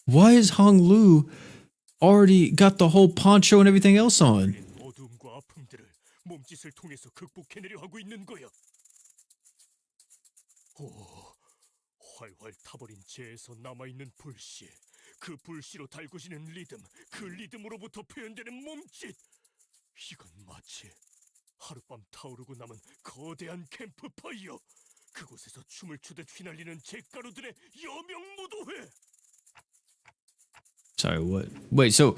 S1: Why is Hong Lu already got the whole poncho and everything else on?
S11: 어둠과 아픔들을 몸짓을 통해서 극복해내려 하고 있는 거야. 오, 활활 타버린 재에서 남아있는 불씨, 그 불씨로 달구지는 리듬, 그 리듬으로부터 표현되는 몸짓. 이건 마치 하룻밤 타오르고 남은 거대한 캠프파이어. 그곳에서 춤을 추듯 휘날리는 잿가루들의 여명무도회.
S1: Sorry, what? Wait, so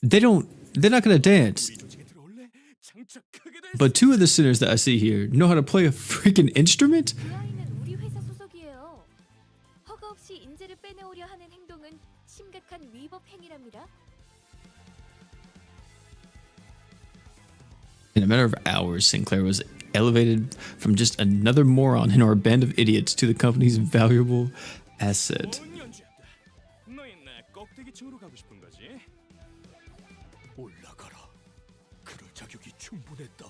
S1: they're not gonna dance. But two of the sinners that I see here know how to play a freaking instrument?
S3: 그 아이는 우리 회사 소속이에요. 허가 없이 인재를 빼내오려 하는 행동은 심각한 위법 행위랍니다.
S1: In a matter of hours, Sinclair was elevated from just another moron in our band of idiots to the company's valuable asset.
S11: 너희 내 꼭대기층으로 가고 싶은 거지? 올라가라. 그럴 자격이 충분했다.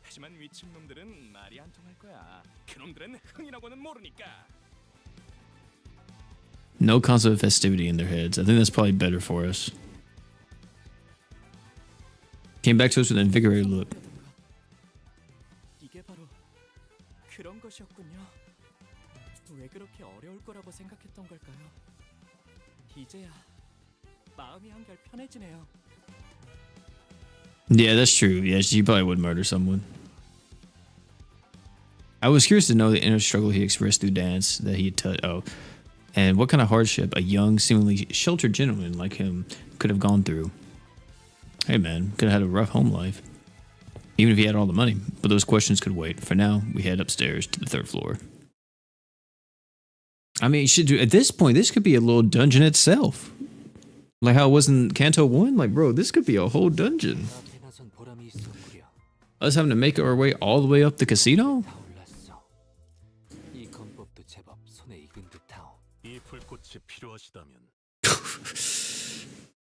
S11: 하지만 위층 놈들은 말이 안 통할 거야. 그놈들은 흥이라고는 모르니까.
S1: No concept of festivity in their heads. I think that's probably better for us. Came back to us with an invigorated look.
S5: 이게 바로 그런 것이었군요. 왜 그렇게 어려울 거라고 생각했던 걸까요? 이제야 마음이 한결 편해지네요.
S1: Yeah, that's true. Yeah, she probably would murder someone. I was curious to know the inner struggle he expressed through dance that he had and what kind of hardship a young, seemingly sheltered gentleman like him could have gone through. Hey man, could have had a rough home life. Even if he had all the money. But those questions could wait. For now, we head upstairs to the third floor. I mean, at this point, this could be a little dungeon itself. Like how it was in Canto 1? Like, bro, this could be a whole dungeon. Us having to make our way all the way up the casino?
S11: 이 불꽃이 필요하시다면.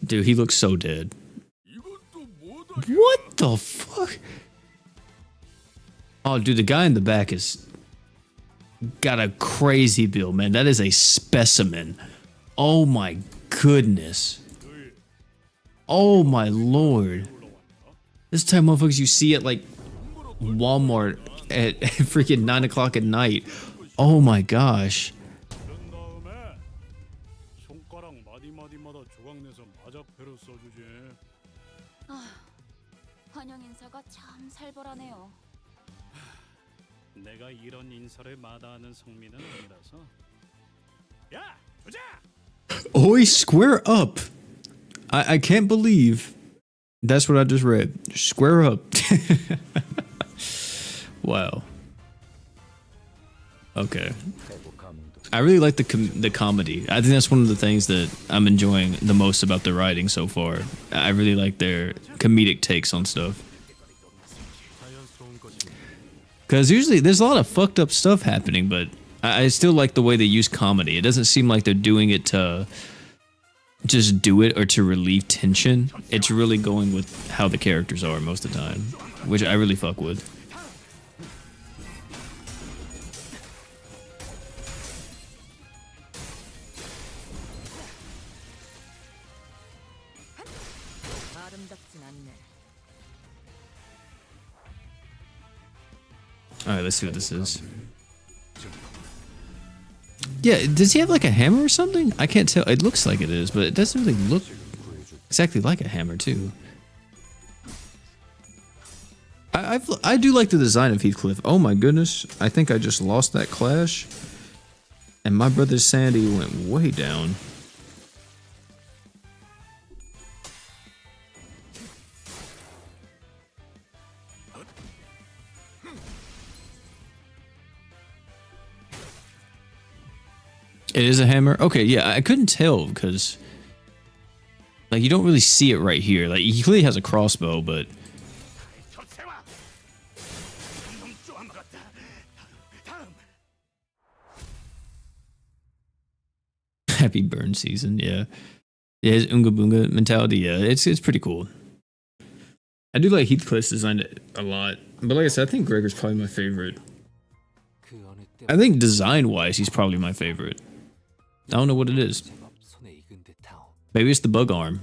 S1: Dude, he looks so dead. What the fuck? Oh, dude, the guy in the back is got a crazy build, man. That is a specimen. Oh my goodness. Oh my lord. This type of motherfuckers you see at like Walmart at freaking 9 o'clock at night. Oh my gosh.
S11: 손가락 마디마디마다 조각내서 마자표를 써주지.
S3: 환영 인사가 참 살벌하네요.
S2: 내가 이런 인설을 마다하는 성민은 아니라서. 야, 조자!
S1: Oi, square up. I can't believe that's what I just read. Square up. Wow. Okay. I really like the comedy. I think that's one of the things that I'm enjoying the most about the writing so far. I really like their comedic takes on stuff. Because usually there's a lot of fucked up stuff happening, but I still like the way they use comedy. It doesn't seem like they're doing it to just do it or to relieve tension. It's really going with how the characters are most of the time, which I really fuck with. All right, let's see what this is. Yeah, does he have like a hammer or something? I can't tell. It looks like it is, but it doesn't really look exactly like a hammer, too. I do like the design of Heathcliff. Oh my goodness, I think I just lost that clash, and my brother Sandy went way down. It is a hammer? Okay, yeah, I couldn't tell because, like, you don't really see it right here. Like, he clearly has a crossbow, but... Happy burn season, yeah. Yeah, his Unga Boonga mentality, yeah, it's pretty cool. I do like Heathcliff's design a lot, but like I said, I think Gregor's probably my favorite. I think design-wise, he's probably my favorite. I don't know what it is. Maybe it's the bug arm.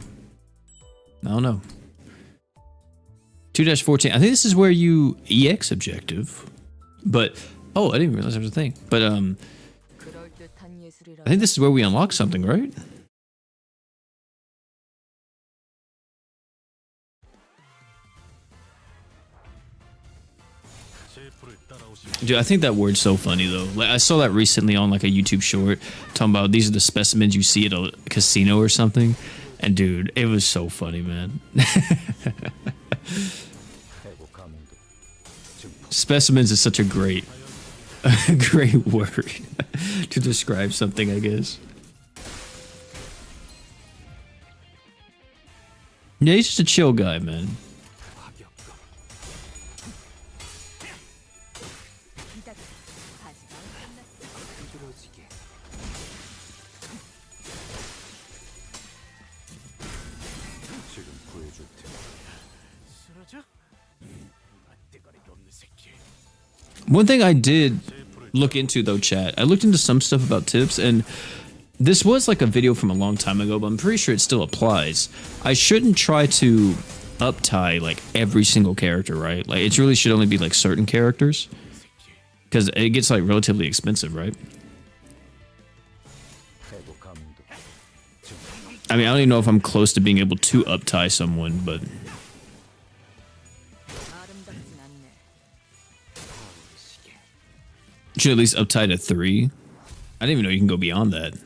S1: I don't know. 2-14. I think this is where you EX objective. But, oh, I didn't realize there was a thing. But, I think this is where we unlock something, right? Dude, I think that word's so funny though. Like, I saw that recently on like a YouTube short talking about these are the specimens you see at a casino or something, and dude, it was so funny, man. Specimens is such a great word to describe something, I guess. Yeah, he's just a chill guy, man. One thing I did look into though, chat, I looked into some stuff about tips, and this was like a video from a long time ago, but I'm pretty sure it still applies. I shouldn't try to uptie like every single character, right? Like it really should only be like certain characters, because it gets like relatively expensive, right? I mean, I don't even know if I'm close to being able to uptie someone, but... should at least uptie to 3. I didn't even know you can go beyond that.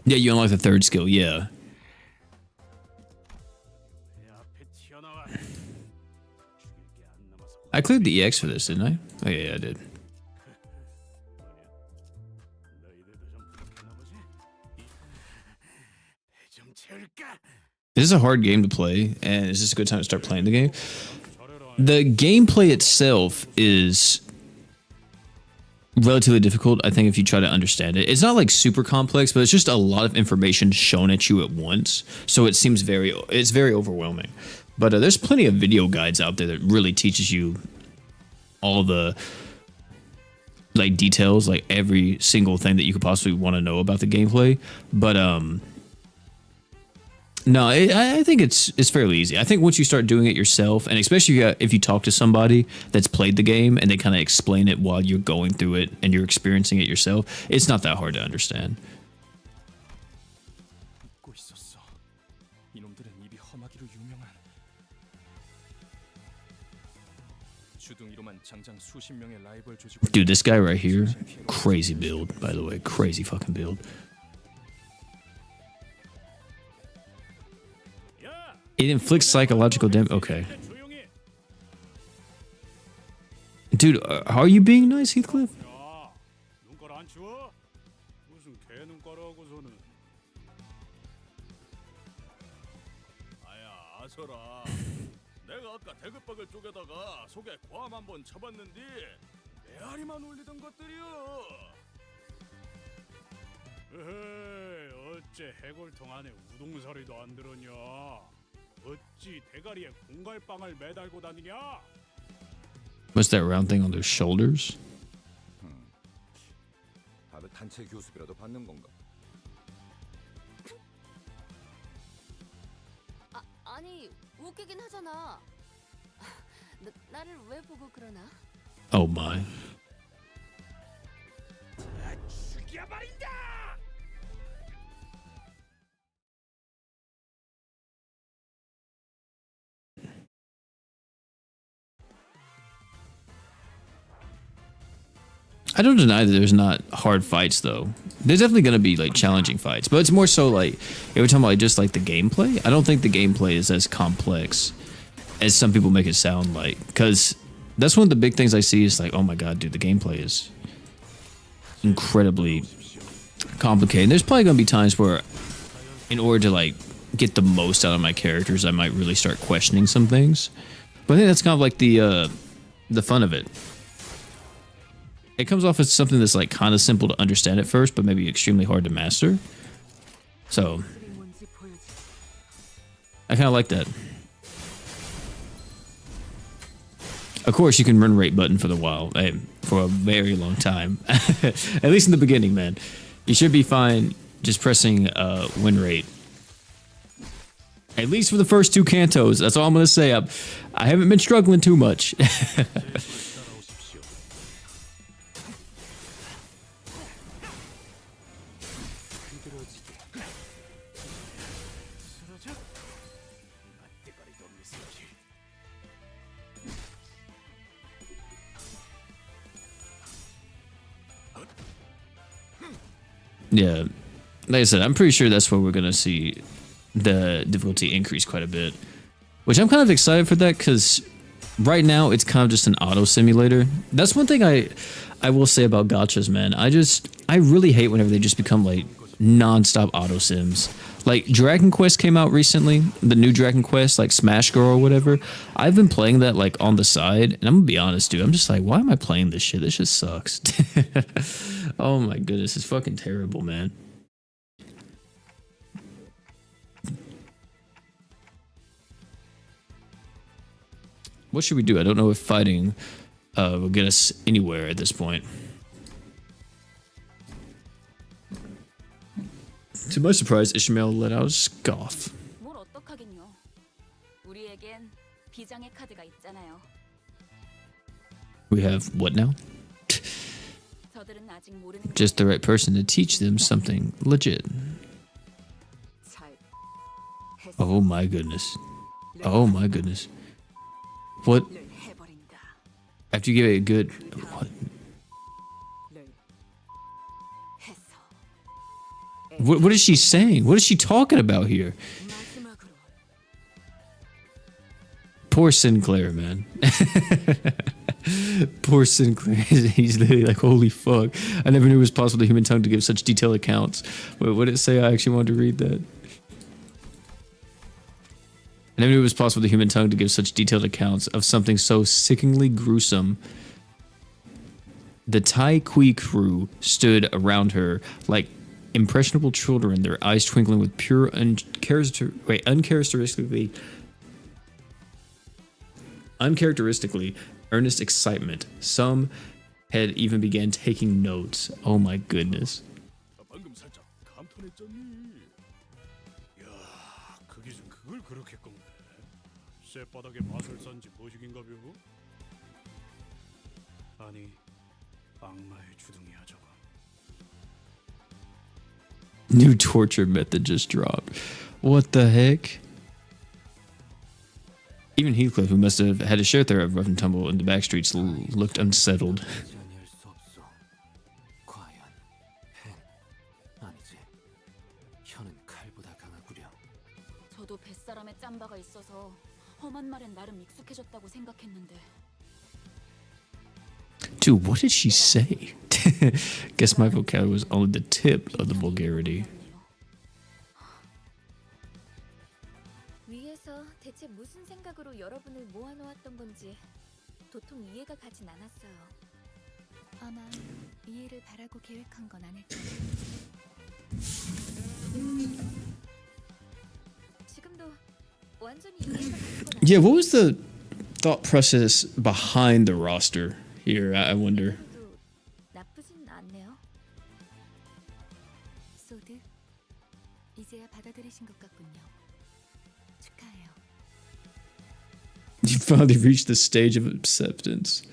S1: Yeah, you unlock the 3rd skill, yeah. I cleared the EX for this, didn't I? Oh yeah, I did. This is a hard game to play, and it's just a good time to start playing the game. The gameplay itself is relatively difficult, I think, if you try to understand it. It's not like super complex, but it's just a lot of information shown at you at once, so it seems very overwhelming. But there's plenty of video guides out there that really teaches you all the like details, like every single thing that you could possibly want to know about the gameplay. But no, I think it's fairly easy. I think once you start doing it yourself, and especially if you talk to somebody that's played the game and they kind of explain it while you're going through it and you're experiencing it yourself, it's not that hard to understand.
S10: 장장 수십 명의 라이벌 조직을
S1: Dude, this guy right here, crazy build, by the way. Crazy fucking build. It inflicts psychological damage. Okay. Dude, are you being nice, Heathcliff?
S2: 야, 눈깔 안 치워? 무슨 개 눈깔하고서는.
S11: 아야 아서라. 내가 아까 대급박을 쪼개다가 속에 고함 한번 쳐봤는데 메아리만 올리던 것들이여.
S2: 에헤이, 어째 해골통 안에 우동사리도 안 들었냐? 어찌 대가리에 공갈빵을 매달고 다니냐?
S1: What's that round thing on their shoulders?
S8: 다들 단체 교습이라도 받는 건가?
S9: 아니 웃기긴 하잖아. 나를 왜 보고 그러나?
S1: Oh my.
S2: 죽여버린다!
S1: I don't deny that there's not hard fights though. There's definitely gonna be like challenging fights, but it's more so like if we're talking about like, just like the gameplay. I don't think the gameplay is as complex as some people make it sound like, because that's one of the big things I see is like, oh my god, dude, the gameplay is incredibly complicated. And there's probably gonna be times where, in order to like get the most out of my characters, I might really start questioning some things. But I think that's kind of like the fun of it. It comes off as something that's like kind of simple to understand at first, but maybe extremely hard to master. So I kind of like that. Of course, you can run rate button for for a very long time. At least in the beginning, man. You should be fine just pressing win rate. At least for the first 2 cantos. That's all I'm gonna say. I haven't been struggling too much. Yeah, like I said, I'm pretty sure that's where we're gonna see the difficulty increase quite a bit, which I'm kind of excited for that, because right now it's kind of just an auto simulator. That's one thing I will say about gachas, man. I really hate whenever they just become like non-stop auto sims. Like Dragon Quest came out recently, the new Dragon Quest, like Smash Girl or whatever. I've been playing that like on the side, and I'm gonna be honest, dude. I'm just like, why am I playing this shit? This shit sucks. Oh my goodness, it's fucking terrible, man. What should we do? I don't know if fighting will get us anywhere at this point. To my surprise, Ishmael let out a scoff.
S3: 뭘 어떡하긴요. 우리에겐 비장의 카드가 있잖아요.
S1: We have what now?
S3: 저들은 아직 모르는
S1: Just the right person to teach them something legit. Oh my goodness. Oh my goodness. What? After you give it a good... What is she saying? What is she talking about here? Poor Sinclair, man. Poor Sinclair. He's literally like, holy fuck. I never knew it was possible for the human tongue to give such detailed accounts. Wait, what did it say? I actually wanted to read that. I never knew it was possible for the human tongue to give such detailed accounts of something so sickeningly gruesome. The Tai Kui crew stood around her like impressionable children, their eyes twinkling with pure uncharacteristically earnest excitement. Some had even began taking notes. Oh my goodness.
S2: 방금 살짝 감탄했잖니. 야, 그 기준 그걸 그렇게 꺾네. 쇠바닥에 맛을 산지 뭐시긴가벼? 아니, 악마의 주둥이야 저거.
S1: New torture method just dropped. What the heck? Even Heathcliff, who must have had a share there of rough and tumble in the back streets, looked unsettled.
S12: 아니할 수 없어. 과연 hen 아니지. 혀는 칼보다 강하구려.
S3: 저도 뱃사람에 짬바가 있어서 험한 말엔 나름 익숙해졌다고 생각했는데.
S1: Dude, what did she say? Guess my vocabulary was only the tip of the vulgarity.
S3: 위에서 대체 무슨 생각으로 여러분을 모아놓았던 건지 도통 이해가 가진 않았어요. 아마 이해를 바라고 계획한 건 아닐 거예요. 지금도 완전히 이해가 가는 건
S1: Yeah, what was the thought process behind the roster here? I wonder.
S3: 아니어도 나쁘진 않네요. 소드, 이제야 받아들이신 것 같군요. 축하해요.
S1: You finally reached the stage of acceptance.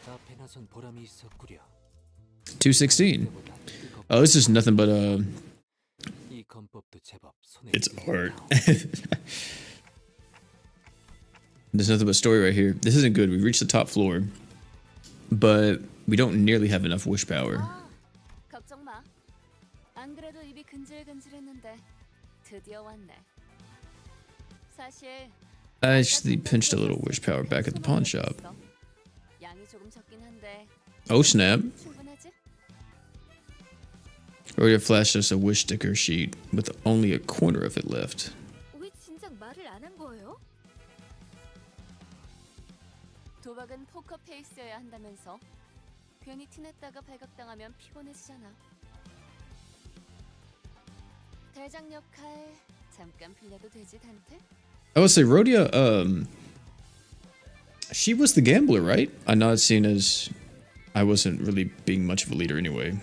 S12: 앞에 나선 보람이 있었구려.
S1: 216. Oh, this is nothing but
S12: 이 건법도 제법 손에
S1: it's
S12: 익은
S1: art.
S12: 거다.
S1: There's nothing but story right here. This isn't good. We reached the top floor, but we don't nearly have enough wish power.
S9: 걱정 마. 안 그래도 입이 근질근질했는데 드디어 왔네. 사실
S1: I actually pinched a little wish power back at the pawn shop.
S9: 양이 조금 적긴 한데
S1: Oh snap.
S9: 충분하지?
S1: Rodia flashed us a wish sticker sheet with only a corner of it left.
S3: 왜 진작 말을 안 한 거예요?
S9: 도박은 포커 페이스여야 한다면서 괜히 티냈다가 발각당하면 피곤해지잖아. 대장 역할 잠깐 빌려도 되지 단테?
S1: I would say Rodia, she was the gambler, right? I'm not seen as I wasn't really being much of a leader anyway.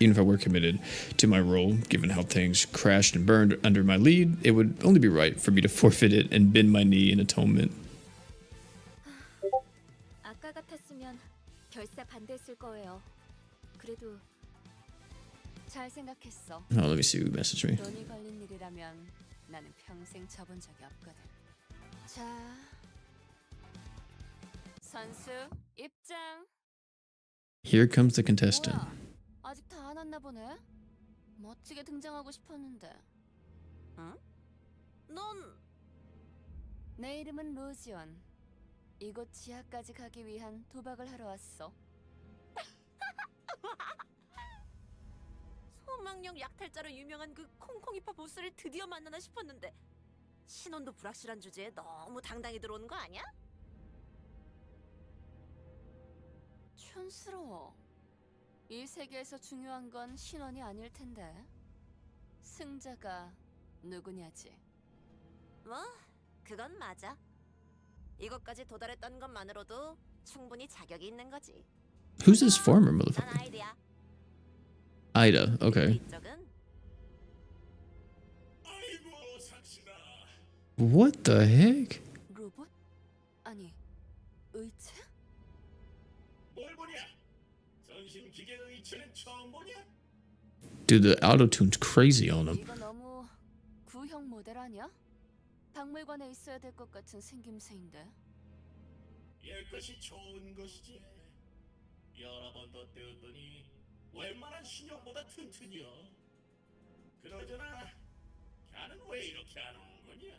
S1: Even if I were committed to my role, given how things crashed and burned under my lead, it would only be right for me to forfeit it and bend my knee in atonement.
S3: 아까 같았으면 결사 반대했을 거예요. 그래도
S9: 잘 생각했어.
S1: Oh, let me see who messaged me.
S9: 돈이 걸린 일이라면 나는 평생 쳐본 적이 없거든. 자, 선수 입장.
S1: Here comes the contestant.
S9: 뭐야? 아직 다 안 왔나 보네. 멋지게 등장하고 싶었는데.
S7: 응? 넌
S9: 내 이름은 로지온. 이곳 지하까지 가기 위한 도박을 하러 왔어.
S7: 소망력 약탈자로 유명한 그 콩콩이파 보스를 드디어 만나나 싶었는데 신원도 불확실한 주제에 너무 당당히 들어오는 거 아니야?
S9: 촌스러워. 이 세계에서 중요한 건 신원이 아닐 텐데. 승자가 누구냐지.
S7: 뭐 그건 맞아. 이것까지 도달했던 것만으로도 충분히 자격이 있는 거지.
S1: Who's this farmer
S7: 난
S1: motherfucker?
S7: 아이디야.
S1: Ida, okay.
S7: 이쪽은
S11: 아이고 상신아.
S1: What the heck?
S9: 로봇? 아니, 의체?
S11: 뭘 보냐? 전신 기계 의체는 처음 보냐?
S1: Dude, the auto-tune's crazy on him.
S9: 이거 너무 구형 모델 아니야? 박물관에 있어야 될 것 같은 생김새인데.
S11: 옛것이 좋은 것이지. 여러 번 더 떼었더니 웬만한 신형보다 튼튼이여. 그러잖아. 걔는 왜 이렇게 안 오는 거냐?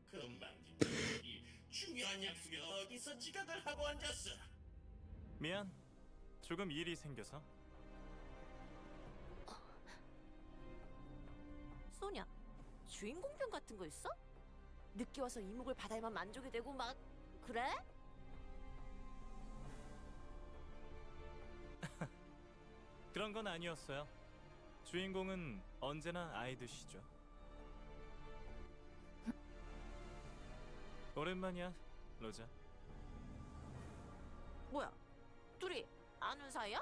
S11: 금방진이 중요한 약속에 어디서 지각을 하고 앉았어?
S4: 미안. 조금 일이 생겨서.
S7: 소냐, 주인공병 같은 거 있어? 늦게 와서 이목을 받아야만 만족이 되고 막 그래?
S4: 그런 건 아니었어요. 주인공은 언제나 아이드시죠. 오랜만이야, 로자.
S7: 뭐야, 둘이 아는 사이야?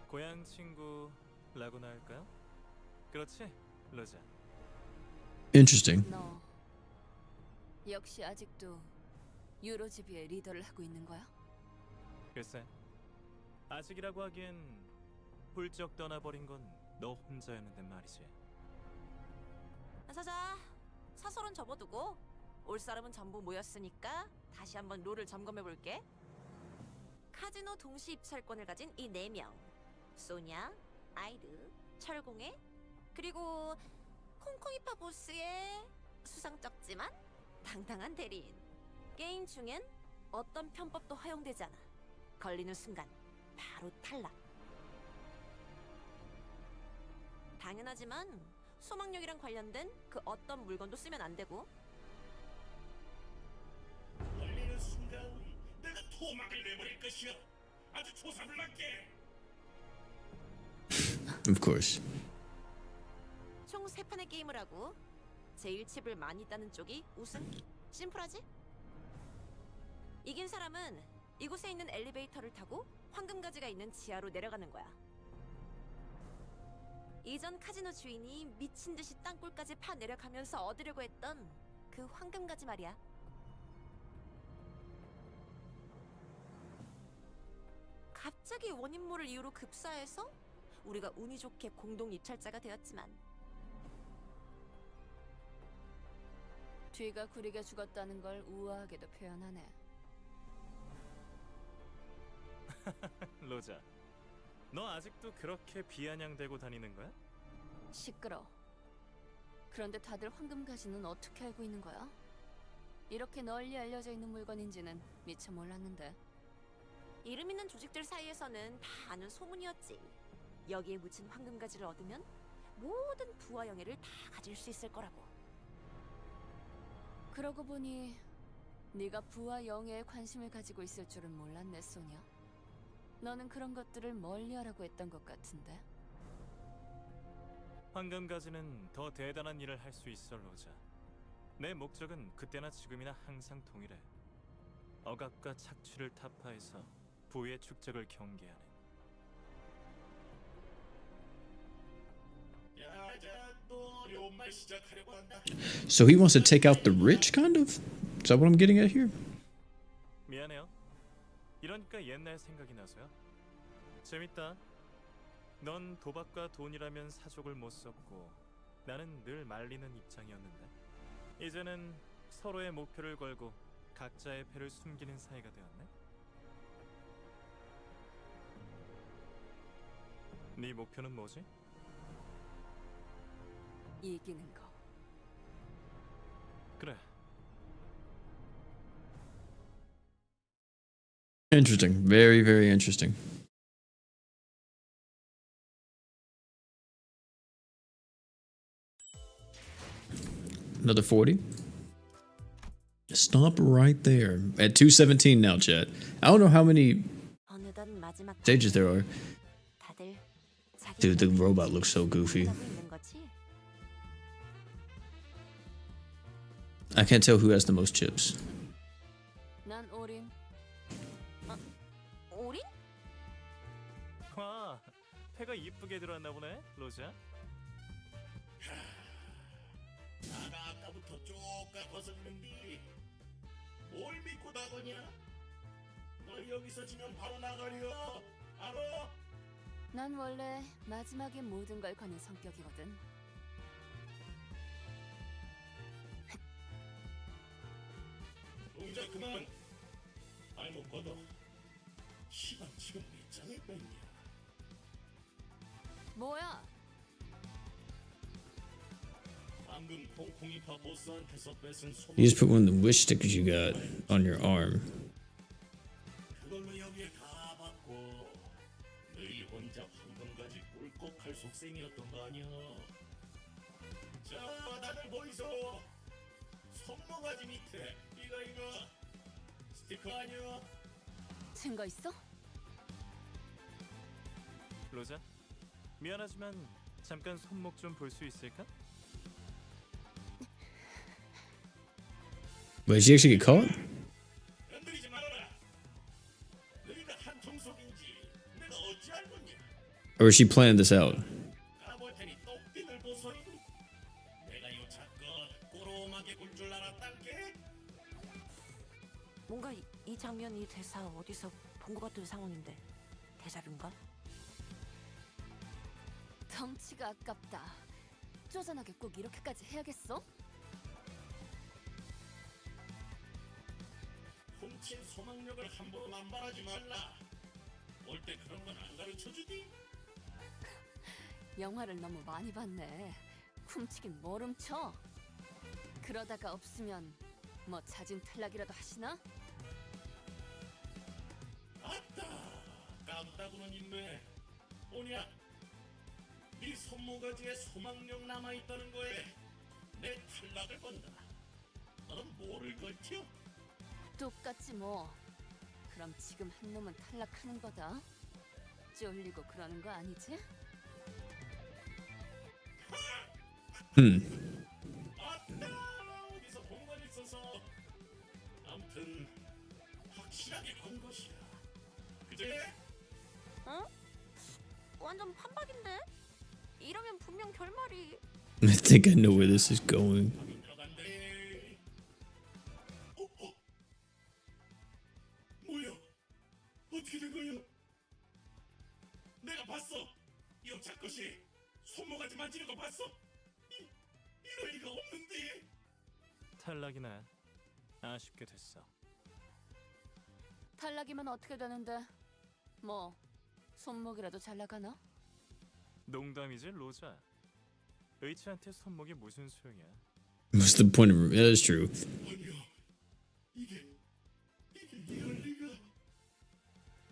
S4: 고향 친구라고나 할까요? 그렇지, 로자.
S1: Interesting.
S9: 너 역시 아직도 유로지비의 리더를 하고 있는 거야?
S4: 글쎄, 아직이라고 하기엔
S5: 훌쩍 떠나버린 건 너 혼자였는데 말이지.
S7: 자자, 사설은 접어두고 올 사람은 전부 모였으니까 다시 한번 룰을 점검해볼게. 카지노 동시 입찰권을 가진 이 4명, 소냐, 아이드, 철공해, 그리고 콩콩이파 보스의 수상쩍지만 당당한 대리인. 게임 중엔 어떤 편법도 허용되지 않아. 걸리는 순간 바로 탈락. 당연하지만 소망력이랑 관련된 그 어떤 물건도 쓰면 안 되고.
S11: 걸리는 순간 내가 토막을 내버릴 것이야. 아주 조사불납게.
S1: Of course.
S7: 총 3판의 게임을 하고 제일 칩을 많이 따는 쪽이 우승. 심플하지? 이긴 사람은 이곳에 있는 엘리베이터를 타고 황금가지가 있는 지하로 내려가는 거야. 이전 카지노 주인이 미친 듯이 땅굴까지 파 내려가면서 얻으려고 했던 그 황금가지 말이야. 갑자기 원인 모를 이유로 급사해서 우리가 운이 좋게 공동 입찰자가 되었지만
S9: 뒤가 구리게 죽었다는 걸 우아하게도 표현하네.
S5: 로자, 너 아직도 그렇게 비아냥대고 다니는 거야?
S9: 시끄러. 그런데 다들 황금가지는 어떻게 알고 있는 거야? 이렇게 널리 알려져 있는 물건인지는 미처 몰랐는데.
S7: 이름 있는 조직들 사이에서는 다 아는 소문이었지. 여기에 묻힌 황금가지를 얻으면 모든 부와 영예를 다 가질 수 있을 거라고.
S9: 그러고 보니 네가 부와 영예에 관심을 가지고 있을 줄은 몰랐네, 소냐. 너는 그런 것들을 멀리하라고 했던 것 같은데.
S5: 황금가지는 더 대단한 일을 할 수 있어, 로자. 내 목적은 그때나 지금이나 항상 동일해. 억압과 착취를 타파해서 부의 축적을 경계하는.
S1: So he wants to take out the rich, kind of? Is that what I'm getting at here?
S5: 미안해요. 이러니까 옛날 생각이 나서요. 재밌다. 넌 도박과 돈이라면 사족을 못 썼고 나는 늘 말리는 입장이었는데 이제는 서로의 목표를 걸고 각자의 패를 숨기는 사이가 되었네. 네 목표는 뭐지?
S9: 이기는 거.
S5: 그래.
S1: Interesting. Very, very interesting. Another 40. Stop right there. At 217 now, chat. I don't know how many
S7: 어느덧 마지막
S1: stages there are.
S7: 다들 자기
S1: Dude, the robot looks so goofy.
S7: 하고 있는 거지?
S1: I can't tell who has the most chips.
S9: 난 오린.
S7: 오린?
S5: 와, 패가 이쁘게 들어왔나 보네, 로자.
S11: 나가 아까부터 쪼까 벗었는데 뭘 믿고 나거냐? 너 여기서 지면 바로 나가려. 알아?
S9: 난 원래 마지막에 모든 걸 거는 성격이거든.
S11: 동작 그만. 발목 걷어. 시간 지금 몇 장을 뺐냐?
S9: 뭐야?
S11: 방금 콩콩이파 보스한테서 뺏은 소문.
S1: You just put one of the wish stickers you got on your arm.
S11: 그걸로 여기에 다 받고 너희 혼자 황금까지 꿀꺽할 속셈이었던 거 아니야? 자, 다들 보이소. 손모가지 밑에 이거 스티커 아니야?
S9: 증거 있어?
S5: 로자, 미안하지만 잠깐 손목 좀 볼 수 있을까?
S1: Wait, did she actually get caught?
S11: 건드리지 말아라. 너희가 한 통속인지 내가 어찌 알겠냐?
S1: Or is she planning this out?
S11: 가볼 테니 똑띠들 보소이. 내가 요 차껏 꼬로마게 굴 줄 알았단게.
S7: 뭔가 이 장면 이 대사 어디서 본 것 같은 상황인데 대자뷰인가?
S9: 덩치가 아깝다. 쪼잔하게 꼭 이렇게까지 해야겠어?
S13: 훔친 소망력을 함부로 남발하지 말라. 올 때 그런 건 안 가르쳐주니?
S9: 영화를 너무 많이 봤네. 훔치긴 뭘 훔쳐? 그러다가 없으면 뭐 자진 탈락이라도 하시나?
S13: 아따, 깜다구는 인매. 뭐냐? 네 손모가지에 소망력 남아있다는 거에 내 탈락을 건다. 너는 뭐를 걸쳐?
S9: 똑같지 뭐. 그럼 지금 한 놈은 탈락하는 거다. 쫄리고 그러는 거 아니지?
S13: 아따, 어디서 본 건 있어서. 아무튼 확실하게 건 것이야. 그제?
S7: 응? 완전 판박인데? 이러면 분명 결말이.
S1: I think I know where this is going.
S13: 들어간대. 뭐야? 어떻게 된 거야? 내가 봤어. 여자 것이 손모가지 만지는 거 봤어. 이럴 리가 없는데.
S5: 탈락이네. 아쉽게 됐어.
S9: 탈락이면 어떻게 되는데? 뭐 손목이라도 잘 나가나?
S5: 농담이지 로자. 의치한테 손목이 무슨 소용이야?
S1: What's the point of that is true.
S13: 아니야. 이게 이럴 리가.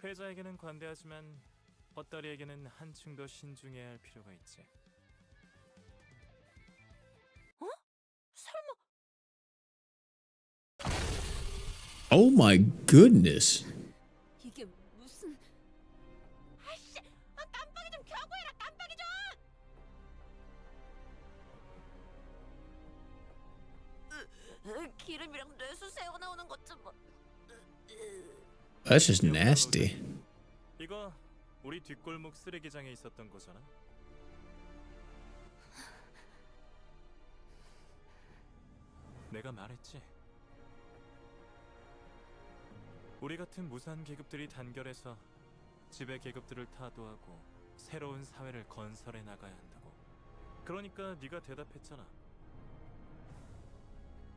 S5: 패자에게는 관대하지만 헛다리에게는 한층 더 신중해야 할 필요가 있지.
S7: 어? 설마
S1: Oh my goodness.
S9: 이게 무슨...
S7: 아이씨! 아, 깜빡이 좀 켜고 해라. 깜빡이 좀! 기름이랑 뇌수 새어나오는 것 좀 봐.
S1: That's just nasty.
S5: 이거 우리 뒷골목 쓰레기장에 있었던 거잖아. 내가 말했지. 우리 같은 무산 계급들이 단결해서 지배 계급들을 타도하고 새로운 사회를 건설해 나가야 한다고. 그러니까 네가 대답했잖아.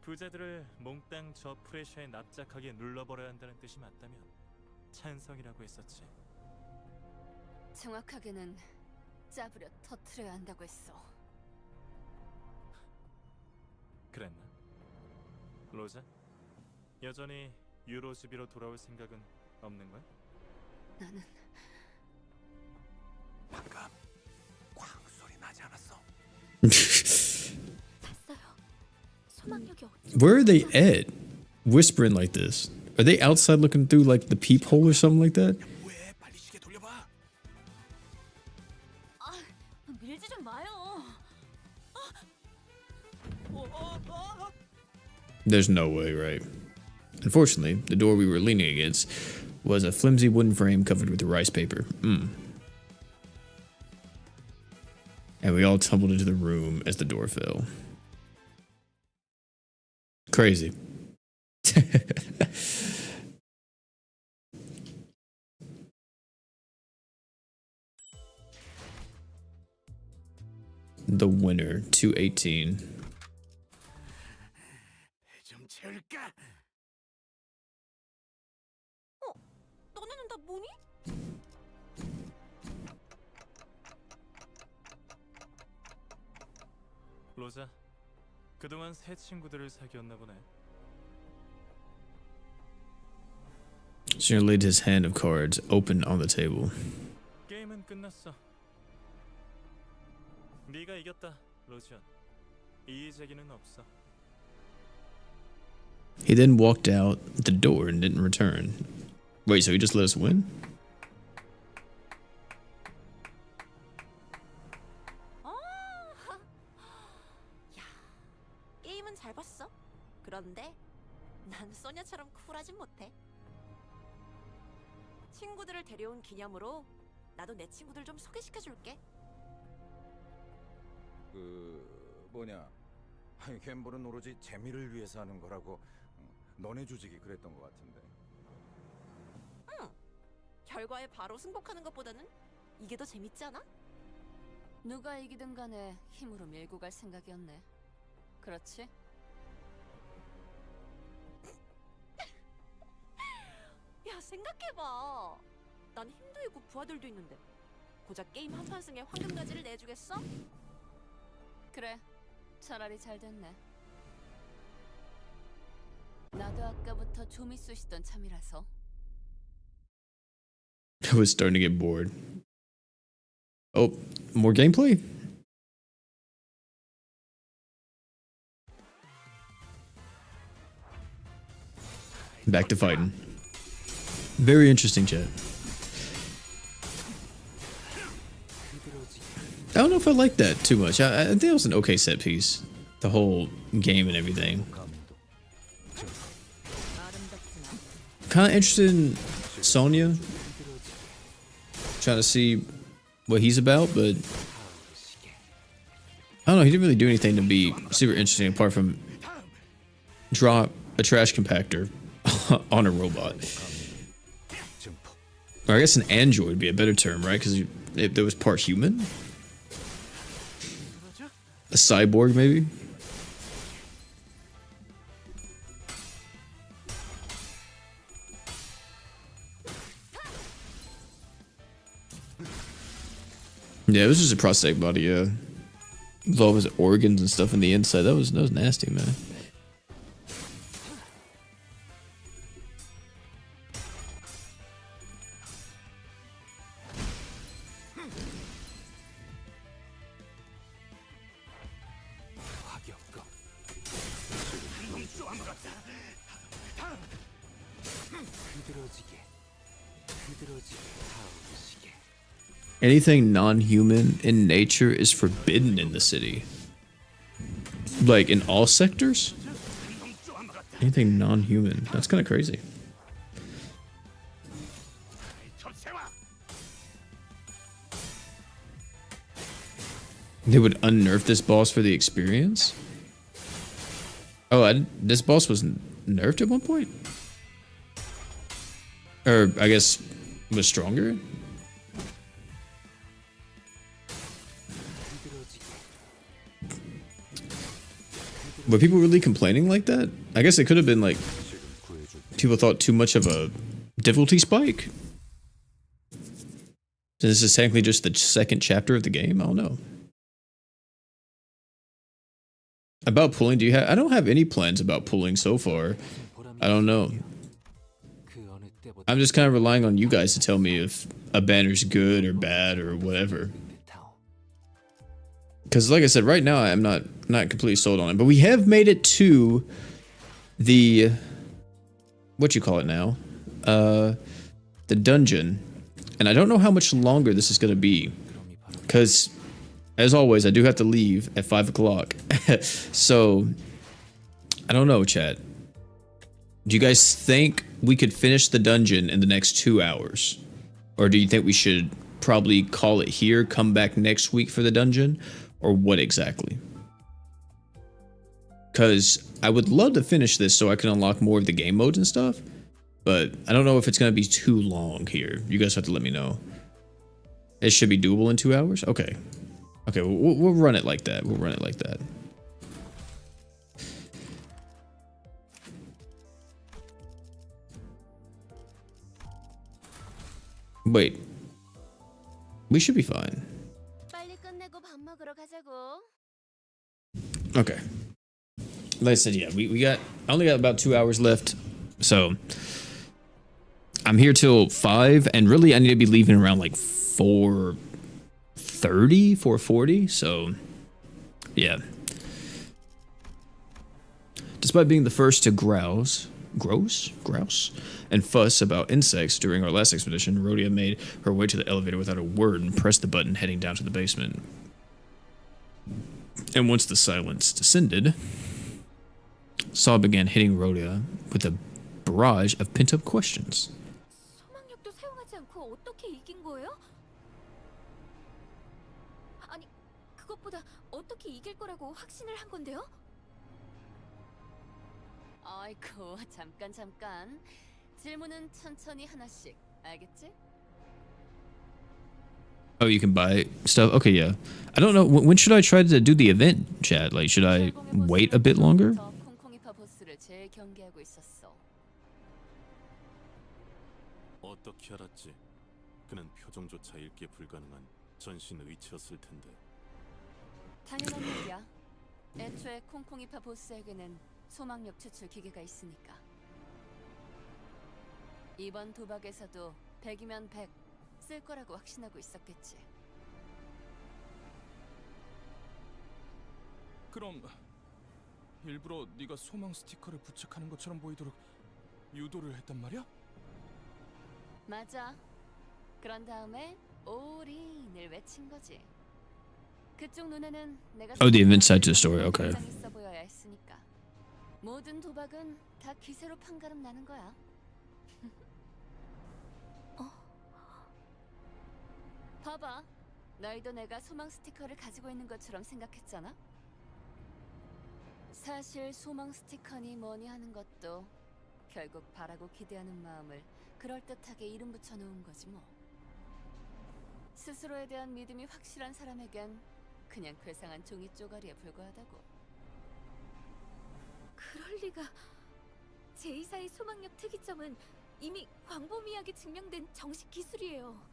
S5: 부자들을 몽땅 저 프레셔에 납작하게 눌러버려야 한다는 뜻이 맞다면 찬성이라고 했었지.
S9: 정확하게는 짜부려 터트려야 한다고 했어.
S5: 그랬나? 로자? 여전히 유로즈비로 돌아올 생각은 없는 거야?
S9: 나는
S11: 방금 꽝 소리 나지 않았어?
S3: 봤어요. 소망력이
S1: Where are they at? Whispering like this. Are they outside looking through like the peephole or something like that?
S11: 뭐해? 빨리 시계 돌려봐.
S9: 밀지 좀 마요.
S1: There's no way, right? Unfortunately, the door we were leaning against was a flimsy wooden frame covered with rice paper. And we all tumbled into the room as the door fell. Crazy. The winner, 218.
S11: 좀 채울까?
S7: 너네는 다 뭐니?
S5: 로자, 그동안 새 친구들을 사귀었나 보네.
S1: Senior laid his hand of cards open on the table.
S5: 게임은 끝났어. 네가 이겼다, 로지언. 이의 제기는 없어.
S1: He then walked out the door and didn't return. Wait, so he just let us win?
S7: 야, 게임은 잘 봤어. 그런데 난 소녀처럼 쿨하진 못해. 친구들을 데려온 기념으로 나도 내 친구들 좀 소개시켜줄게.
S8: 뭐냐? 아니, 갬블은 오로지 재미를 위해서 하는 거라고 너네 조직이 그랬던 것 같은데.
S7: 결과에 바로 승복하는 것보다는 이게 더 재밌지 않아?
S9: 누가 이기든 간에 힘으로 밀고 갈 생각이었네. 그렇지?
S7: 야, 생각해봐. 난 힘도 있고 부하들도 있는데 고작 게임 한 판 승에 황금가지를 내주겠어?
S9: 그래, 차라리 잘 됐네. 나도 아까부터 좀이 쑤시던 참이라서.
S1: I was starting to get bored. Oh, more gameplay? Back to fighting. Very interesting, chat. I don't know if I like that too much. I think it was an okay set piece. The whole game and everything. Kind of interested in Sonya. Trying to see what he's about, but I don't know. He didn't really do anything to be super interesting apart from drop a trash compactor on a robot. Or I guess an android would be a better term, right? Because it was part human. A cyborg, maybe. Yeah, it was just a prosthetic body, yeah. With all of his organs and stuff in the inside. That was nasty, man. Anything non-human in nature is forbidden in the city. Like in all sectors? Anything non-human. That's kind of crazy. They would unnerf this boss for the experience? Oh, this boss was nerfed at one point? Or, I guess, was stronger? Were people really complaining like that? I guess it could have been like people thought too much of a difficulty spike. This is technically just the second chapter of the game. I don't know. About pulling, do you have? I don't have any plans about pulling so far. I don't know. I'm just kind of relying on you guys to tell me if a banner's good or bad or whatever. Because like I said, right now I'm not completely sold on it. But we have made it to the... what you call it now? The dungeon. And I don't know how much longer this is going to be. Because, as always, I do have to leave at 5 o'clock. So, I don't know, chat. Do you guys think we could finish the dungeon in the next 2 hours? Or do you think we should probably call it here, come back next week for the dungeon? Or what exactly? Because I would love to finish this so I can unlock more of the game modes and stuff. But I don't know if it's going to be too long here. You guys have to let me know. It should be doable in 2 hours? Okay. Okay, we'll run it like that. We'll run it like that. Wait. We should be fine. Okay. Like I said, yeah, I only got about 2 hours left. So I'm here till 5, and really I need to be leaving around like 4:30, 4:40. So yeah. Despite being the first to grouse, and fuss about insects during our last expedition, Rhodia made her way to the elevator without a word and pressed the button heading down to the basement. And once the silence descended, Saw began hitting Rhodia with a barrage of pent-up questions.
S3: 소망력도 사용하지 않고 어떻게 이긴 거예요? 아니, 그것보다 어떻게 이길 거라고 확신을 한 건데요?
S9: 아이고, 잠깐. 질문은 천천히 하나씩, 알겠지?
S1: Oh, you can buy stuff. Okay, yeah. I don't know. When should I try to do the event, Chad? Like, should I wait a bit longer?
S9: 콩콩이파 보스를 제일 경계하고 있었어.
S11: 어떻게 알았지? 그는 표정조차 읽기 불가능한 전신 의치였을 텐데.
S9: 당연한 일이야. 애초에 콩콩이파 보스에게는 소망력 추출 기계가 있으니까. 이번 도박에서도 100이면 100 쓸 거라고 확신하고 있었겠지.
S10: 그럼 일부러 네가 소망 스티커를 부착하는 것처럼 보이도록 유도를 했단 말이야?
S9: 맞아. 그런 다음에 올인을 외친 거지. 그쪽 눈에는 내가
S1: Oh, the event side to the story. Okay.
S9: 굉장히 있어 보여야 했으니까. 모든 도박은 다 기세로 판가름 나는 거야. 봐봐. 너희도 내가 소망 스티커를 가지고 있는 것처럼 생각했잖아? 사실 소망 스티커니 뭐니 하는 것도 결국 바라고 기대하는 마음을 그럴듯하게 이름 붙여놓은 거지 뭐. 스스로에 대한 믿음이 확실한 사람에겐 그냥 괴상한 종이 쪼가리에 불과하다고.
S3: 그럴 리가. 제2사의 소망력 특이점은 이미 광범위하게 증명된 정식 기술이에요.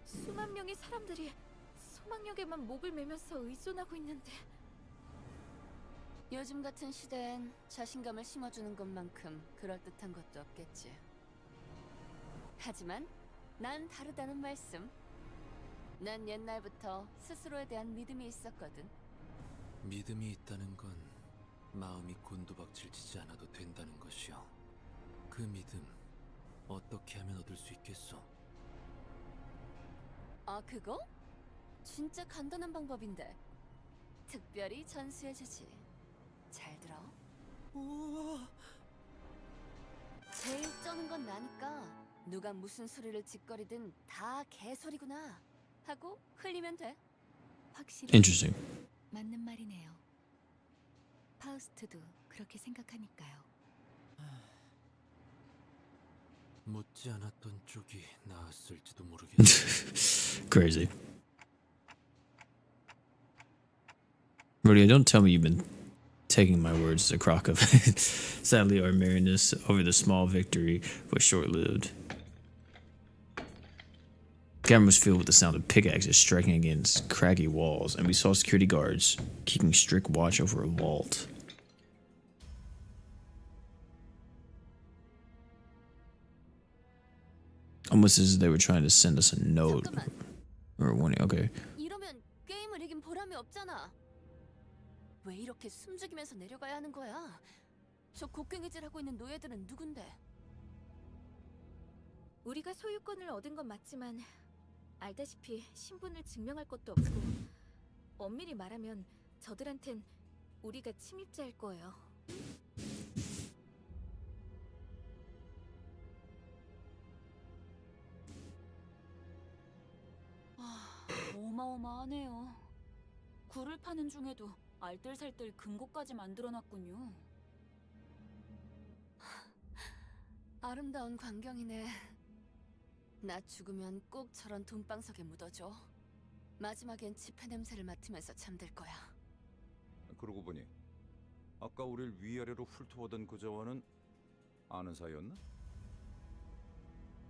S3: 수만 명의 사람들이 소망력에만 목을 매면서 의존하고 있는데.
S9: 요즘 같은 시대엔 자신감을 심어주는 것만큼 그럴듯한 것도 없겠지. 하지만 난 다르다는 말씀. 난 옛날부터 스스로에 대한 믿음이 있었거든.
S12: 믿음이 있다는 건 마음이 곤두박질치지 않아도 된다는 것이요. 그 믿음 어떻게 하면 얻을 수 있겠어?
S9: 아, 그거? 진짜 간단한 방법인데. 특별히 전수해주지. 잘 들어.
S6: 우와.
S9: 제일 쩌는 건 나니까 누가 무슨 소리를 짓거리든 다 개소리구나 하고 흘리면 돼.
S3: 확실히
S1: Interesting.
S3: 맞는 말이네요. 파우스트도 그렇게 생각하니까요.
S12: 묻지 않았던 쪽이 나았을지도 모르겠어.
S1: Crazy. Rudy, don't tell me you've been taking my words as a crock of. Sadly, our merriness over the small victory was short-lived. The camera was filled with the sound of pickaxes striking against craggy walls, and we saw security guards keeping strict watch over a vault. Almost as if they were trying to send us a note or a warning. Okay.
S9: 이러면 게임을 이긴 보람이 없잖아. 왜 이렇게 숨죽이면서 내려가야 하는 거야? 저 곡괭이질하고 있는 노예들은 누군데?
S3: 우리가 소유권을 얻은 건 맞지만 알다시피 신분을 증명할 것도 없고, 엄밀히 말하면 저들한텐 우리가 침입자일 거예요.
S14: 어마어마하네요. 굴을 파는 중에도 알뜰살뜰 금고까지 만들어놨군요.
S9: 아름다운 광경이네. 나 죽으면 꼭 저런 돈방석에 묻어줘. 마지막엔 지폐 냄새를 맡으면서 잠들 거야.
S8: 그러고 보니 아까 우릴 위아래로 훑어보던 그자와는 아는 사이였나?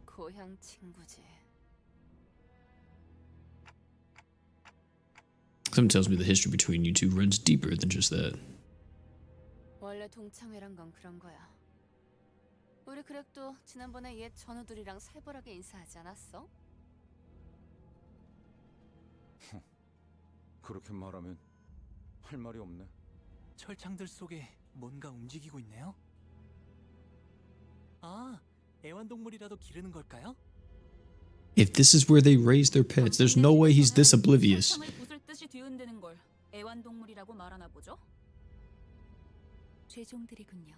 S9: 고향 친구지.
S1: Something tells me the history between you two runs deeper than just that.
S9: 원래 동창회란 건 그런 거야. 우리 그렉도 지난번에 옛 전우들이랑 살벌하게 인사하지 않았어?
S8: 그렇게 말하면 할 말이 없네.
S5: 철창들 속에 뭔가 움직이고 있네요. 아, 애완동물이라도 기르는 걸까요?
S1: If this is where they raise their pets, there's no way he's this oblivious.
S14: 철창을 부술 듯이 뒤흔드는 걸 애완동물이라고 말하나 보죠?
S3: 죄종들이군요.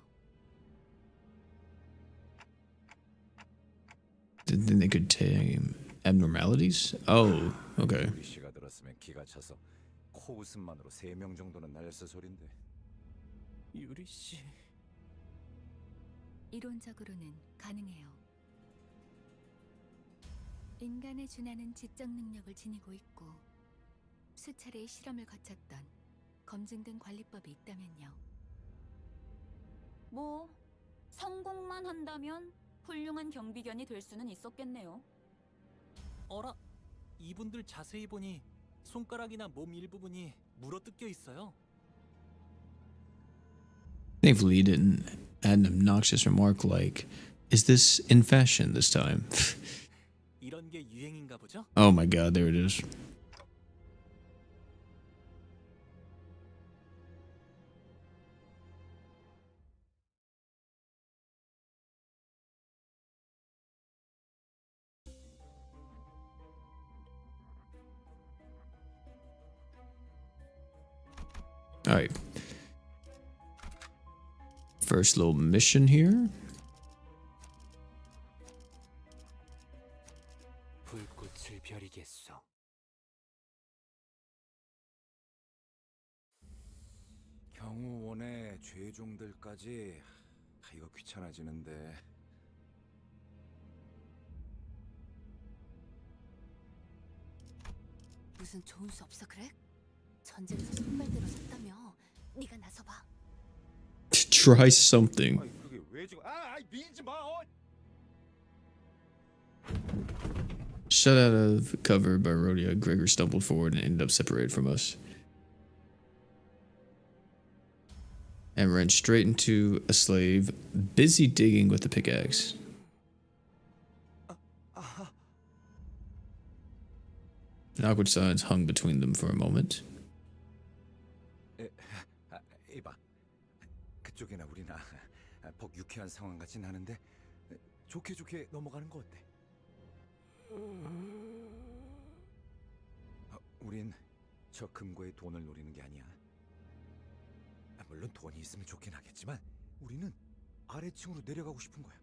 S1: Then they could tame abnormalities? Oh, okay.
S8: 우리 씨가 들었으면 기가 차서 코 웃음만으로 3명 정도는 날렸을 소린데.
S5: 유리 씨.
S3: 이론적으로는 가능해요. 인간에 준하는 지적 능력을 지니고 있고 수차례의 실험을 거쳤던 검증된 관리법이 있다면요.
S14: 뭐 성공만 한다면 훌륭한 경비견이 될 수는 있었겠네요.
S5: 어라, 이분들 자세히 보니 손가락이나 몸 일부분이 물어뜯겨 있어요.
S1: Thankfully, he didn't add an obnoxious remark like, "Is this in fashion this time?"
S5: 이런 게 유행인가 보죠?
S1: Oh my god, there it is. All right. First little mission here.
S12: 불꽃을 벼리겠소.
S8: 경호원의 죄종들까지 이거 귀찮아지는데.
S9: 무슨 좋은 수 없어 그래? 전쟁에서 선발대로 섰다며. 네가 나서봐.
S1: Try something.
S8: 그게 왜 지금 밀지 마.
S1: Shut out of cover by Rhodia, Gregor stumbled forward and ended up separated from us. And ran straight into a slave busy digging with a pickaxe. An awkward silence hung between them for a moment.
S8: 이봐, 그쪽이나 우리나 벅 유쾌한 상황 같진 않은데 좋게 넘어가는 거 어때? 우린 저 금고에 돈을 노리는 게 아니야. 물론 돈이 있으면 좋긴 하겠지만 우리는 아래층으로 내려가고 싶은 거야.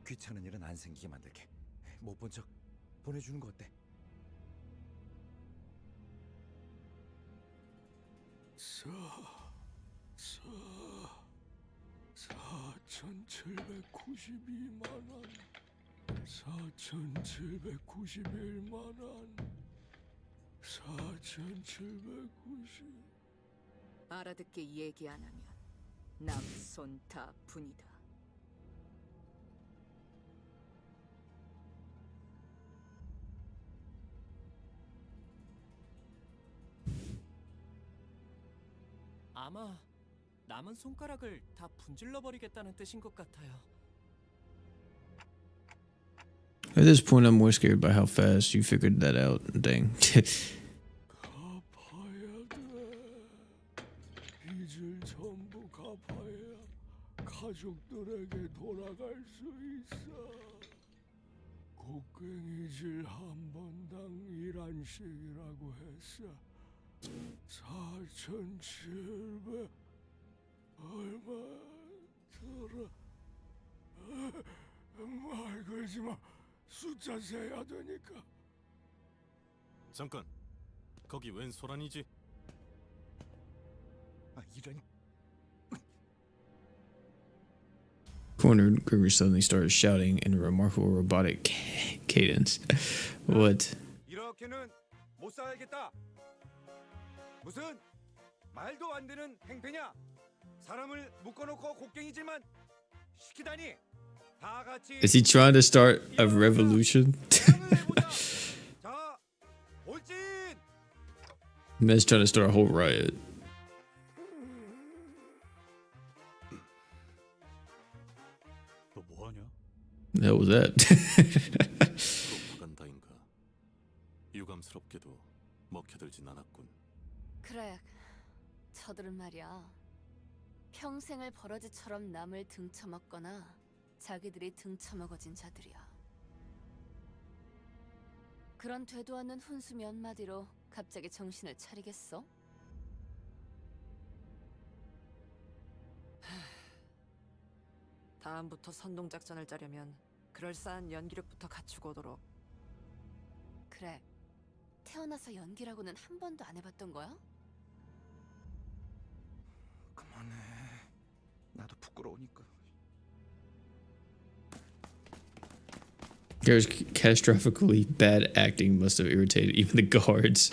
S8: 귀찮은 일은 안 생기게 만들게. 못 본 척 보내주는 거 어때?
S2: 4,792만 원, 4,791만 원, 4,790.
S6: 알아듣게 얘기 안 하면 남손 다 분이다.
S5: 아마 남은 손가락을 다 분질러 버리겠다는 뜻인 것 같아요.
S1: At this point, I'm more scared by how fast you figured that out. Dang.
S2: 갚아야 돼. 빚을 전부 갚아야 가족들에게 돌아갈 수 있어. 곡괭이질 한 번당 1안씩이라고 했어. 4,700 얼마 들어. 말 걸지 마. 숫자 세야 되니까.
S11: 잠깐, 거기 웬 소란이지?
S8: 이런.
S1: Cornered, Gregory suddenly started shouting in a remarkable robotic cadence. What?
S8: 이렇게는 못 살겠다. 무슨 말도 안 되는 행패냐? 사람을 묶어놓고 곡괭이질만 시키다니. 다 같이.
S1: Is he trying to start a revolution?
S8: 자, 올진.
S1: Man's trying to start a whole riot.
S11: 너 뭐하냐?
S1: The hell was that?
S11: 프로파간다인가. 유감스럽게도 먹혀들진 않았군.
S9: 그래, 저들은 말이야. 평생을 버러지처럼 남을 등쳐먹거나 자기들이 등쳐먹어진 자들이야. 그런 되도 않는 훈수 몇 마디로 갑자기 정신을 차리겠어?
S6: 다음부터 선동작전을 짜려면 그럴싸한 연기력부터 갖추고 오도록.
S9: 그래, 태어나서 연기라고는 한 번도 안 해봤던 거야?
S8: 그만해. 나도 부끄러우니까.
S1: There's catastrophically bad acting must have irritated even the guards.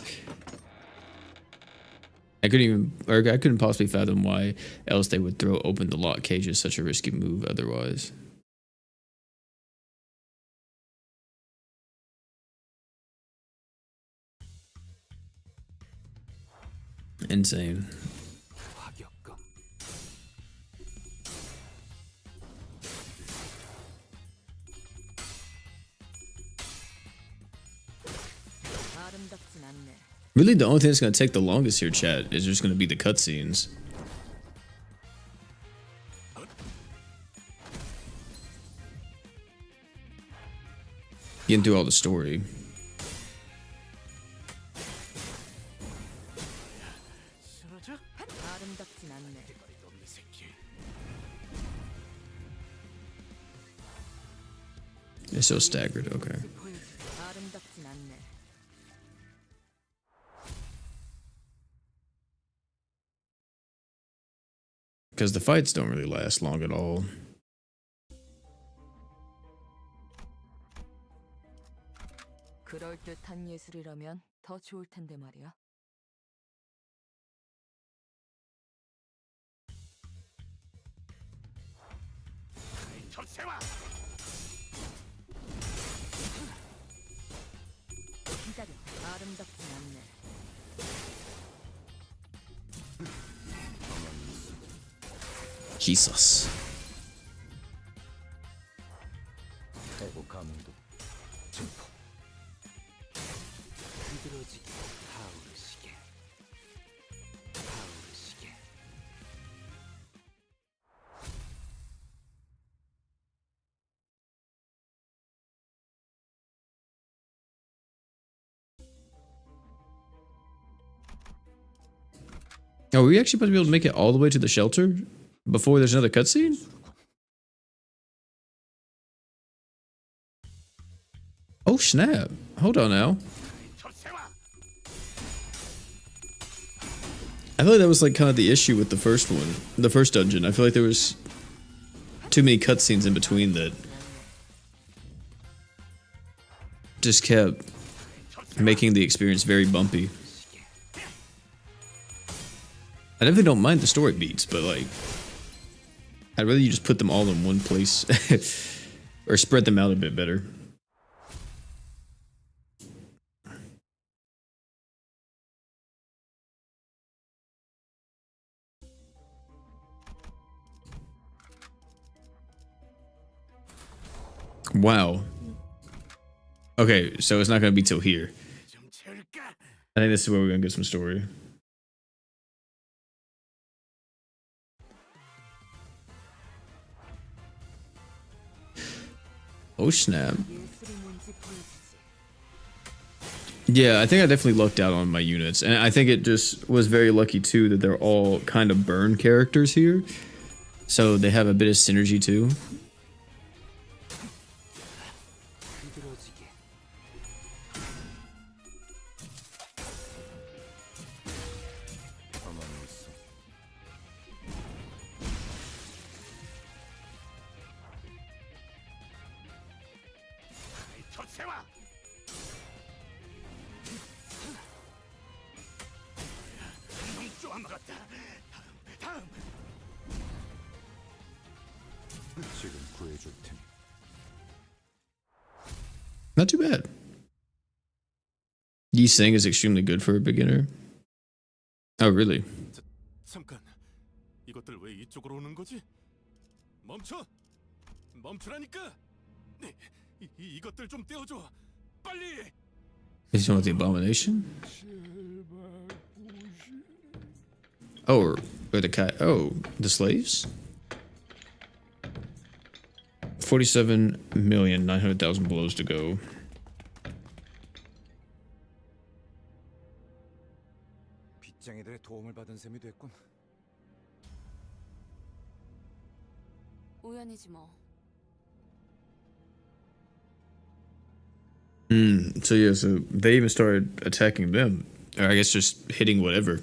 S1: I couldn't possibly fathom why else they would throw open the lock cages. Such a risky move otherwise. Insane. Really, the only thing that's going to take the longest here, chat, is just going to be the cutscenes. Getting through all the story. It's so staggered, okay. Because the fights don't really last long at all.
S6: 그럴듯한 예술이라면 더 좋을 텐데 말이야. 기다려. 아름답진 않네.
S1: Jesus.
S8: 해고 감도 증폭.
S12: 흐드러지게 타오르시게 타오르시게.
S1: Are we actually supposed to be able to make it all the way to the shelter before there's another cutscene? Oh snap. Hold on now. I feel like that was like kind of the issue with the first one, the first dungeon. I feel like there was too many cutscenes in between that just kept making the experience very bumpy. I definitely don't mind the story beats, but like, I'd rather you just put them all in one place or spread them out a bit better. Wow. Okay, so it's not going to be till here. I think this is where we're going to get some story. Oh snap. Yeah, I think I definitely lucked out on my units, and I think it just was very lucky too that they're all kind of burn characters here, so they have a bit of synergy too. Not too bad. Yi Sing is extremely good for a beginner. Oh, really?
S11: 잠깐. 이것들 왜 이쪽으로 오는 거지? 멈춰. 멈추라니까. 네. 이것들 좀 떼어줘. 빨리.
S1: Is he on with the abomination? Oh, or the cat. Oh, the slaves? 47,900,000 blows to go.
S8: 빚쟁이들의 도움을 받은 셈이 됐군.
S9: 우연이지 뭐.
S1: So yeah, so they even started attacking them. Or I guess just hitting whatever.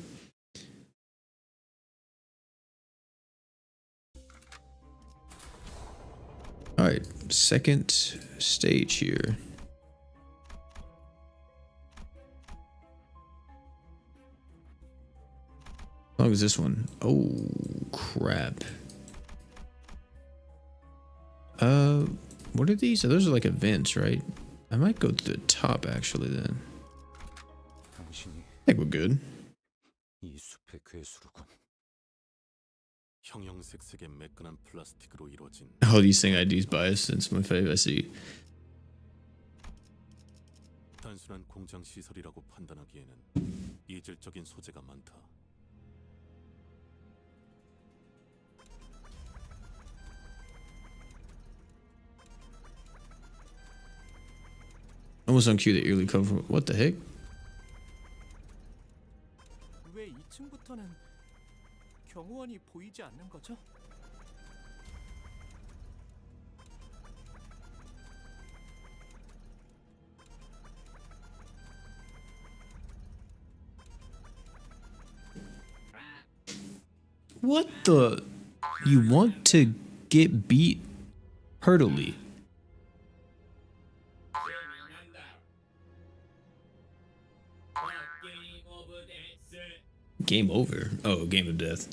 S1: All right, second stage here. How long is this one? Oh, crap. What are these? Oh, those are like events, right? I might go to the top actually then. I think we're good.
S8: 이 숲의 괴수로군.
S11: 형형색색의 매끈한 플라스틱으로 이루어진
S1: All these thing IDs biased since my favorite. I see.
S11: 단순한 공장 시설이라고 판단하기에는 이질적인 소재가 많다.
S1: Almost on cue the early cover. What the heck?
S5: 왜 2층부터는 경호원이 보이지 않는 거죠?
S1: What the? You want to get beat hurtily? Game over. Oh, game of death.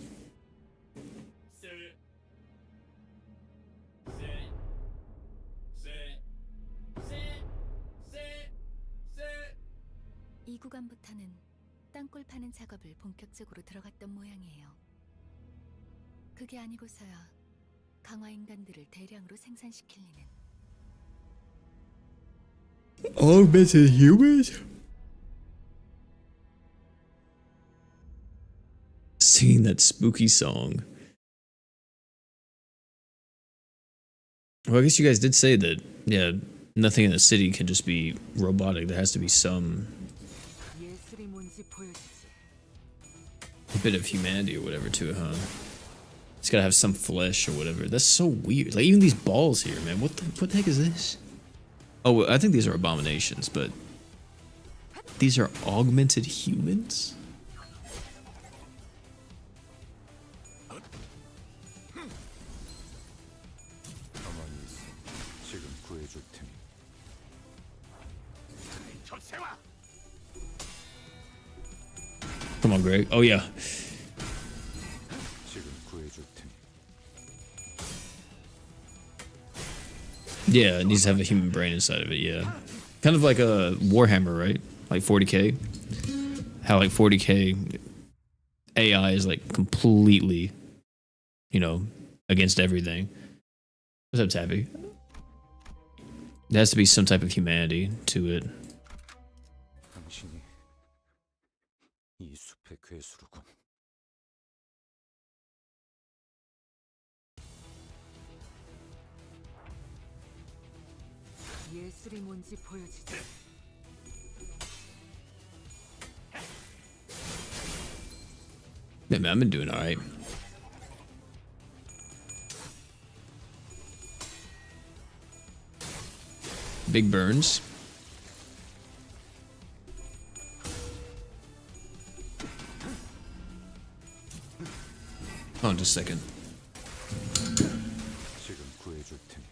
S3: 이 구간부터는 땅굴 파는 작업을 본격적으로 들어갔던 모양이에요. 그게 아니고서야 강화 인간들을 대량으로 생산시킬 리는.
S1: Augmented humans? Singing that spooky song. Well, I guess you guys did say that, yeah, nothing in the city can just be robotic. There has to be some bit of humanity or whatever to it, huh? It's gotta have some flesh or whatever. That's so weird. Like, even these balls here, man. What the heck is this? Oh, I think these are abominations, but these are augmented humans? Come on, Greg. Oh, yeah. Yeah, it needs to have a human brain inside of it, yeah. Kind of like a Warhammer, right? Like 40k. How like 40k AI is like completely, you know, against everything. What's up, Tappy? There has to be some type of humanity to it.
S8: 이 숲의 괴수로군.
S6: 예술이 뭔지 보여주지.
S1: Yeah, man, I've been doing alright. Big burns. Hold on just a second.
S8: 지금 구해줄 테니.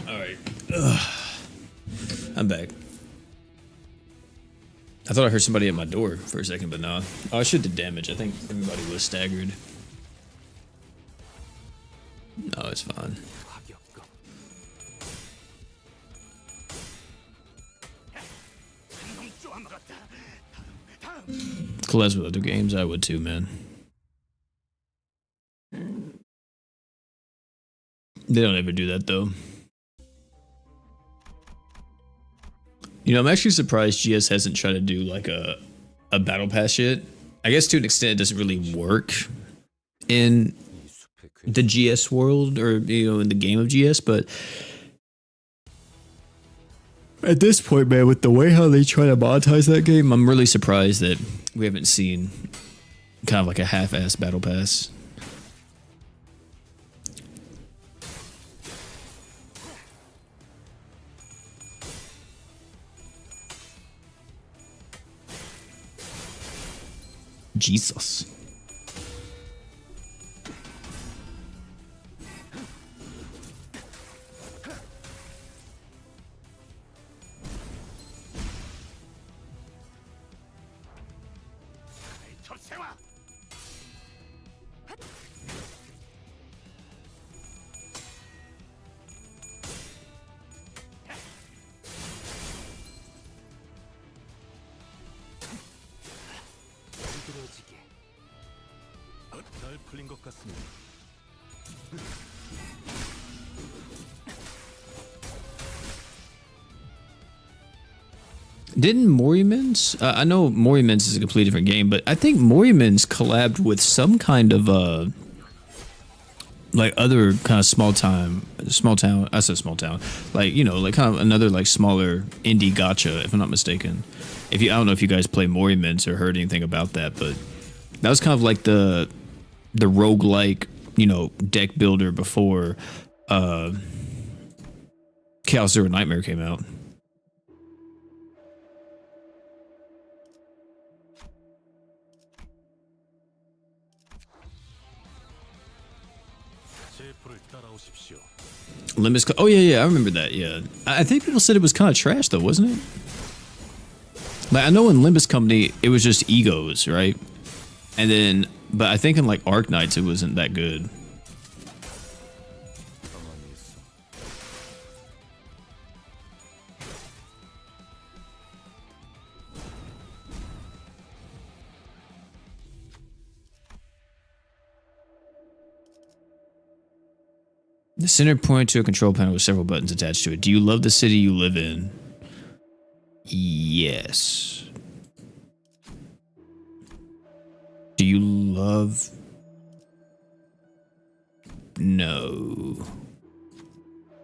S1: Alright. I'm back. I thought I heard somebody at my door for a second, but no. Oh, I should do damage. I think everybody was staggered. No, it's fine. Collez with other games, I would too, man. They don't ever do that though. You know, I'm actually surprised GS hasn't tried to do like a battle pass yet. I guess to an extent, it doesn't really work in the GS world or in the game of GS, but at this point, man, with the way how they try to monetize that game, I'm really surprised that we haven't seen kind of like a half-ass battle pass. Jesus.
S11: 날 풀린 것 같습니다.
S1: Didn't Morimen's? I know Morimen's is a completely different game, but I think Morimen's collabed with some kind of like other kind of small town. I said small town, like like kind of another like smaller indie gacha, if I'm not mistaken. I don't know if you guys play Morimen's or heard anything about that, but that was kind of like the roguelike, deck builder before Chaos Zero Nightmare came out. Limbus. Oh yeah, I remember that. Yeah, I think people said it was kind of trash though, wasn't it? Like I know in Limbus Company it was just egos, right? And then, but I think in like Arc Knights it wasn't that good. The center point to a control panel with several buttons attached to it. Do you love the city you live in? Yes. Do you love... No.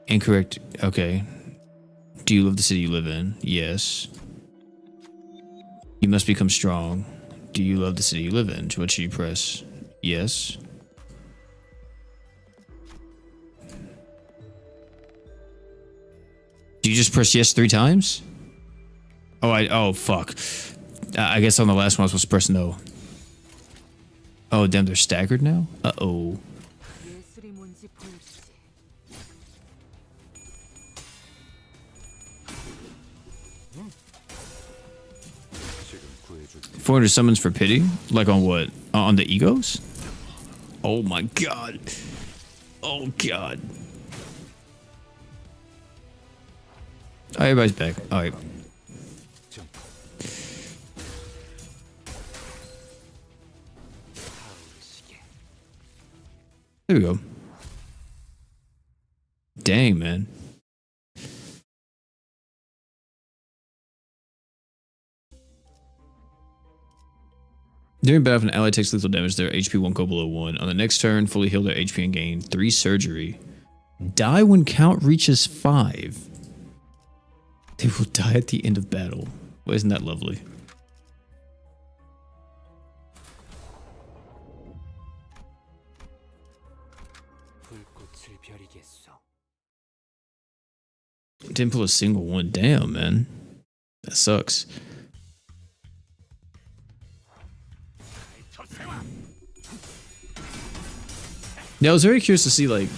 S1: Incorrect. Okay. Do you love the city you live in? Yes. You must become strong. Do you love the city you live in? What should you press? Yes. Do you just press yes 3 times? Oh fuck. I guess on the last one I was supposed to press no. Oh damn, they're staggered now? Uh-oh. $400 summons for pity? Like on what? On the egos? Oh my god. Oh god. Oh, everybody's back. Alright. There we go. Dang, man. During battle, if an ally takes lethal damage, their HP won't go below 1. On the next turn, fully heal their HP and gain 3 surgery. Die when count reaches 5. They will die at the end of battle. Well, isn't that lovely? Didn't pull a single one. Damn, man. That sucks. Yeah, I was very curious to see like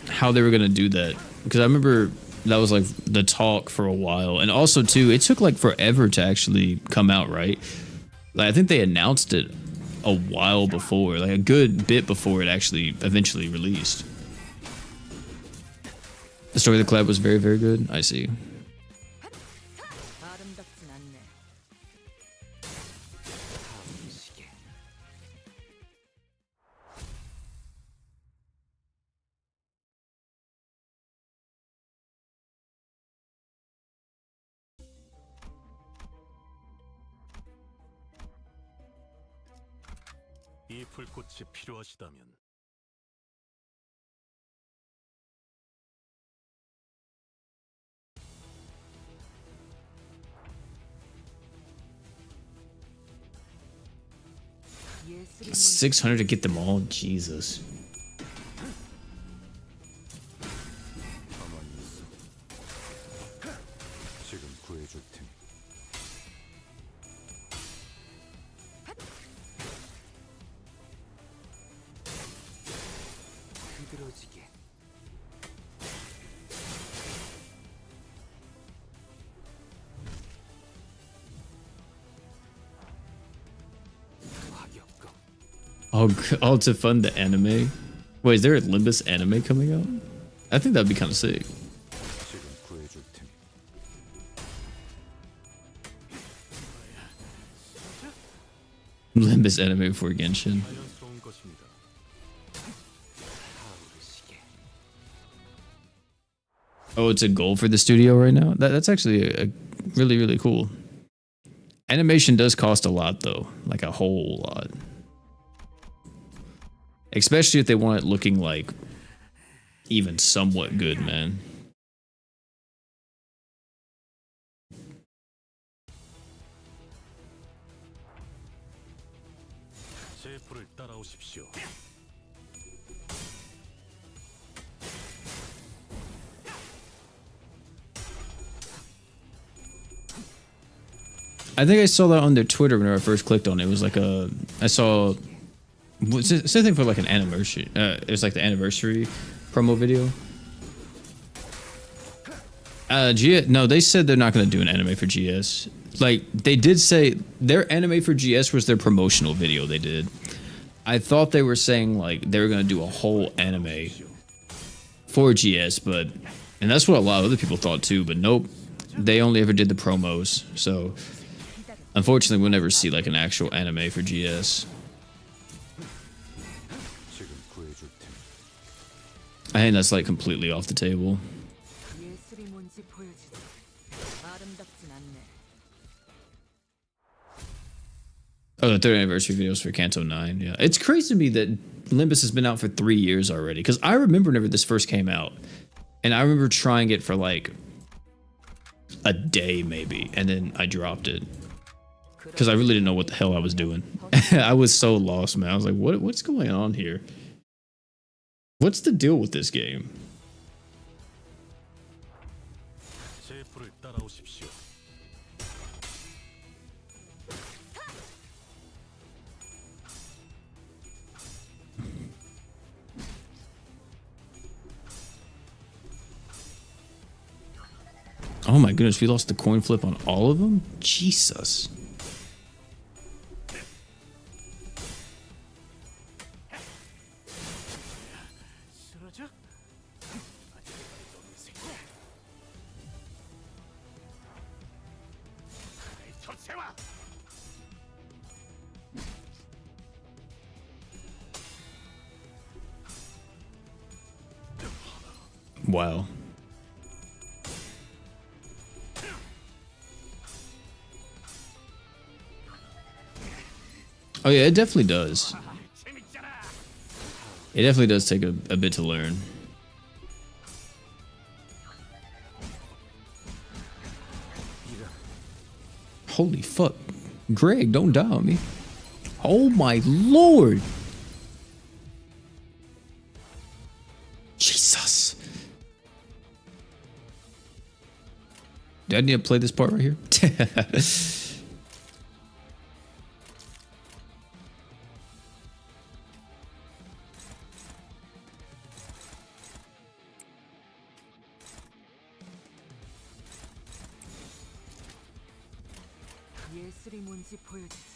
S1: how they were gonna do that, because I remember that was like the talk for a while, and also too, it took like forever to actually come out, right? Like I think they announced it a while before, like a good bit before it actually eventually released. The story of the collab was very, very good. I see.
S2: 이 불꽃이 필요하시다면
S6: 예술이
S1: 600 to get them all. Jesus.
S8: 가만히 있어. 지금 구해줄 테니.
S6: 비들어지게.
S1: Oh, to fund the anime. Wait, is there a Limbus anime coming out? I think that'd be kind of sick.
S8: 지금 구해줄 테니.
S1: Limbus anime for Genshin.
S2: 자연스러운 것입니다.
S1: Oh, it's a goal for the studio right now? That's actually a really, really cool. Animation does cost a lot, though. Like a whole lot. Especially if they want it looking like even somewhat good, man.
S2: 제 불을 따라오십시오.
S1: I think I saw that on their Twitter when I first clicked on it. It was like I saw something for like an anniversary. It was like the anniversary promo video. No, they said they're not going to do an anime for GS. Like they did say their anime for GS was their promotional video they did. I thought they were saying like they were going to do a whole anime for GS, and that's what a lot of other people thought too, but nope. They only ever did the promos. So unfortunately, we'll never see like an actual anime for GS. I think that's like completely off the table.
S6: 예술이 뭔지 보여주지. 아름답진 않네.
S1: Oh, the third anniversary videos for Canto 9. Yeah. It's crazy to me that Limbus has been out for 3 years already. Because I remember whenever this first came out. And I remember trying it for like a day maybe. And then I dropped it. Because I really didn't know what the hell I was doing. I was so lost, man. I was like, what's going on here? What's the deal with this game?
S2: 제 불을 따라오십시오.
S1: Oh my goodness, we lost the coin flip on all of them? Jesus. Wow. Oh yeah, it definitely does. It definitely does take a bit to learn. Holy fuck. Greg, don't die on me. Oh my lord. Jesus. Do I need to play this part right here?
S6: 예술이 뭔지 보여주지.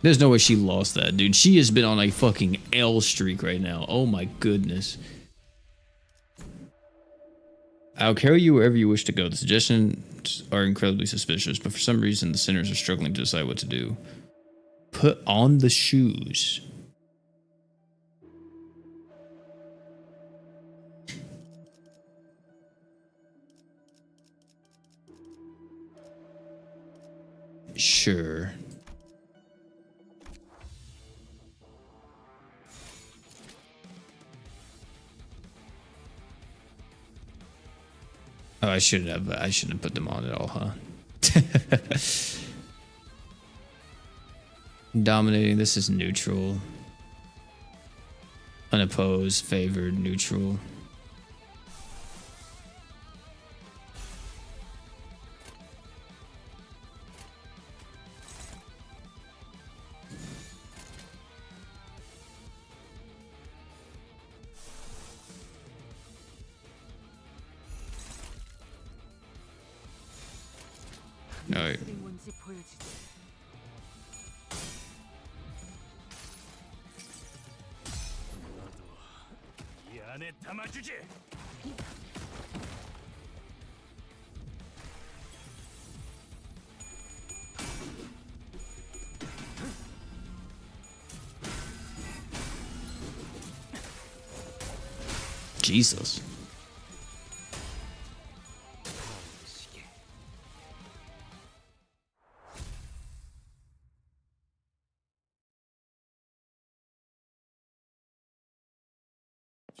S1: There's no way she lost that, dude. She has been on a fucking L streak right now. Oh my goodness. I'll carry you wherever you wish to go. The suggestions are incredibly suspicious, but for some reason the sinners are struggling to decide what to do. Put on the shoes. Sure. Oh, I shouldn't have put them on at all, huh? Dominating, this is neutral. Unopposed, favored, neutral. Alright.
S4: 이 안에 담아주지.
S1: Jesus.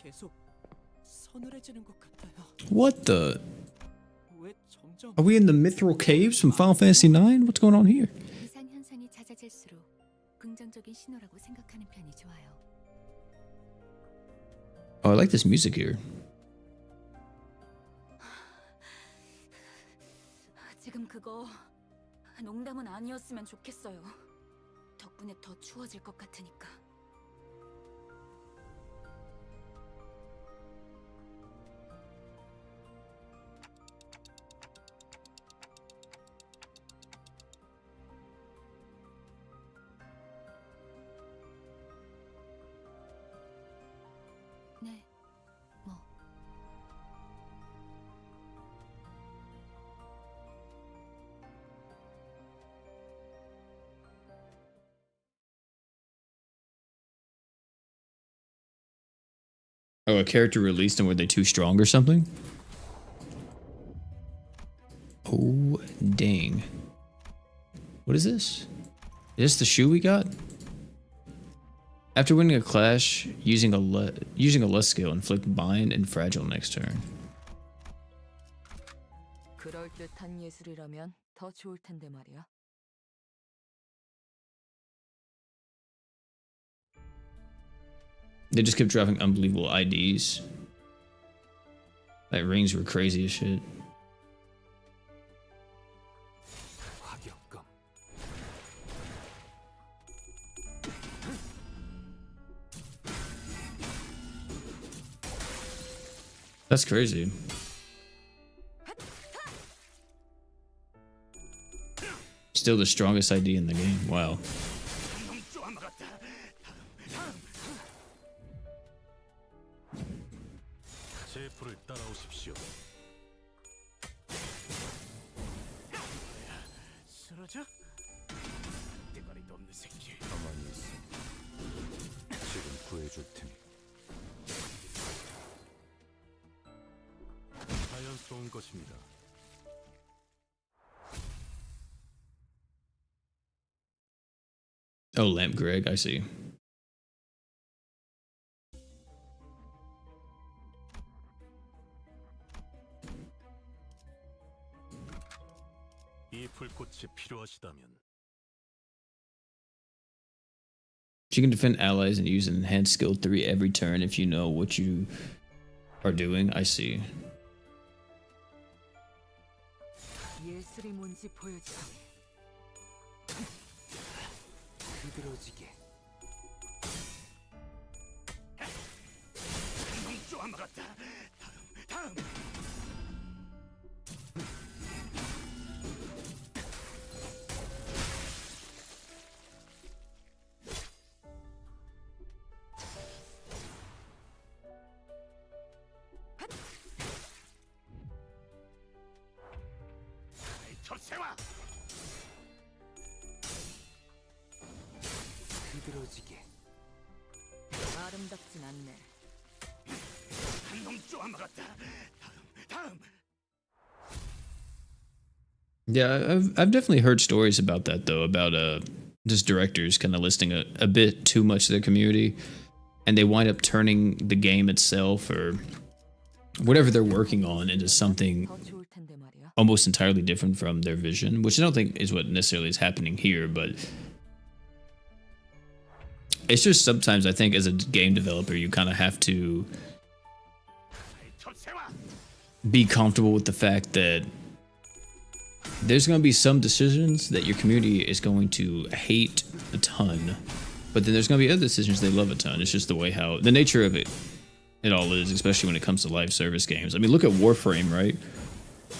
S15: 계속 서늘해지는 것 같아요.
S1: What the?
S15: 왜 점점
S1: Are we in the mithril caves from Final Fantasy IX? What's going on here?
S3: 이상 현상이 잦아질수록 긍정적인 신호라고 생각하는 편이 좋아요.
S1: Oh, I like this music here.
S14: 지금 그거 농담은 아니었으면 좋겠어요. 덕분에 더 추워질 것 같으니까. 네, 뭐.
S1: Oh, a character released them. Were they too strong or something? Oh, dang. What is this? Is this the shoe we got? After winning a clash, using a less skill, inflict bind and fragile next turn.
S6: 그럴 듯한 예술이라면 더 좋을 텐데 말이야.
S1: They just kept dropping unbelievable IDs. Like rings were crazy as shit. That's crazy. Still the strongest ID in the game. Wow.
S4: 제풀을 따라오십시오. 쓰러져? 대가리도 없는 새끼.
S8: 가만히 있어. 지금 구해줄 테니.
S4: 자연스러운 것입니다.
S1: Oh, Lamp Greg, I see.
S4: 이 불꽃이 필요하시다면
S1: You can defend allies and use an enhanced skill 3 every turn if you know what you are doing. I see.
S6: 예술이 뭔지 보여줘.
S15: 비들어지게.
S4: 놈 막았다. 다음. 접세와.
S15: 비들어지게.
S6: 아름답진 않네.
S4: 한놈 쪼아 막았다. 다음.
S1: Yeah, I've definitely heard stories about that though, about just directors kind of listing a bit too much to their community, and they wind up turning the game itself or whatever they're working on into something almost entirely different from their vision, which I don't think is what necessarily is happening here, but it's just sometimes I think as a game developer you kind of have to be comfortable with the fact that there's going to be some decisions that your community is going to hate a ton, but then there's going to be other decisions they love a ton. It's just the way how the nature of it all is, especially when it comes to live service games. I mean, look at Warframe, right?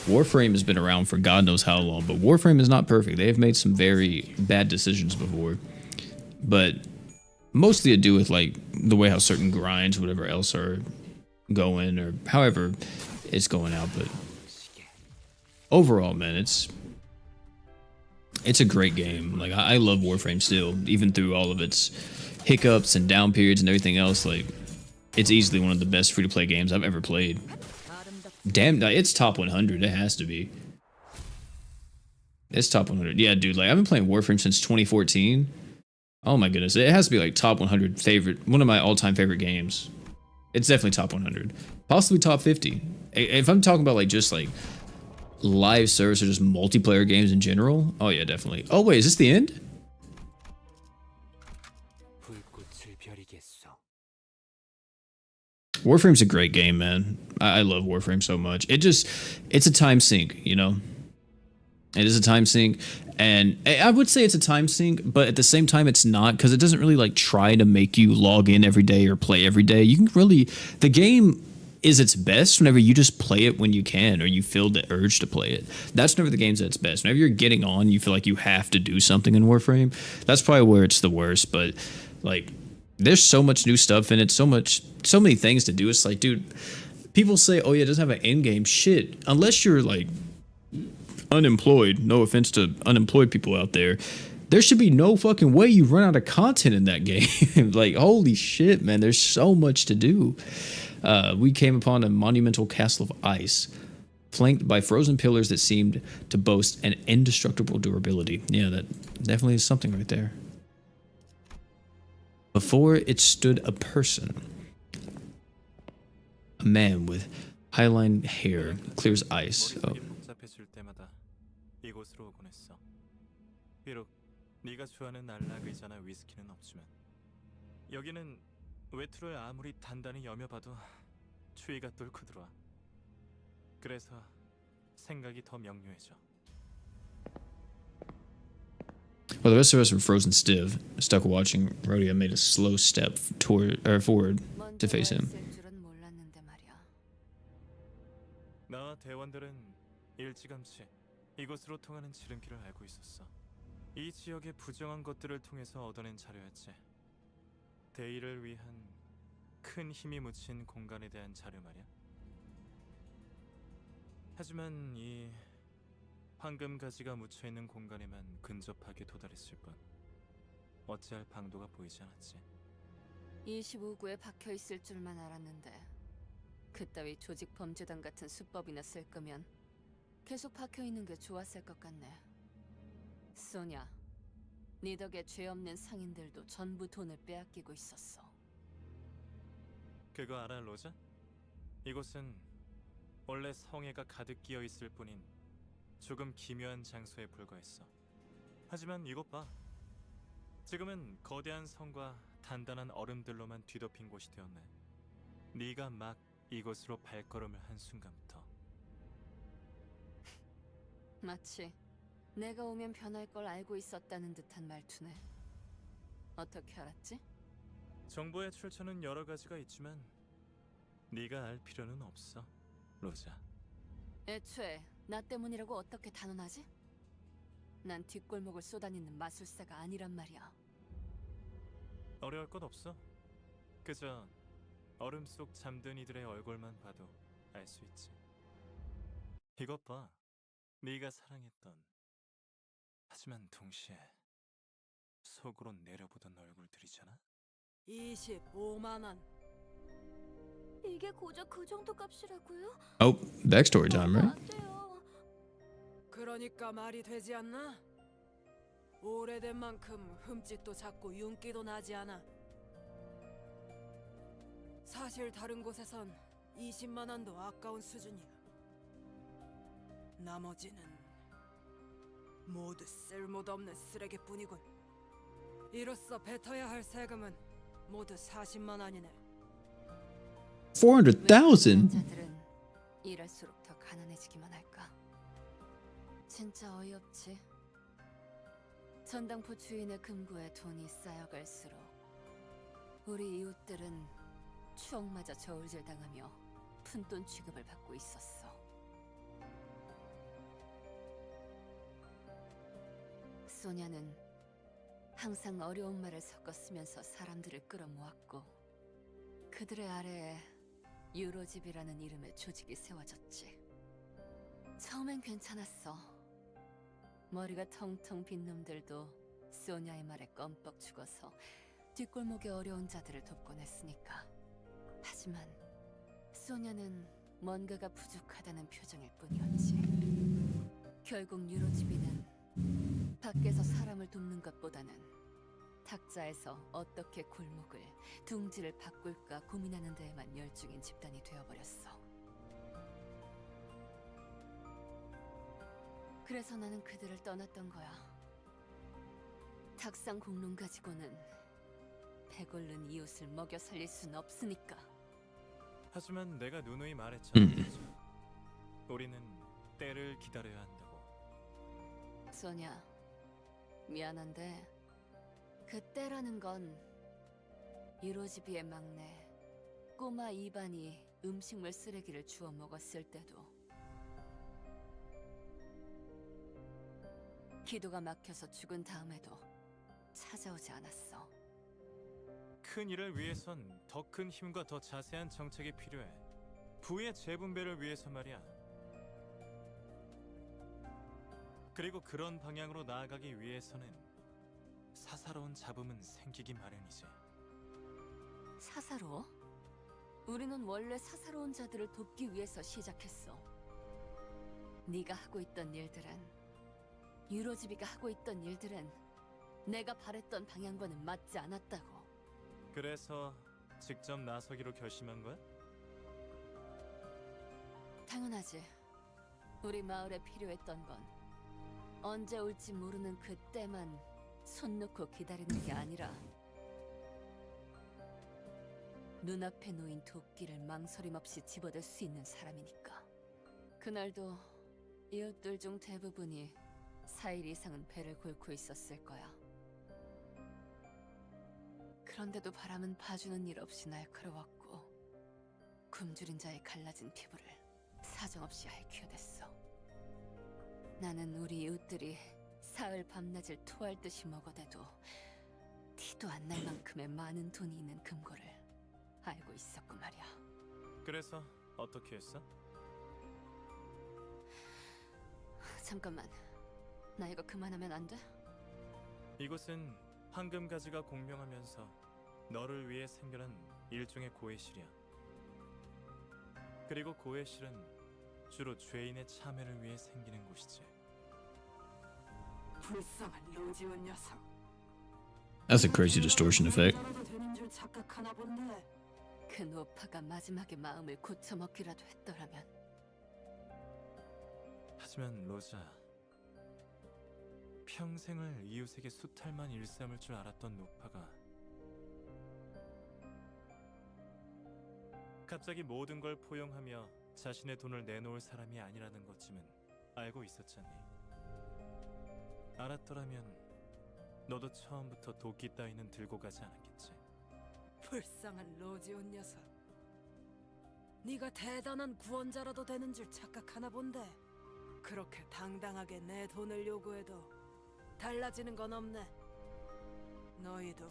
S1: Warframe has been around for God knows how long, but Warframe is not perfect. They have made some very bad decisions before, but mostly to do with like the way how certain grinds, whatever else are going, or however it's going out. But overall, man, it's a great game. Like I love Warframe still, even through all of its hiccups and down periods and everything else. Like it's easily one of the best free-to-play games I've ever played. Damn, it's top 100. It has to be. It's top 100. Yeah, dude. Like I've been playing Warframe since 2014. Oh my goodness, it has to be like top 100 favorite, one of my all-time favorite games. It's definitely top 100, possibly top 50. If I'm talking about like just like live service or just multiplayer games in general, oh yeah, definitely. Oh wait, is this the end? Warframe's a great game, man. I love Warframe so much. It's a time sink, you know? It is a time sink, and I would say it's a time sink, but at the same time it's not, because it doesn't really like try to make you log in every day or play every day. You can really, the game is its best whenever you just play it when you can, or you feel the urge to play it. That's whenever the game's at its best. Whenever you're getting on, you feel like you have to do something in Warframe. That's probably where it's the worst, but like there's so much new stuff in it, so many things to do. It's like, dude, people say, oh yeah, it doesn't have an end game. Shit, unless you're like unemployed, no offense to unemployed people out there, there should be no fucking way you run out of content in that game. Like, holy shit, man, there's so much to do. We came upon a monumental castle of ice, flanked by frozen pillars that seemed to boast an indestructible durability. Yeah, that definitely is something right there. Before it stood a person. A man with highline hair clears ice. Oh.
S5: 이곳으로 오곤 했어. 비록 네가 좋아하는 날락 의자나 위스키는 없지만 여기는 외투를 아무리 단단히 여며봐도 추위가 뚫고 들어와. 그래서 생각이 더 명료해져.
S1: Well, the rest of us were frozen stiff, stuck watching. Rhodia made a slow step forward to face him.
S5: 나와 대원들은 일찌감치 이곳으로 통하는 지름길을 알고 있었어. 이 지역의 부정한 것들을 통해서 얻어낸 자료였지. 대의를 위한 큰 힘이 묻힌 공간에 대한 자료 말이야. 하지만 이 황금 가지가 묻혀 있는 공간에만 근접하게 도달했을 뿐 어찌할 방도가 보이지 않았지.
S9: 25구에 박혀 있을 줄만 알았는데 그따위 조직 범죄단 같은 수법이나 쓸 거면 계속 박혀 있는 게 좋았을 것 같네. 소냐, 네 덕에 죄 없는 상인들도 전부 돈을 빼앗기고 있었어.
S5: 그거 알아, 로자? 이곳은 원래 성애가 가득 끼어 있을 뿐인 조금 기묘한 장소에 불과했어. 하지만 이것 봐. 지금은 거대한 성과 단단한 얼음들로만 뒤덮인 곳이 되었네. 네가 막 이곳으로 발걸음을 한 순간부터.
S9: 마치 내가 오면 변할 걸 알고 있었다는 듯한 말투네. 어떻게 알았지?
S5: 정보의 출처는 여러 가지가 있지만 네가 알 필요는 없어, 로자.
S9: 애초에 나 때문이라고 어떻게 단언하지? 난 뒷골목을 쏘다니는 마술사가 아니란 말이야.
S5: 어려울 것 없어. 그저 얼음 속 잠든 이들의 얼굴만 봐도 알 수 있지. 이것 봐. 네가 사랑했던, 하지만 동시에 속으로 내려보던 얼굴들이잖아.
S6: 25만 원.
S3: 이게 고작 그 정도 값이라고요?
S1: Oh, backstory time, right?
S6: 그러니까 말이 되지 않나? 오래된 만큼 흠집도 작고 윤기도 나지 않아. 사실 다른 곳에선 20만 원도 아까운 수준이야. 나머지는 모두 쓸모도 없는 쓰레기뿐이군. 이로써 뱉어야 할 세금은 모두 40만 원이네.
S1: 400,000.
S9: 자들은 일할수록 더 가난해지기만 할까? 진짜 어이없지. 전당포 주인의 금고에 돈이 쌓여갈수록 우리 이웃들은 추억마저 저울질당하며 푼돈 취급을 받고 있었어. 소냐는 항상 어려운 말을 섞어 쓰면서 사람들을 끌어모았고 그들의 아래에 유로집이라는 이름의 조직이 세워졌지. 처음엔 괜찮았어. 머리가 텅텅 빈 놈들도 소냐의 말에 껌뻑 죽어서 뒷골목의 어려운 자들을 돕곤 했으니까. 하지만 소냐는 뭔가가 부족하다는 표정일 뿐이었지. 결국 유로집이는 밖에서 사람을 돕는 것보다는 탁자에서 어떻게 골목을, 둥지를 바꿀까 고민하는 데에만 열중인 집단이 되어버렸어. 그래서 나는 그들을 떠났던 거야. 탁상 공론 가지고는 배골른 이웃을 먹여 살릴 순 없으니까.
S10: 하지만 내가 누누이 말했잖아. 우리는 때를 기다려야 한다고.
S9: 소냐, 미안한데 그 때라는 건 유로지비의 막내 꼬마 이반이 음식물 쓰레기를 주워 먹었을 때도 기도가 막혀서 죽은 다음에도 찾아오지 않았어.
S10: 큰 일을 위해선 더 큰 힘과 더 자세한 정책이 필요해. 부의 재분배를 위해서 말이야. 그리고 그런 방향으로 나아가기 위해서는 사사로운 잡음은 생기기 마련이지.
S9: 사사로워? 우리는 원래 사사로운 자들을 돕기 위해서 시작했어. 네가 하고 있던 일들은, 유로지비가 하고 있던 일들은 내가 바랬던 방향과는 맞지 않았다고.
S10: 그래서 직접 나서기로 결심한 거야?
S9: 당연하지. 우리 마을에 필요했던 건 언제 올지 모르는 그때만 손 놓고 기다리는 게 아니라 눈앞에 놓인 도끼를 망설임 없이 집어들 수 있는 사람이니까. 그날도 이웃들 중 대부분이 4일 이상은 배를 골고 있었을 거야. 그런데도 바람은 봐주는 일 없이 날카로웠고 굶주린 자의 갈라진 피부를 사정없이 핥혀댔어. 나는 우리 이웃들이 사흘 밤낮을 토할 듯이 먹어대도 티도 안 날 만큼의 많은 돈이 있는 금고를 알고 있었고 말이야.
S10: 그래서 어떻게 했어?
S9: 잠깐만, 나 이거 그만하면 안 돼?
S10: 이곳은 황금가지가 공명하면서 너를 위해 생겨난 일종의 고해실이야. 그리고 고해실은 주로 죄인의 참회를 위해 생기는 곳이지.
S6: 불쌍한 로지온 녀석.
S1: That's a crazy distortion effect.
S6: 되는 줄 착각하나 본데.
S9: 그 노파가 마지막에 마음을 고쳐먹기라도 했더라면.
S10: 하지만 로자, 평생을 이웃에게 수탈만 일삼을 줄 알았던 노파가 갑자기 모든 걸 포용하며 자신의 돈을 내놓을 사람이 아니라는 것쯤은 알고 있었잖니. 알았더라면 너도 처음부터 도끼 따위는 들고 가지 않았겠지.
S6: 불쌍한 로지온 녀석. 네가 대단한 구원자라도 되는 줄 착각하나 본데. 그렇게 당당하게 내 돈을 요구해도 달라지는 건 없네. 너희도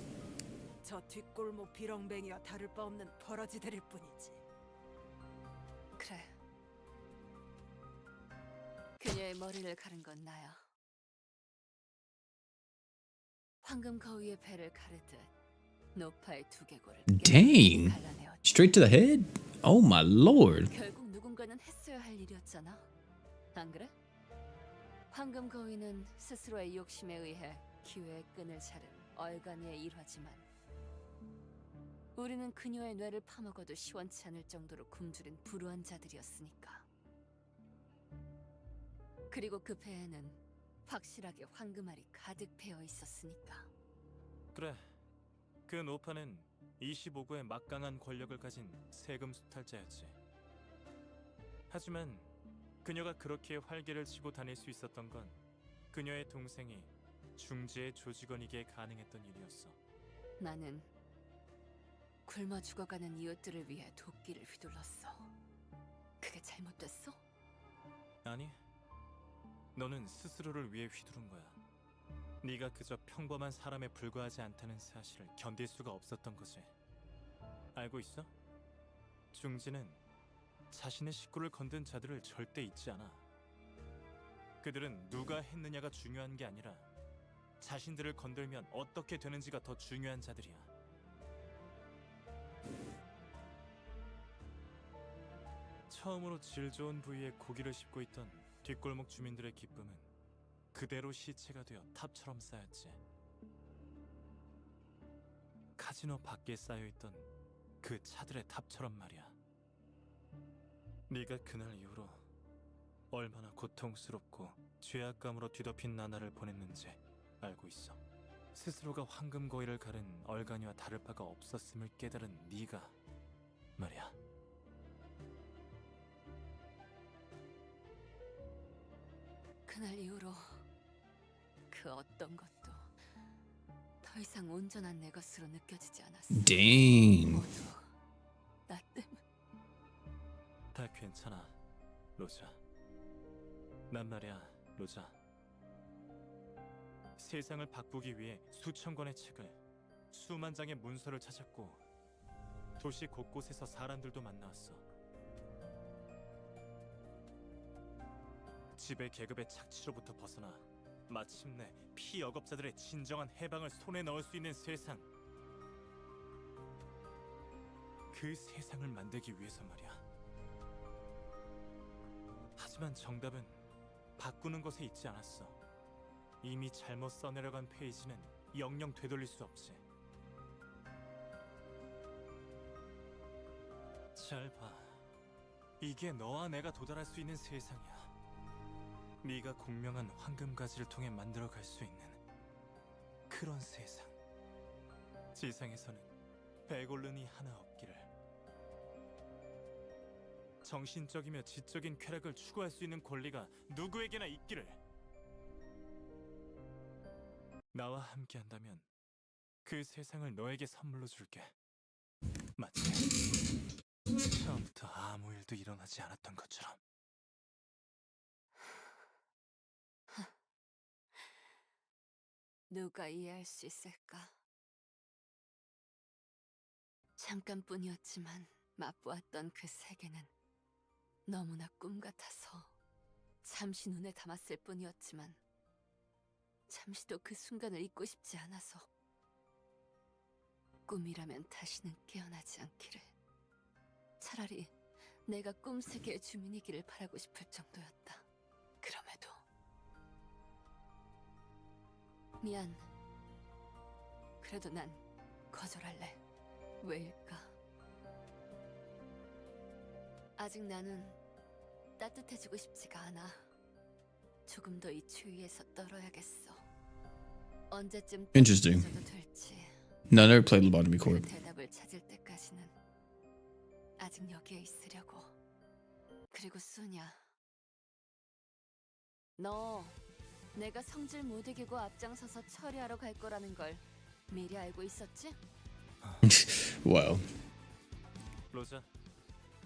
S6: 저 뒷골목 비렁뱅이와 다를 바 없는 버러지들일 뿐이지.
S9: 그래. 그녀의 머리를 가른 건 나야. 황금 거위의 배를 가르듯 노파의 두개골을
S1: Dang. Straight to the head? Oh my lord.
S9: 결국 누군가는 했어야 할 일이었잖아. 안 그래? 황금 거위는 스스로의 욕심에 의해 기회의 끈을 자른 얼간이의 일화지만 우리는 그녀의 뇌를 파먹어도 시원치 않을 정도로 굶주린 불우한 자들이었으니까. 그리고 그 배에는 확실하게 황금알이 가득 배어 있었으니까.
S5: 그래, 그 노파는 25구의 막강한 권력을 가진 세금 수탈자였지. 하지만 그녀가 그렇게 활개를 치고 다닐 수 있었던 건 그녀의 동생이 중지의 조직원이기에 가능했던 일이었어.
S9: 나는 굶어 죽어가는 이웃들을 위해 도끼를 휘둘렀어. 그게 잘못됐어?
S5: 아니, 너는 스스로를 위해 휘두른 거야. 네가 그저 평범한 사람에 불과하지 않다는 사실을 견딜 수가 없었던 거지. 알고 있어? 중지는 자신의 식구를 건든 자들을 절대 잊지 않아. 그들은 누가 했느냐가 중요한 게 아니라 자신들을 건들면 어떻게 되는지가 더 중요한 자들이야. 처음으로 질 좋은 부위에 고기를 씹고 있던 뒷골목 주민들의 기쁨은 그대로 시체가 되어 탑처럼 쌓였지. 카지노 밖에 쌓여있던 그 차들의 탑처럼 말이야. 네가 그날 이후로 얼마나 고통스럽고 죄악감으로 뒤덮인 나날을 보냈는지 알고 있어. 스스로가 황금 거위를 가른 얼간이와 다를 바가 없었음을 깨달은 네가 말이야.
S9: 그날 이후로 그 어떤 것도 더 이상 온전한 내 것으로 느껴지지 않았어.
S1: Dang.
S9: 모두 나 때문에.
S5: 다 괜찮아, 로자. 난 말이야, 로자. 세상을 바꾸기 위해 수천 권의 책을, 수만 장의 문서를 찾았고 도시 곳곳에서 사람들도 만나왔어. 지배 계급의 착취로부터 벗어나 마침내 피역업자들의 진정한 해방을 손에 넣을 수 있는 세상. 그 세상을 만들기 위해서 말이야. 하지만 정답은 바꾸는 것에 있지 않았어. 이미 잘못 써내려간 페이지는 영영 되돌릴 수 없지. 잘 봐. 이게 너와 내가 도달할 수 있는 세상이야. 네가 공명한 황금가지를 통해 만들어갈 수 있는 그런 세상. 지상에서는 배골른이 하나 없기를. 정신적이며 지적인 쾌락을 추구할 수 있는 권리가 누구에게나 있기를. 나와 함께한다면 그 세상을 너에게 선물로 줄게. 마치 처음부터 아무 일도 일어나지 않았던 것처럼.
S9: 누가 이해할 수 있을까? 잠깐뿐이었지만 맛보았던 그 세계는 너무나 꿈 같아서 잠시 눈에 담았을 뿐이었지만 잠시도 그 순간을 잊고 싶지 않아서 꿈이라면 다시는 깨어나지 않기를. 차라리 내가 꿈 세계의 주민이기를 바라고 싶을 정도였다. 그럼에도 미안. 그래도 난 거절할래. 왜일까? 아직 나는 따뜻해지고 싶지가 않아. 조금 더 이 추위에서 떨어야겠어. 언제쯤
S1: Interesting.
S9: 떨어져도 될지.
S1: No, I never played Lobotomy
S9: 그
S1: Corp.
S9: 대답을 찾을 때까지는 아직 여기에 있으려고. 그리고 수냐, 너 내가 성질 못 이기고 앞장서서 처리하러 갈 거라는 걸 미리 알고 있었지?
S1: Wow.
S5: 로자,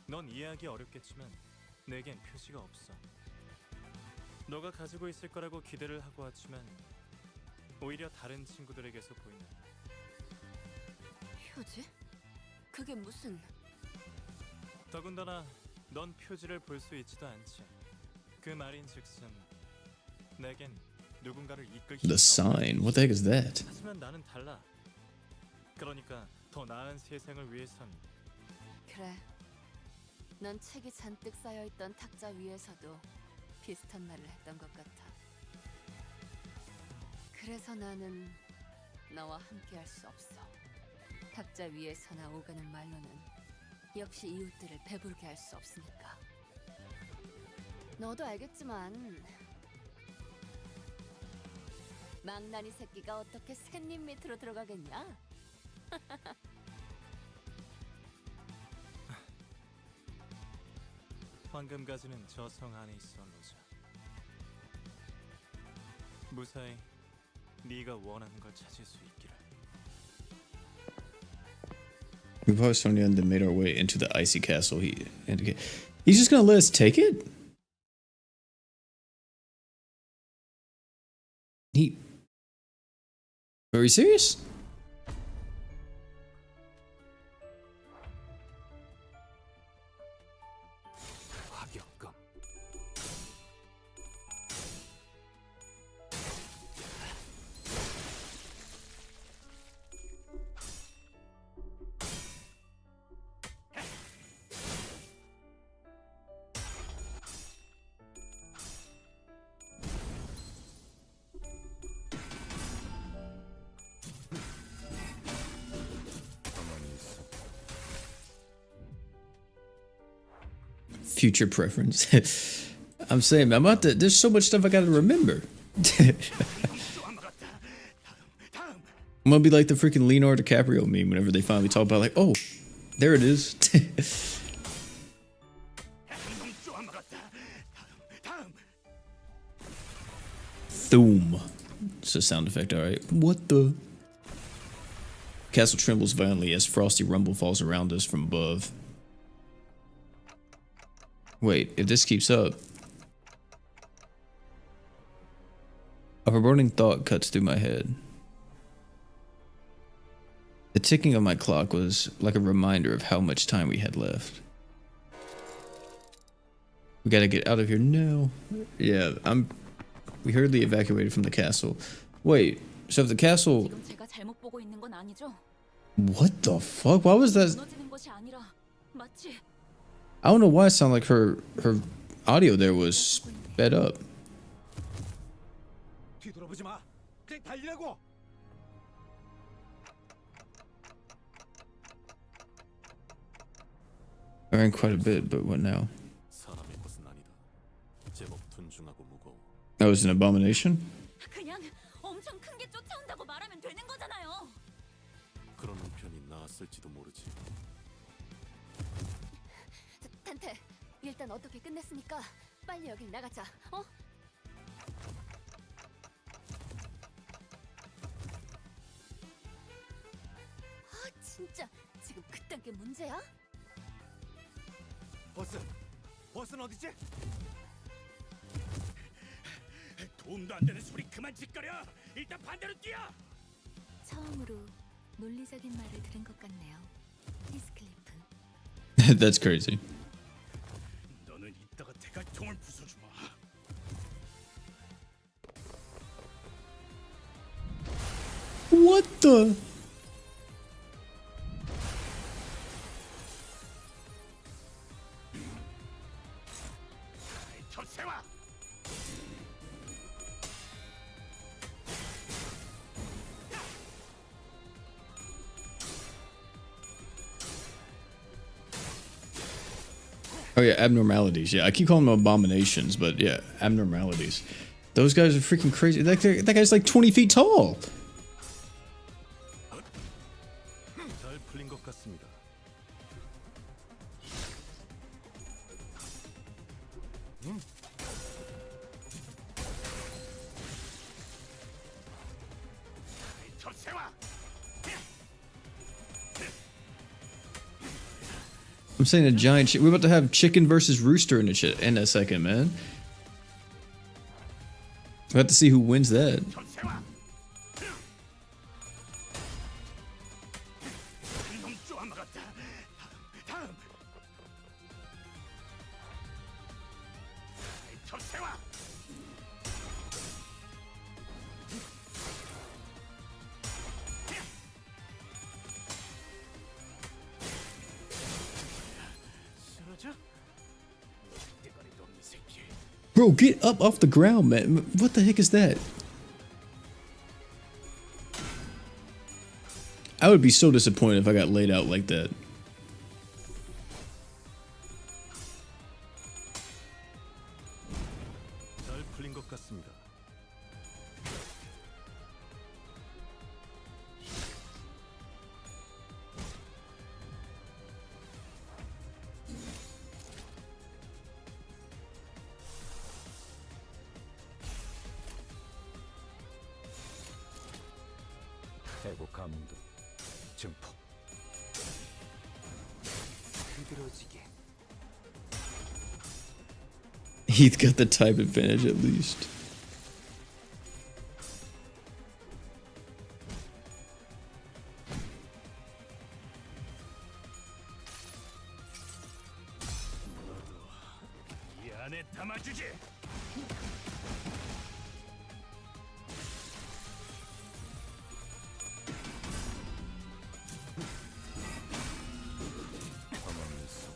S5: 넌 이해하기 어렵겠지만 내겐 표시가 없어. 너가 가지고 있을 거라고 기대를 하고 왔지만 오히려 다른 친구들에게서 보이는
S9: 표지? 그게 무슨...
S5: 더군다나 넌 표지를 볼 수 있지도 않지. 그 말인즉슨 내겐 누군가를 이끌
S1: The sign. What the heck is that?
S5: 하지만 나는 달라. 그러니까 더 나은 세상을 위해선
S9: 그래. 넌 책이 잔뜩 쌓여있던 탁자 위에서도 비슷한 말을 했던 것 같아. 그래서 나는 너와 함께할 수 없어. 탁자 위에서나 오가는 말로는 역시 이웃들을 배부르게 할 수 없으니까. 너도 알겠지만 망나니 새끼가 어떻게 샌님 밑으로 들어가겠냐?
S5: 황금 가지는 저 성 안에 있어, 로자. 무사히 네가 원하는 걸 찾을 수 있기를.
S1: We probably Sonya and then made our way into the icy castle. He's just gonna let us take it? Are you serious?
S12: 화격검.
S1: Future preference. I'm saying, I'm about to. There's so much stuff I gotta remember. I'm gonna be like the freaking Leonardo DiCaprio meme whenever they finally talk about, like, oh, there it is. Thoom. It's a sound effect, alright. What the? Castle trembles violently as frosty rumble falls around us from above. Wait, if this keeps up. A foreboding thought cuts through my head. The ticking of my clock was like a reminder of how much time we had left. We gotta get out of here now. Yeah, we hurriedly evacuated from the castle. Wait, so if the castle...
S14: 지금 제가 잘못 보고 있는 건 아니죠?
S1: What the fuck? Why was that?
S14: 무너지는 것이 아니라 마치
S1: I don't know why it sounded like her audio there was sped up.
S4: 뒤돌아보지 마. 그냥 달리라고.
S1: I ran quite a bit, but what now?
S12: 사람의 것은 아니다. 제법 둔중하고 무거워.
S1: That was an abomination?
S14: 그냥 엄청 큰 게 쫓아온다고 말하면 되는 거잖아요.
S12: 그러는 편이 나았을지도 모르지.
S9: 탄테, 일단 어떻게 끝냈으니까 빨리 여길 나가자. 어? 아, 진짜 지금 그딴 게 문제야?
S4: 버스는 어디지?
S13: 도움도 안 되는 소리 그만 짓거려. 일단 반대로 뛰어.
S3: 처음으로 논리적인 말을 들은 것 같네요. 히스클리프.
S1: That's crazy.
S13: 너는 이따가 대갈통을 부숴주마.
S1: What the?
S13: 겹세와.
S1: Oh yeah, abnormalities. Yeah, I keep calling them abominations, but yeah, abnormalities. Those guys are freaking crazy. That guy's like 20 feet tall.
S10: 잘 풀린 것 같습니다.
S13: 겹세와.
S1: I'm saying a giant. We're about to have chicken versus rooster in a second, man. We have to see who wins that.
S13: 겹세와. 한놈 쪼아먹었다. 다음. 겹세와. 쓰러져? 대가리도 없는 새끼.
S1: Bro, get up off the ground, man. What the heck is that? would be so disappointed if I got laid out like that.
S4: 잘 풀린 것 같습니다.
S8: 해고 감도 증폭.
S15: 흐드러지게.
S1: Heath got the type advantage at least.
S4: 이 안에 담아주지.
S8: 가만히 있어.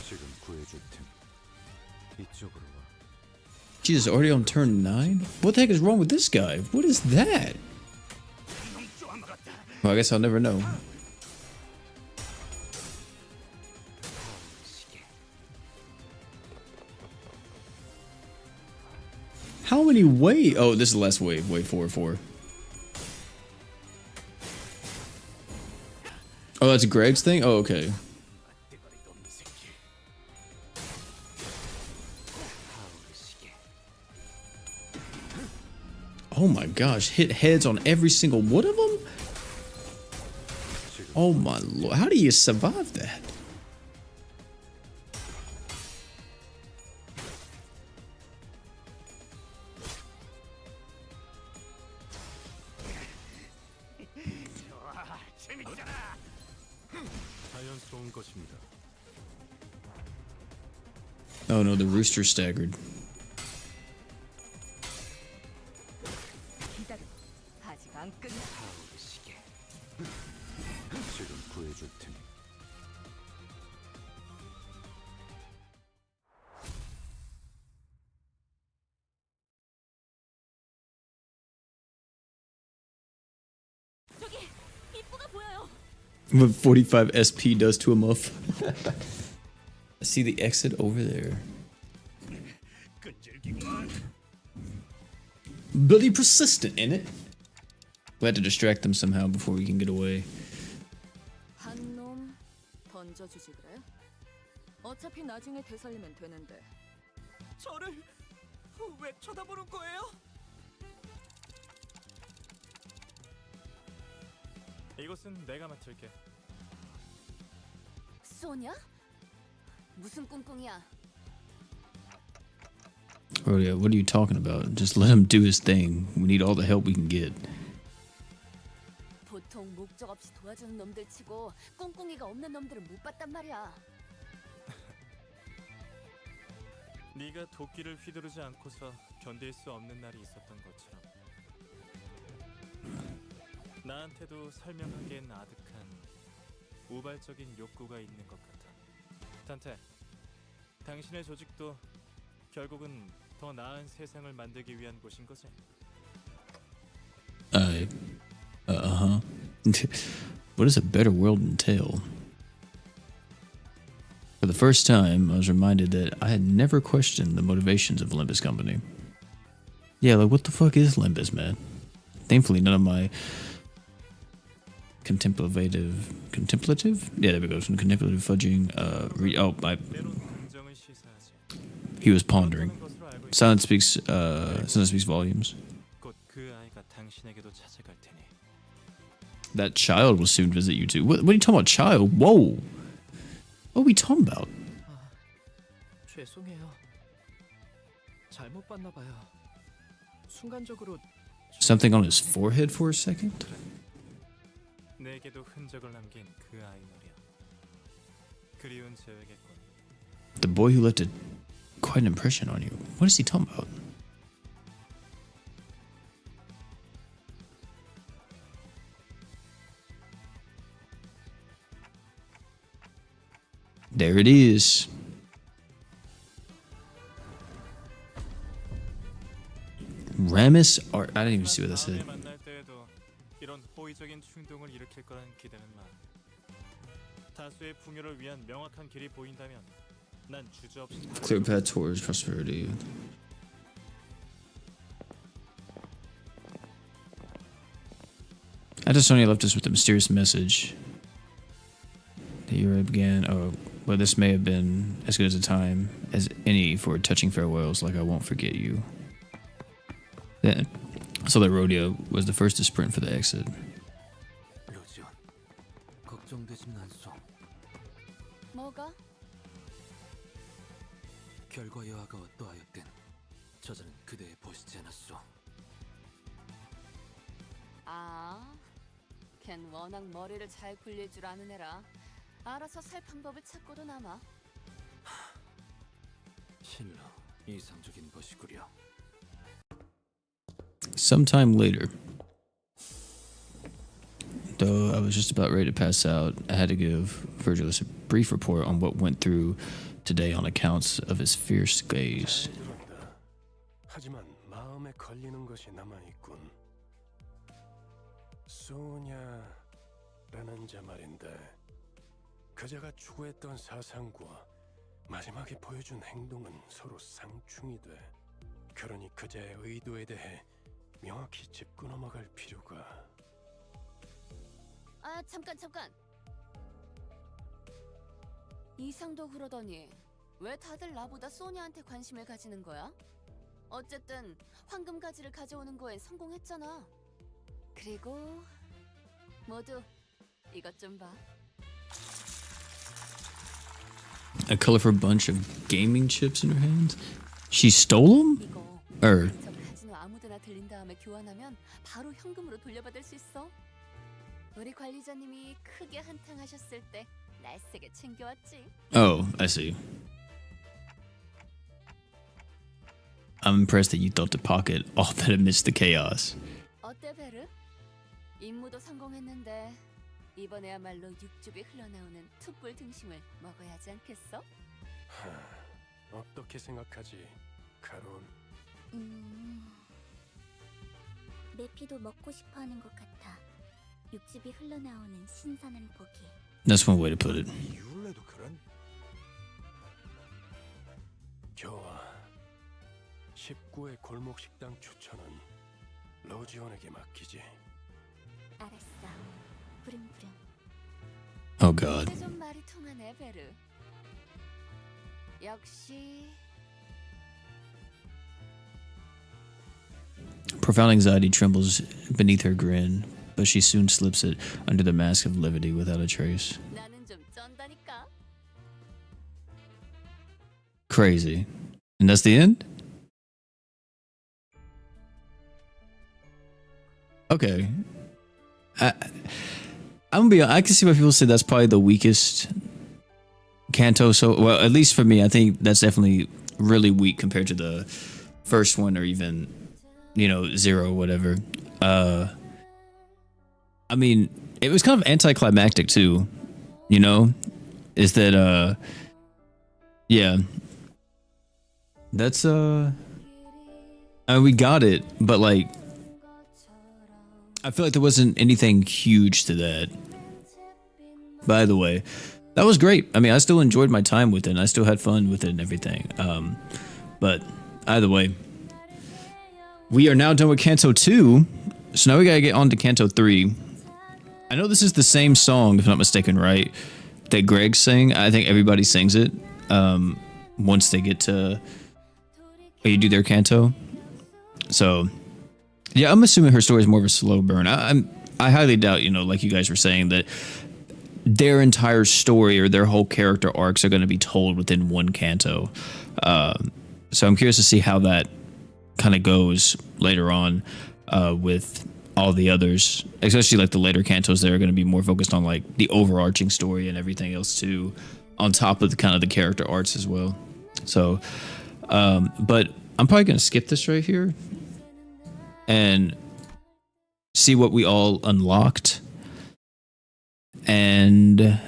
S8: 지금 구해줄 팀. 이쪽으로 와.
S1: Jesus, already on turn 9? What the heck is wrong with this guy? What is that? Well, I guess I'll never know. How many wave? Oh, this is the last wave. Wave 4. Oh, that's Greg's thing? Oh, okay. Oh my gosh, hit heads on every single one of them? Oh my lord, how do you survive that?
S4: 자연스러운 것입니다.
S1: Oh no, the rooster staggered.
S6: 아직 안 끝나.
S8: 지금 구해줄 팀.
S3: 저기 입구가 보여요.
S1: What 45 SP does to a muff. I see the exit over there. Bloody persistent in it. We had to distract them somehow before we can get away.
S6: 한 놈 던져주지 그래? 어차피 나중에 되살리면 되는데.
S15: 저를 왜 쳐다보는 거예요?
S5: 이곳은 내가 맡을게.
S9: 소냐? 무슨 꿍꿍이야?
S1: Oh yeah, what are you talking about? Just let him do his thing. We need all the help we can get.
S9: 보통 목적 없이 도와주는 놈들 치고 꿍꿍이가 없는 놈들은 못 봤단 말이야.
S5: 네가 도끼를 휘두르지 않고서 견딜 수 없는 날이 있었던 것처럼 나한테도 설명하기엔 아득한 우발적인 욕구가 있는 것 같아. 단테, 당신의 조직도 결국은 더 나은 세상을 만들기 위한 곳인 거지?
S1: Uh-huh. What does a better world entail? For the first time, I was reminded that I had never questioned the motivations of Limbus Company. Yeah, like what the fuck is Limbus, man? Thankfully, none of my contemplative? Yeah, there we go. Some contemplative fudging. He was pondering. Silence speaks volumes. That child will soon visit you too. What are you talking about, child? Whoa! What are we talking about?
S15: 죄송해요. 잘못 봤나 봐요. 순간적으로
S1: Something on his forehead for a second?
S5: 내게도 흔적을 남긴 그 아이 말이야. 그리운 재회겠군.
S1: The boy who left quite an impression on you. What is he talking about? There it is. Ramus art. I didn't even see what that said.
S5: 만날 때에도 이런 호의적인 충동을 일으킬 거란 우주의 풍요를 위한 명확한 길이 보인다면 난 주저없이
S1: Clear path towards prosperity. After Sonya left us with a mysterious message, the era began. Oh, well, this may have been as good as a time as any for touching farewells. Like I won't forget you. Then, so that rodeo was the first to sprint for the exit.
S12: 로지온, 걱정되진 않소.
S9: 뭐가?
S12: 결과 여하가 어떠하였든 저자는 그대에 보시지 않았소.
S9: 아, 걘 워낙 머리를 잘 굴릴 줄 아는 애라 알아서 살 방법을 찾고도 남아.
S12: 실로 이상적인 것이구려.
S1: Sometime later, though I was just about ready to pass out, I had to give Virgilus a brief report on what went through today on accounts of his fierce gaze.
S2: 잘 들었다. 하지만 마음에 걸리는 것이 남아 있군. 소냐라는 자 말인데 그자가 추구했던 사상과 마지막에 보여준 행동은 서로 상충이 돼. 그러니 그자의 의도에 대해 명확히 짚고 넘어갈 필요가.
S9: 아, 잠깐. 이상도 그러더니 왜 다들 나보다 소냐한테 관심을 가지는 거야? 어쨌든 황금 가지를 가져오는 거엔 성공했잖아. 그리고 모두 이것 좀 봐.
S1: A colorful bunch of gaming chips in her hands? She stole them? Or
S9: 저 가지노 아무데나 들린 다음에 교환하면 바로 현금으로 돌려받을 수 있어. 우리 관리자님이 크게 한탕하셨을 때 날쌔게 챙겨왔지.
S1: oh, I see. I'm impressed that you thought to pocket all that amidst the chaos.
S9: 어때 베르? 임무도 성공했는데 이번에야말로 육즙이 흘러나오는 툭불 등심을 먹어야 하지 않겠어?
S2: 어떻게 생각하지, 카론?
S3: 메피도 먹고 싶어하는 것 같아. 육즙이 흘러나오는 신선한 고기.
S1: That's one way to put it.
S2: 이울레도 그런? 좋아. 19의 골목 식당 추천은 로지온에게 맡기지.
S3: 알았어. 부릉부릉.
S1: Oh god.
S9: 이제 좀 말이 통하네 베르. 역시
S1: Profound anxiety trembles beneath her grin, but she soon slips it under the mask of levity without a trace.
S9: 나는 좀 쩐다니까.
S1: Crazy. And that's the end? Okay. I'm gonna be. I can see why people say that's probably the weakest Kanto. So, well, at least for me, I think that's definitely really weak compared to the first one, or even, Zero, whatever. I mean, it was kind of anticlimactic too. Is that yeah. That's we got it, but like, I feel like there wasn't anything huge to that. By the way, that was great. I mean, I still enjoyed my time with it, and I still had fun with it and everything. But either way, we are now done with Canto 2, so now we gotta get on to Canto 3. I know this is the same song, if I'm not mistaken, right? That Greg sang. I think everybody sings it once they get to, you do their Canto. So, yeah, I'm assuming her story is more of a slow burn. I highly doubt, like you guys were saying, that their entire story or their whole character arcs are going to be told within one Canto. So I'm curious to see how that kind of goes later on with all the others, especially like the later Cantos that are going to be more focused on like the overarching story and everything else too, on top of the kind of the character arcs as well. So, but I'm probably going to skip this right here and see what we all unlocked. And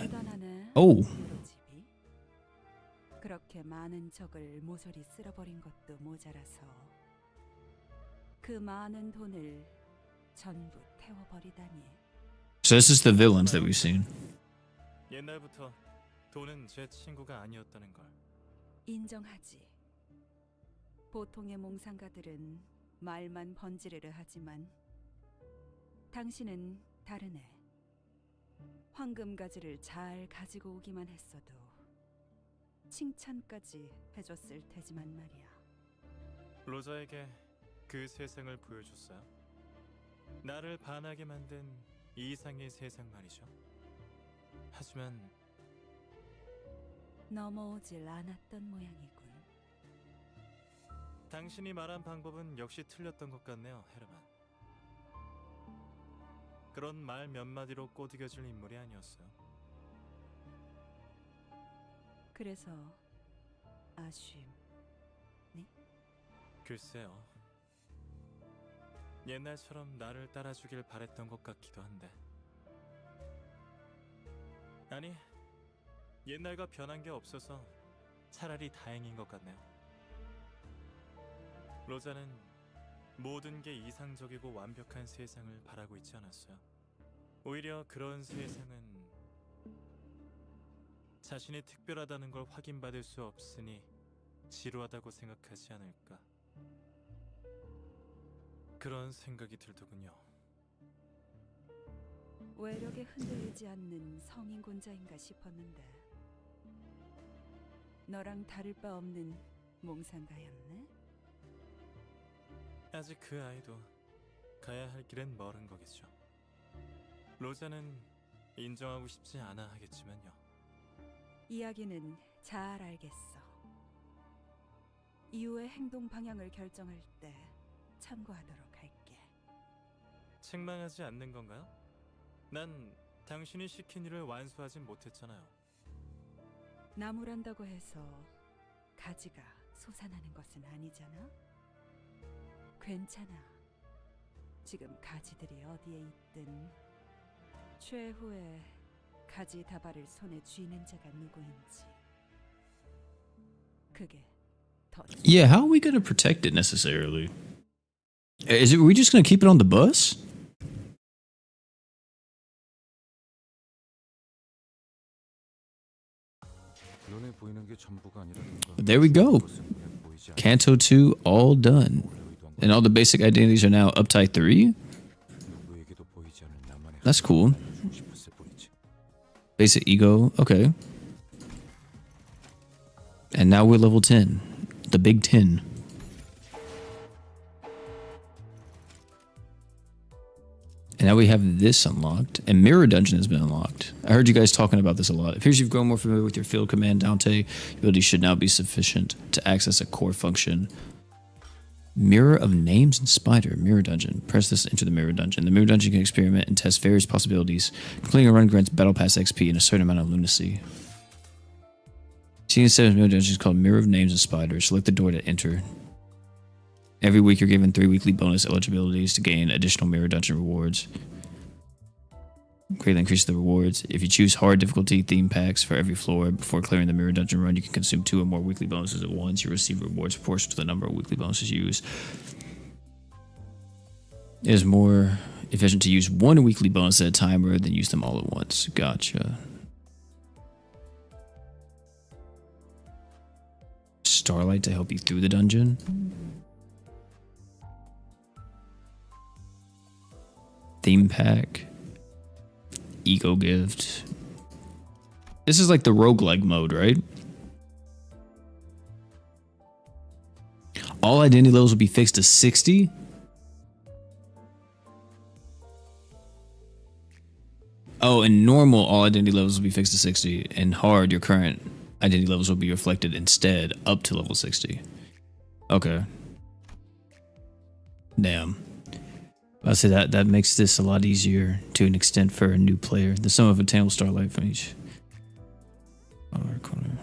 S1: oh,
S16: 그렇게 많은 적을 모조리 쓸어버린 것도 모자라서 그 많은 돈을 전부 태워버리다니.
S1: so this is the villains that we've seen.
S5: 옛날부터
S10: 돈은 제 친구가 아니었다는 걸.
S16: 인정하지. 보통의 몽상가들은 말만 번지르르 하지만 당신은 다르네. 황금 가지를 잘 가지고 오기만 했어도 칭찬까지 해줬을 테지만 말이야.
S10: 로자에게 그 세상을 보여줬어요. 나를 반하게 만든 이상의 세상 말이죠. 하지만
S16: 넘어오질 않았던 모양이군.
S10: 당신이 말한 방법은 역시 틀렸던 것 같네요, 헤르만. 그런 말 몇 마디로 꼬드겨질 인물이 아니었어요.
S16: 그래서 아쉬움니?
S10: 글쎄요. 옛날처럼 나를 따라주길 바랬던 것 같기도 한데. 아니, 옛날과 변한 게 없어서 차라리 다행인 것 같네요. 로자는 모든 게 이상적이고 완벽한 세상을 바라고 있지 않았어요. 오히려 그런 세상은 자신이 특별하다는 걸 확인받을 수 없으니 지루하다고 생각하지 않을까. 그런 생각이 들더군요.
S16: 외력에 흔들리지 않는 성인군자인가 싶었는데 너랑 다를 바 없는 몽상가였네?
S10: 아직 그 아이도 가야 할 길은 멀은 거겠죠. 로자는 인정하고 싶지 않아 하겠지만요.
S16: 이야기는 잘 알겠어. 이후의 행동 방향을 결정할 때 참고하도록 할게.
S10: 책망하지 않는 건가요? 난 당신이 시킨 일을 완수하진 못했잖아요.
S16: 나무란다고 해서 가지가 솟아나는 것은 아니잖아. 괜찮아. 지금 가지들이 어디에 있든 최후의 가지 다발을 손에 쥐는 자가 누구인지 그게 더.
S1: Yeah, how are we gonna protect it necessarily? Is it? Are we just gonna keep it on the bus?
S8: 눈에 보이는 게 전부가 아니라든가.
S1: There we go. Canto 2 all done. And all the basic identities are now uptype 3. That's cool. Basic ego, okay. And now we're level 10. The big 10. And now we have this unlocked. And Mirror Dungeon has been unlocked. I heard you guys talking about this a lot. It appears you've grown more familiar with your field command, Dante. Your ability should now be sufficient to access a core function. Mirror of Names and Spider. Mirror Dungeon. Press this into the Mirror Dungeon. The Mirror Dungeon can experiment and test various possibilities. Completing a run grants Battle Pass XP and a certain amount of lunacy. Seeing 7 Mirror Dungeon is called Mirror of Names and Spider. Select the door to enter. Every week you're given 3 weekly bonus eligibilities to gain additional Mirror Dungeon rewards. Greatly increase the rewards. If you choose hard difficulty theme packs for every floor before clearing the Mirror Dungeon run, you can consume 2 or more weekly bonuses at once. You receive rewards proportional to the number of weekly bonuses you use. It is more efficient to use 1 weekly bonus at a time rather than use them all at once. Gotcha. Starlight to help you through the dungeon. Theme pack. Ego gift. This is like the roguelike mode, right? All identity levels will be fixed to 60. Oh, in normal, all identity levels will be fixed to 60. In hard, your current identity levels will be reflected instead up to level 60. Okay. Damn. I'll say that makes this a lot easier to an extent for a new player. The sum of attainable starlight from each corner.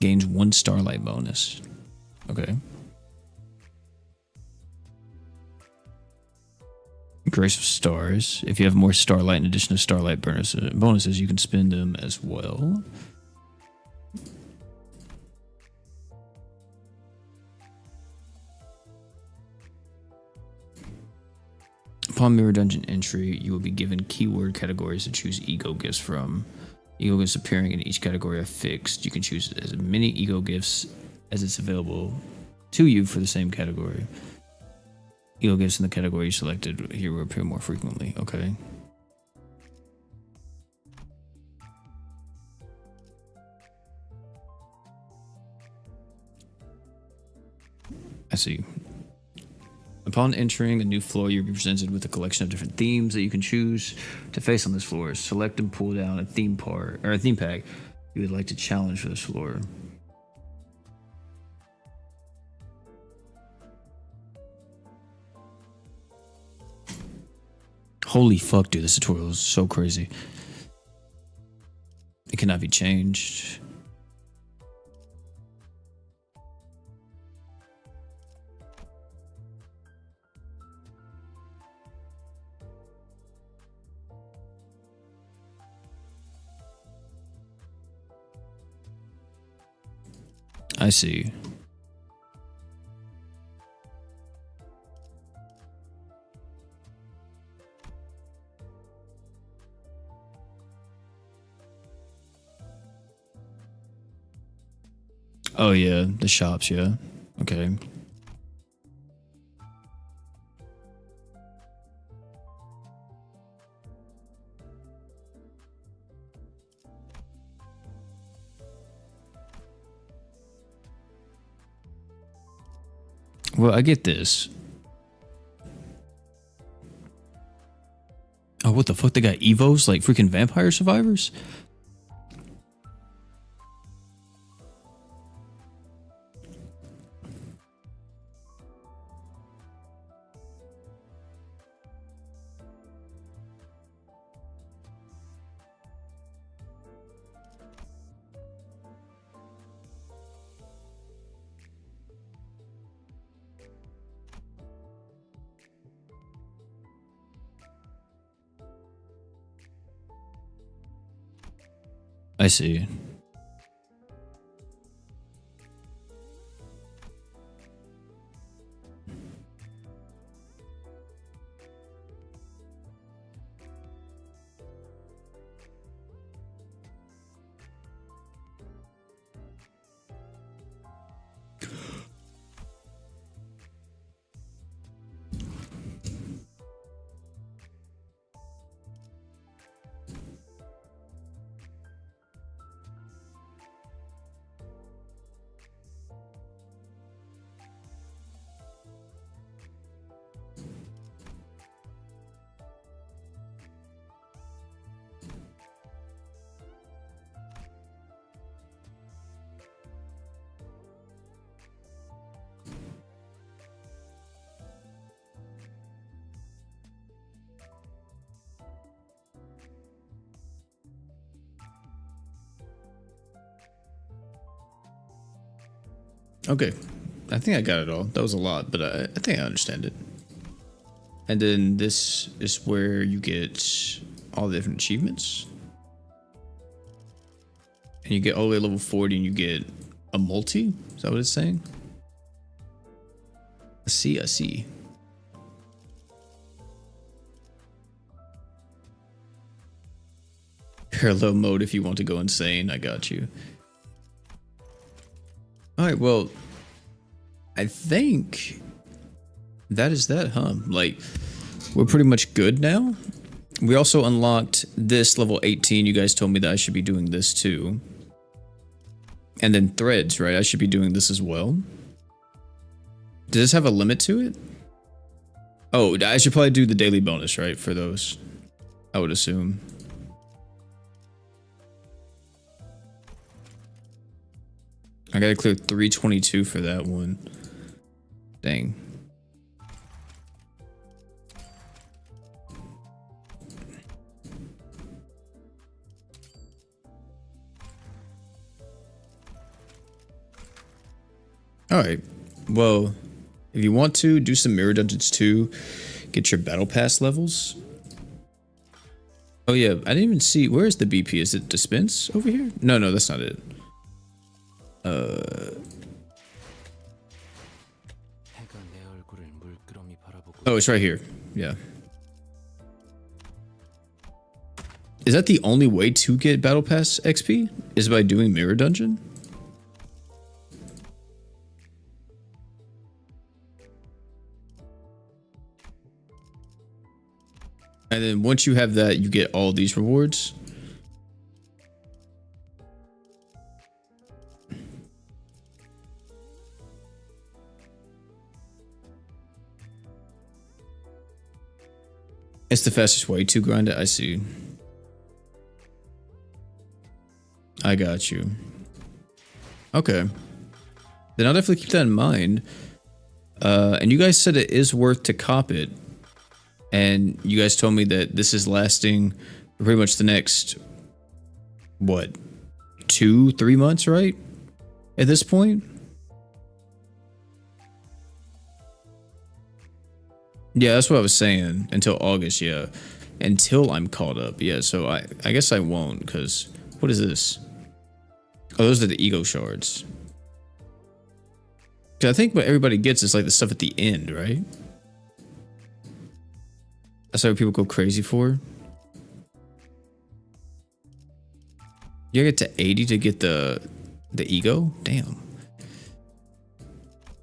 S1: Gains 1 starlight bonus. Okay. Grace of Stars. If you have more starlight in addition to starlight bonuses, you can spend them as well. Upon mirror dungeon entry, you will be given keyword categories to choose ego gifts from. Ego gifts appearing in each category are fixed. You can choose as many ego gifts as it's available to you for the same category. Ego gifts in the category you selected here will appear more frequently. Okay. I see. Upon entering a new floor, you'll be presented with a collection of different themes that you can choose to face on this floor. Select and pull down a theme part or a theme pack you would like to challenge for this floor. Holy fuck, dude, this tutorial is so crazy. It cannot be changed. I see. Oh yeah, the shops, yeah. Okay. Well, I get this. Oh, what the fuck? They got Evos like freaking vampire survivors? I see. Okay, I think I got it all. That was a lot, but I think I understand it. And then this is where you get all the different achievements. And you get all the way to level 40 and you get a multi? Is that what it's saying? I see. Parallel mode if you want to go insane. I got you. Alright, well, I think that is that, huh? Like, we're pretty much good now. We also unlocked this level 18. You guys told me that I should be doing this too. And then threads, right? I should be doing this as well. Does this have a limit to it? Oh, I should probably do the daily bonus, right? For those, I would assume. I gotta clear 322 for that one. Dang. Alright. Well, if you want to, do some mirror dungeons too. Get your battle pass levels. Oh yeah, I didn't even see. Where is the BP? Is it dispense over here? No, that's not it. Oh, it's right here. Yeah. Is that the only way to get Battle Pass XP? Is by doing Mirror Dungeon? And then once you have that, you get all these rewards. It's the fastest way to grind it. I see. I got you. Okay. Then I'll definitely keep that in mind. And you guys said it is worth to cop it. And you guys told me that this is lasting for pretty much the next, what, 2-3 months, right? At this point? Yeah, that's what I was saying. Until August, yeah. Until I'm caught up. Yeah, so I guess I won't, because what is this? Oh, those are the ego shards. Because I think what everybody gets is like the stuff at the end, right? That's what people go crazy for. You get to 80 to get the ego? Damn.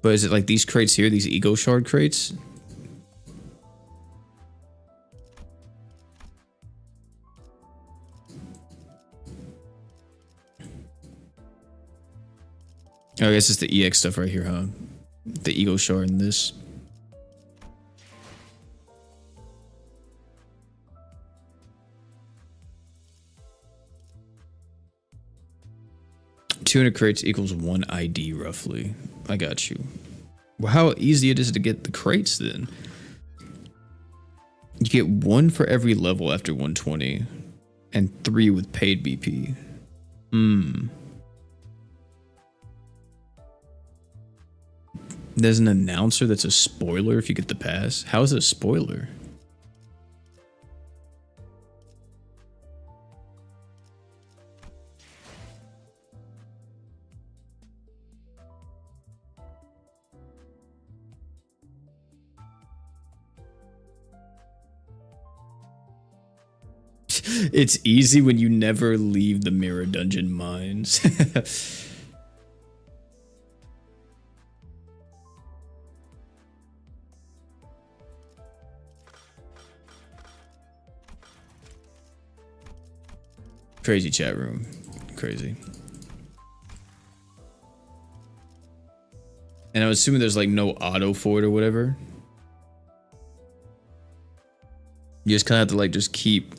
S1: But is it like these crates here, these ego shard crates? Oh, I guess it's the EX stuff right here, huh? The ego shard in this. $200 crates equals 1 ID roughly. I got you. Well, how easy it is to get the crates then? You get 1 for every level after 120, and 3 with paid BP. There's an announcer that's a spoiler if you get the pass. How is it a spoiler? It's easy when you never leave the mirror dungeon mines. Crazy chat room. Crazy. And I'm assuming there's like no auto for it or whatever. You just kind of have to like just keep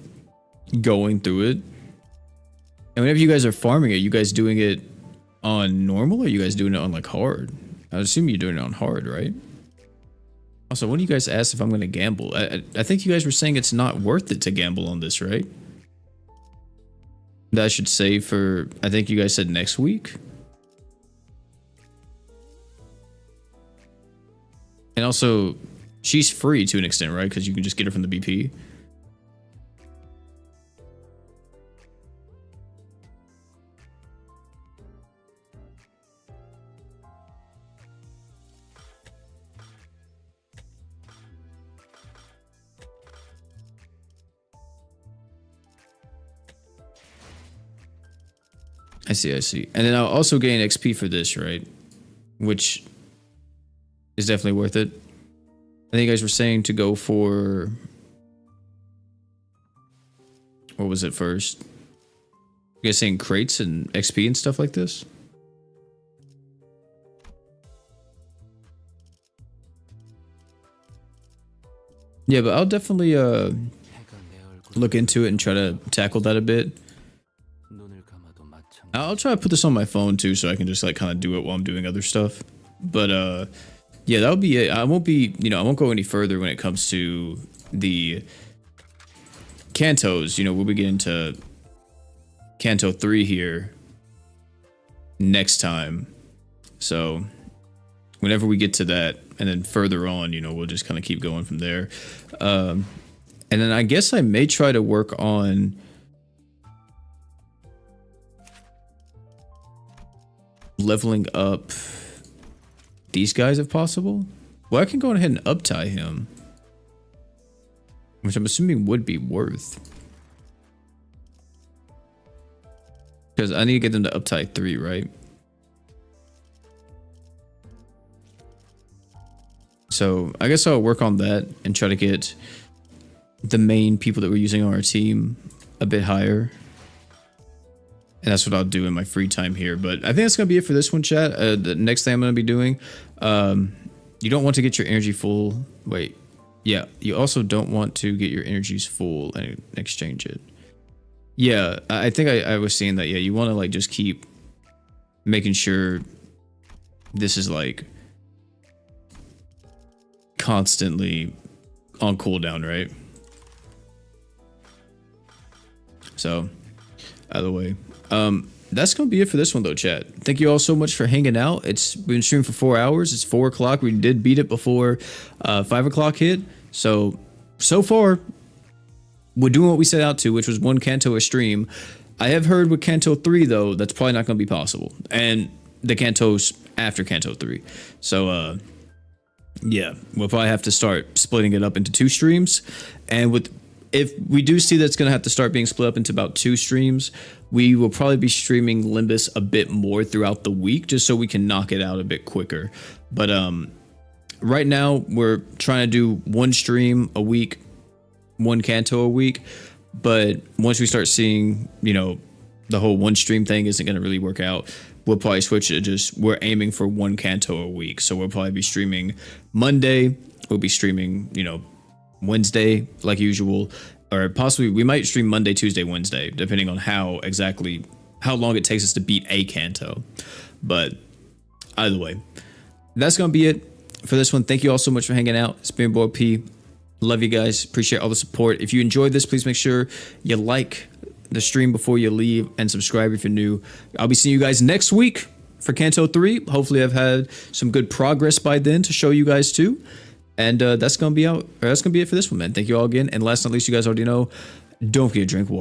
S1: going through it. And whenever you guys are farming it, you guys doing it on normal or you guys doing it on like hard? I would assume you're doing it on hard, right? Also, one of you guys asked if I'm going to gamble. I think you guys were saying it's not worth it to gamble on this, right? That I should save for, I think you guys said next week. And also, she's free to an extent, right? Because you can just get her from the BP. I see, I see. And then I'll also gain XP for this, right? Which is definitely worth it. I think you guys were saying to go for... What was it first? You guys saying crates and XP and stuff like this? Yeah, but I'll definitely look into it and try to tackle that a bit. I'll try to put this on my phone too, so I can just like kind of do it while I'm doing other stuff. But yeah, that'll be it. I won't be, I won't go any further when it comes to the Cantos. We'll be getting to Canto 3 here next time. So whenever we get to that, and then further on, we'll just kind of keep going from there. And then I guess I may try to work on leveling up these guys if possible. Well, I can go ahead and uptie him, which I'm assuming would be worth. Because I need to get them to uptide 3, right? So I guess I'll work on that and try to get the main people that we're using on our team a bit higher. And that's what I'll do in my free time here. But I think that's going to be it for this one, chat. The next thing I'm going to be doing, you don't want to get your energy full. Wait. Yeah, you also don't want to get your energies full and exchange it. Yeah, I think I was saying that. Yeah, you want to like just keep making sure this is like constantly on cooldown, right? So, either way. That's gonna be it for this one though, chat. Thank you all so much for hanging out. It's been streaming for 4 hours. It's 4 o'clock. We did beat it before 5 o'clock hit. So far, we're doing what we set out to, which was 1 Kanto a stream. I have heard with Kanto 3 though, that's probably not gonna be possible. And the Kantos after Kanto 3. So yeah, we'll probably have to start splitting it up into 2 streams. And if we do see that's going to have to start being split up into about 2 streams, we will probably be streaming Limbus a bit more throughout the week just so we can knock it out a bit quicker. But right now we're trying to do 1 stream a week, 1 Kanto a week. But once we start seeing, you know, the whole 1 stream thing isn't going to really work out, we'll probably switch it to we're aiming for 1 Kanto a week. So we'll probably be streaming Monday. We'll be streaming, you know, Wednesday like usual, or possibly we might stream Monday, Tuesday, Wednesday, depending on how long it takes us to beat a Kanto. But either way, that's gonna be it for this one. Thank you all so much for hanging out. It's been your boy P. Love you guys. Appreciate all the support. If you enjoyed this, please make sure you like the stream before you leave and subscribe if you're new. I'll be seeing you guys next week for Kanto 3. Hopefully I've had some good progress by then to show you guys too. And that's gonna be it for this one, man. Thank you all again. And last but not least, you guys already know, don't forget to drink water.